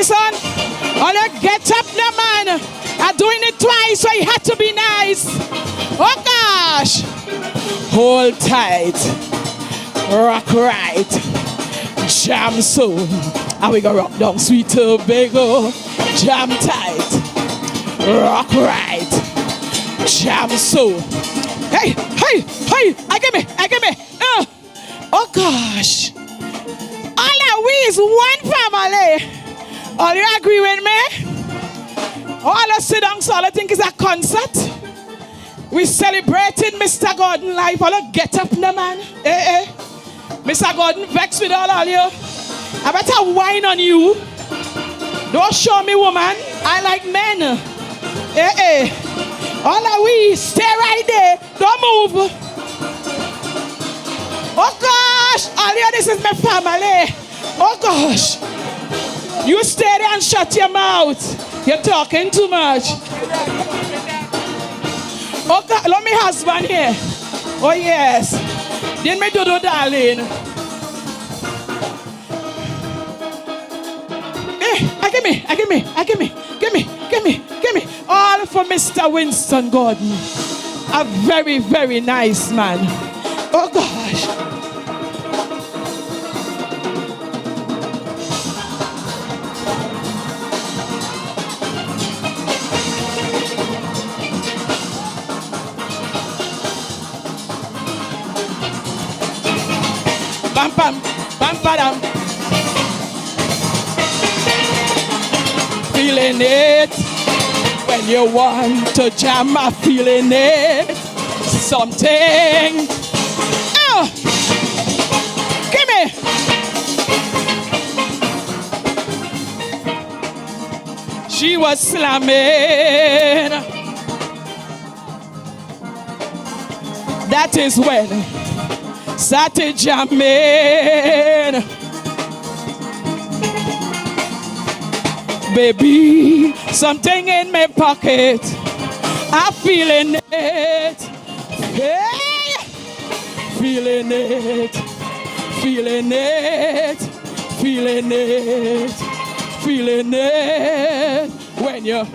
Listen, all you get up now, man. I'm doing it twice, so you had to be nice. Oh gosh. Hold tight. Rock right. Jam so. And we go rock down sweet Tobago. Jam tight. Rock right. Jam so. Hey, hey, hey. I give me. Oh gosh. All that we is one family. All you agree with me? All us sit down, so all I think is a concert. We celebrating Mr. Gordon life. All you get up now, man. Mr. Gordon vex with all you. I better whine on you. Don't show me, woman. I like men. All that we stay right there. Don't move. Oh gosh, Alia, this is my family. Oh gosh. You stay there and shut your mouth. You're talking too much. Oh God, let me husband here. Oh yes. Didn't me do, darling? Give me. All for Mr. Winston Gordon. A very, very nice man. Oh gosh. Bam bam, bam badam. Feeling it when you want to jam. I'm feeling it. Something. Give me. She was slamming. That is when started jamming. Baby, something in my pocket. I'm feeling it. Hey, feeling it. Feeling it. Feeling it. Feeling it. When you're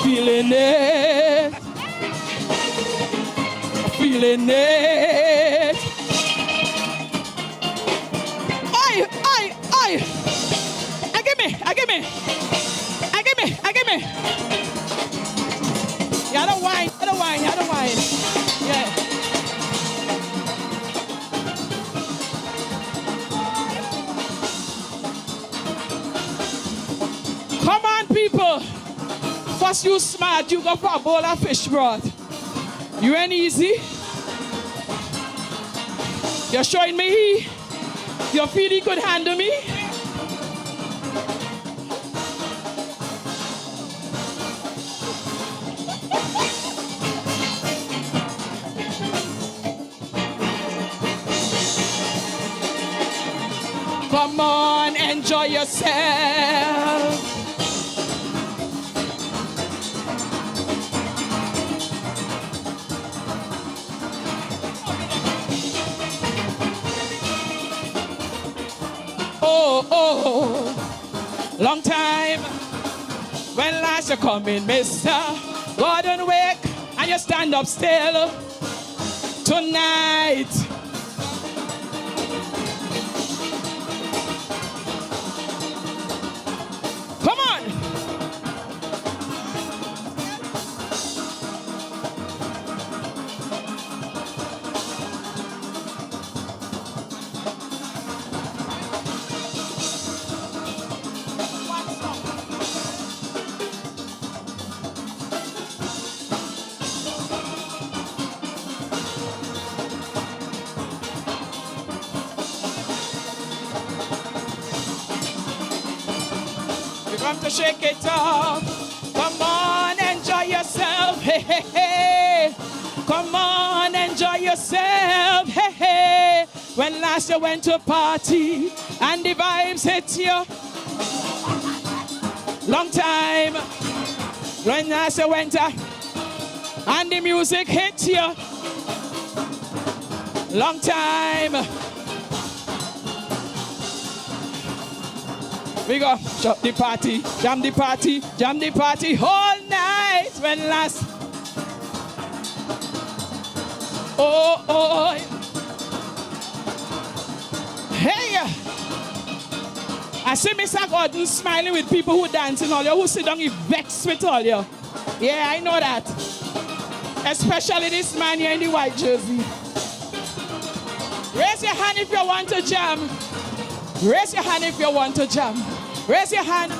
feeling it. Feeling it. Oi. I give me. You don't whine. Yeah. Come on, people. First you smart, you go for a bowl of fish broth. You ain't easy. You're showing me you feel he could handle me. Come on, enjoy yourself. Oh, long time. When last you come in, Mr. Gordon Wick, and you stand up still tonight. Come on. To shake it off. Come on, enjoy yourself. Hey, hey, hey. Come on, enjoy yourself. Hey, hey. When last you went to a party and the vibes hit you. Long time. When last you went and the music hit you. Long time. We go jump the party, jam the party, jam the party all night when last. Oh, oh. Hey. I see Mr. Gordon smiling with people who dancing all you, who sit down, he vexed with all you. Yeah, I know that. Especially this man here in the white jersey. Raise your hand if you want to jam. Raise your hand if you want to jam. Raise your hand.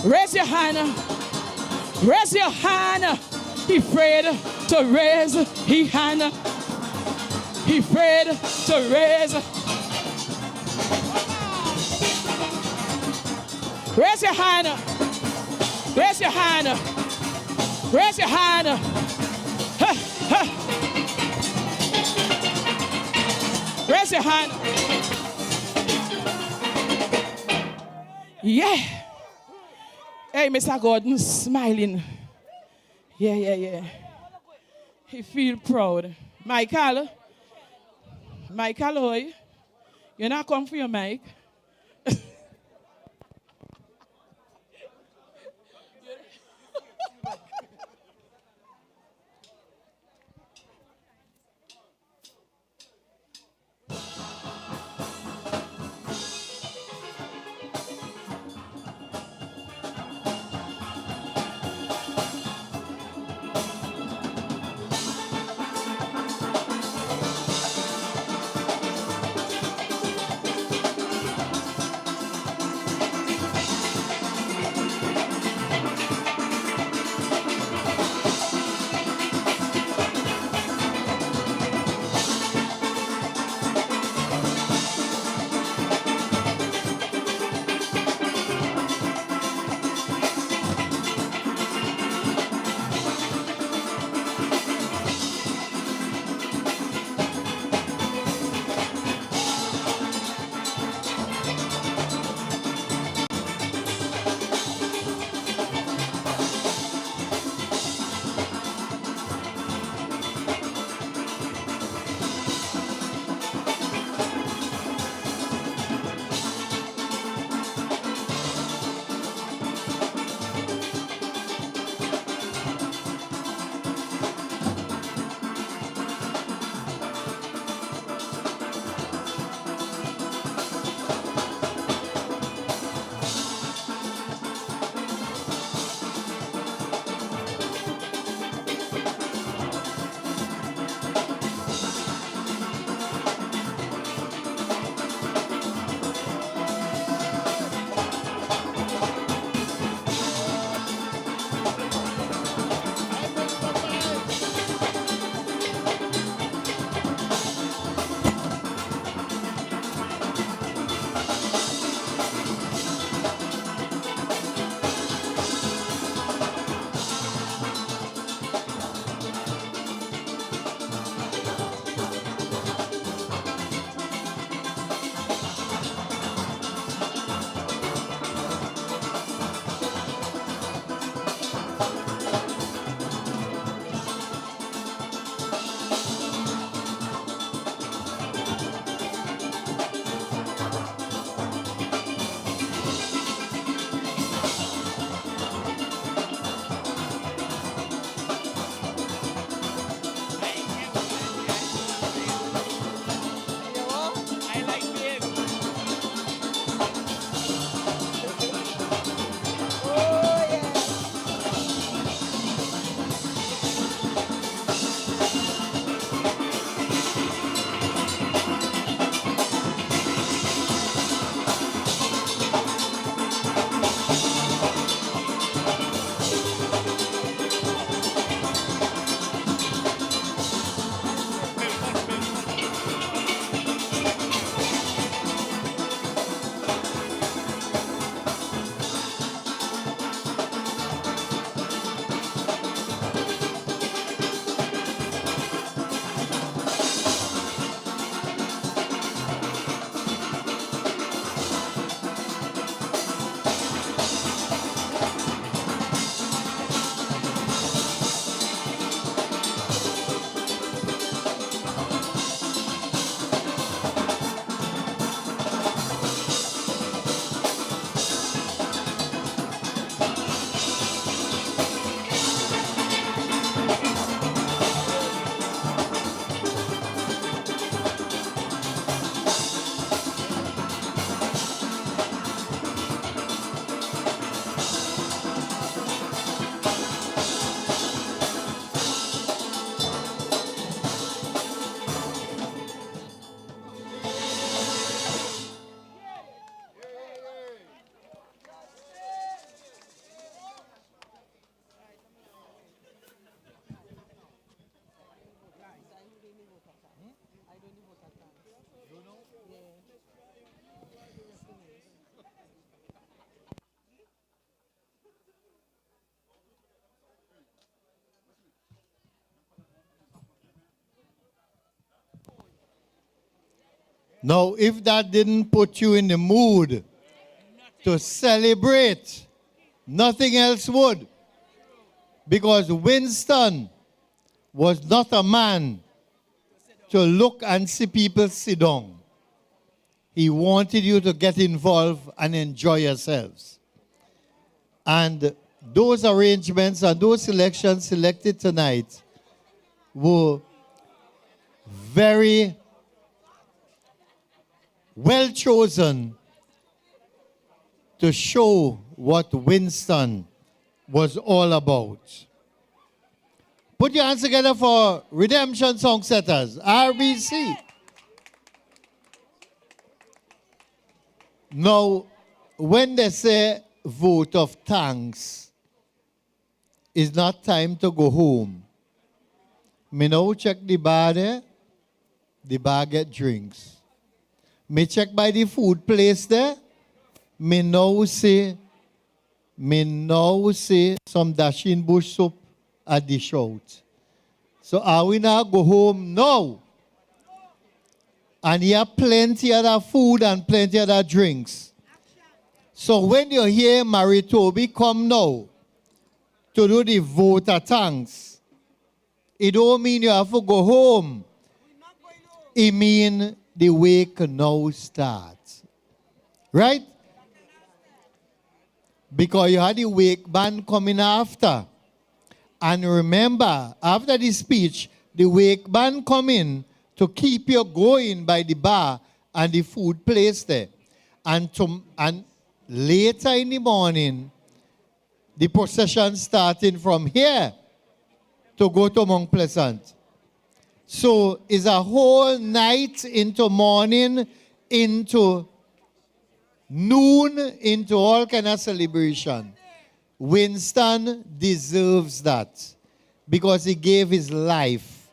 Raise your hand. Raise your hand. He prayed to raise his hand. He prayed to raise. Raise your hand. Raise your hand. Raise your hand. Ha, ha. Raise your hand. Yeah. Hey, Mr. Gordon smiling. Yeah. He feel proud. Michael, oi. You not come for your mic? Now, if that didn't put you in the mood to celebrate, nothing else would. Because Winston was not a man to look and see people sit down. He wanted you to get involved and enjoy yourselves. And those arrangements and those selections selected tonight were very well chosen to show what Winston was all about. Put your hands together for Redemption Songsetters, RBC. Now, when they say vote of thanks, it's not time to go home. Me now check the bar there, the bar get drinks. Me check by the food place there, me now see some dashing bush soup at the shout. So are we now go home? No. And you have plenty of that food and plenty of that drinks. So when you hear Mary Toby come now to do the vote of thanks, it don't mean you have to go home. It means the wake now starts. Right? Because you had the wake band coming after. And remember, after the speech, the wake band coming to keep you going by the bar and the food place there. And later in the morning, the procession starting from here to go to Mount Pleasant. So it's a whole night into morning, into noon, into all kind of celebration. Winston deserves that because he gave his life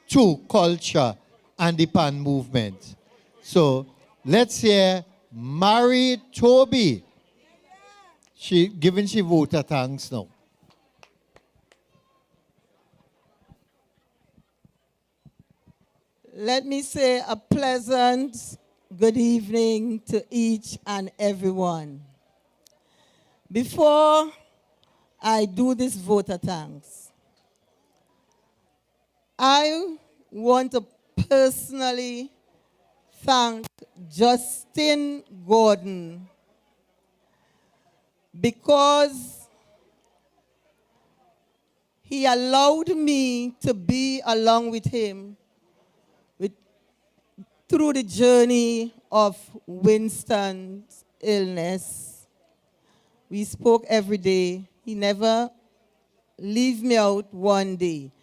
to culture and the pan movement. So let's hear Mary Toby. She vote her thanks now. Let me say a pleasant good evening to each and everyone. Before I do this vote of thanks, I want to personally thank Justin Gordon because he allowed me to be along with him through the journey of Winston's illness. We spoke every day. He never leave me out one day.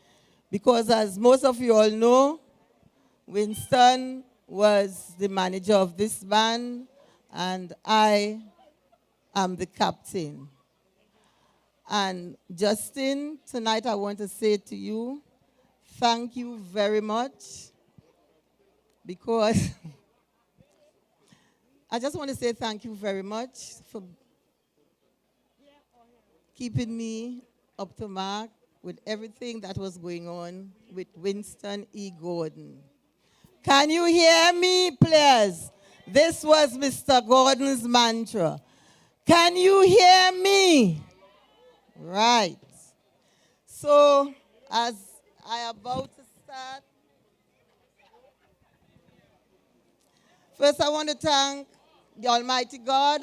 Because as most of you all know, Winston was the manager of this band, and I am the captain. And Justin, tonight I want to say to you, thank you very much, because I just want to say thank you very much for keeping me up to mark with everything that was going on with Winston E. Gordon. Can you hear me, please? This was Mr. Gordon's mantra. Can you hear me? Right. So, as I am about to start, first I want to thank the Almighty God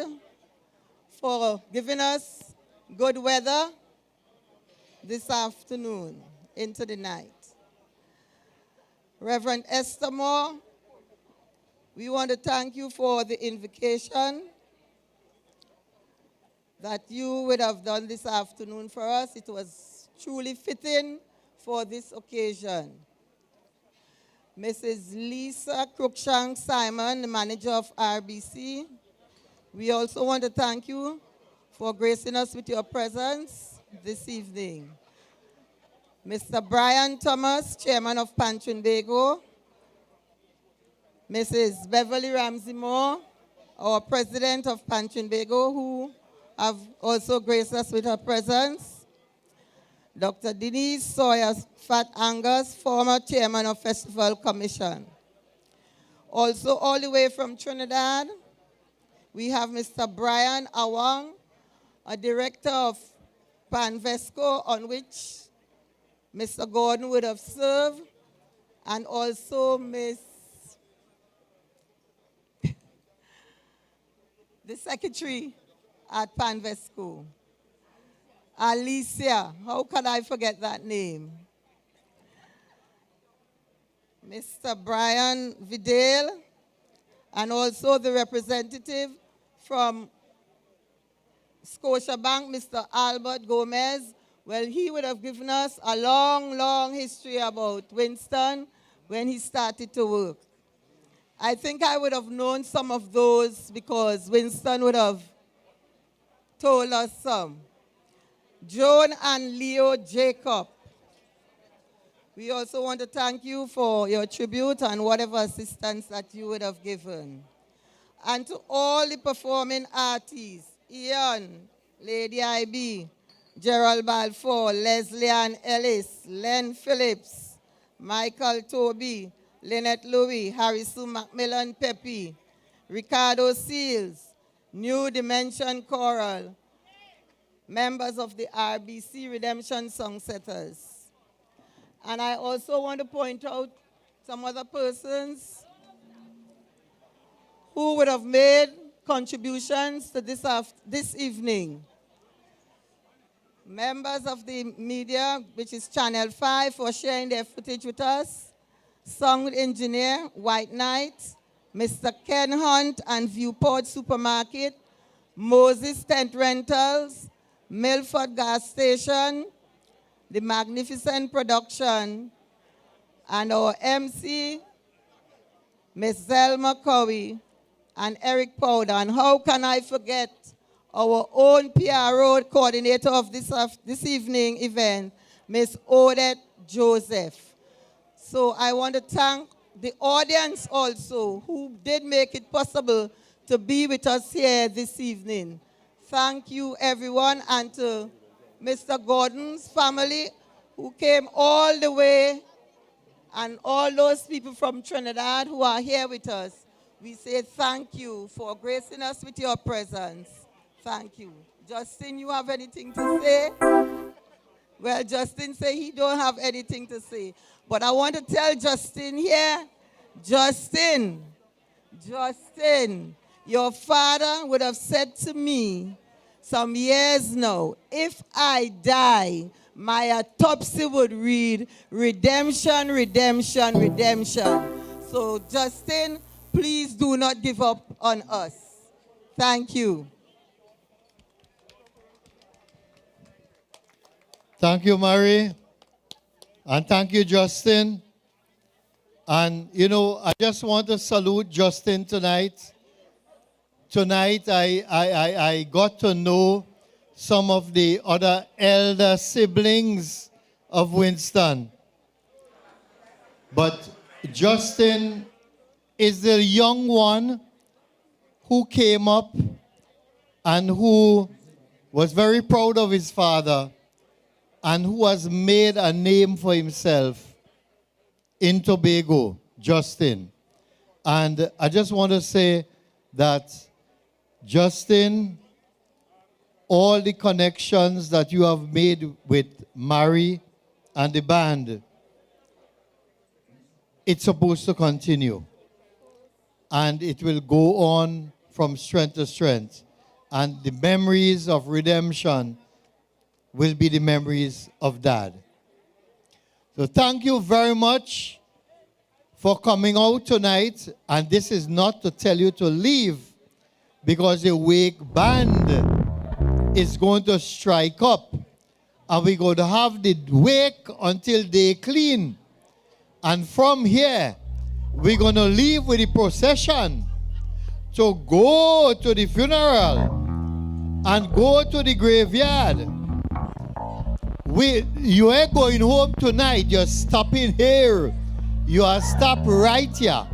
for giving us good weather this afternoon into the night. Reverend Esther Moore, we want to thank you for the invocation that you would have done this afternoon for us. It was truly fitting for this occasion. Mrs. Lisa Cruikshank Simon, the manager of RBC, we also want to thank you for gracing us with your presence this evening. Mr. Brian Thomas, chairman of Pantrinbago, Mrs. Beverly Ramsey Moore, our president of Pantrinbago, who have also graced us with her presence. Dr. Denise Sawyer Fat Angus, former chairman of Festival Commission. Also, all the way from Trinidad, we have Mr. Brian Awang, a director of Panvesco, on which Mr. Gordon would have served, and also Miss, the secretary at Panvesco, Alicia. How could I forget that name? Mr. Brian Vidal, and also the representative from Scotiabank, Mr. Albert Gomez. Well, he would have given us a long, long history about Winston when he started to work. I think I would have known some of those because Winston would have told us some. Joan and Leo Jacob. We also want to thank you for your tribute and whatever assistance that you would have given. And to all the performing artists, Ian, Lady I.B., Gerald Balfour, Leslie Ann Ellis, Len Phillips, Michael Toby, Lynette Louis, Harrison Macmillan Pepe, Ricardo Seals, New Dimension Choral, members of the RBC Redemption Songsetters. And I also want to point out some other persons who would have made contributions to this evening. Members of the media, which is Channel 5, for sharing their footage with us. Sound engineer, White Knight, Mr. Ken Hunt and Viewport Supermarket, Moses Tent Rentals, Milford Gas Station, the Magnificent Production, and our MC, Miss Zelma Cowie, and Eric Powder. And how can I forget our own PRO coordinator of this evening event, Miss Odette Joseph. So I want to thank the audience also who did make it possible to be with us here this evening. Thank you, everyone, and to Mr. Gordon's family who came all the way, and all those people from Trinidad who are here with us. We say thank you for gracing us with your presence. Thank you. Justin, you have anything to say? Well, Justin say he don't have anything to say. But I want to tell Justin here, Justin, your father would have said to me some years now, if I die, my autopsy would read, redemption, redemption, redemption. So, Justin, please do not give up on us. Thank you. Thank you, Mary. And thank you, Justin. And, you know, I just want to salute Justin tonight. Tonight, I got to know some of the other elder siblings of Winston. But Justin is the young one who came up and who was very proud of his father and who has made a name for himself in Tobago, Justin. And I just want to say that, Justin, all the connections that you have made with Mary and the band, it's supposed to continue. And it will go on from strength to strength. And the memories of redemption will be the memories of Dad. So thank you very much for coming out tonight. And this is not to tell you to leave, because the wake band is going to strike up. And we're going to have the wake until they clean. And from here, we're going to leave with the procession to go to the funeral and go to the graveyard. You ain't going home tonight. You're stopping here. You are stopped right here.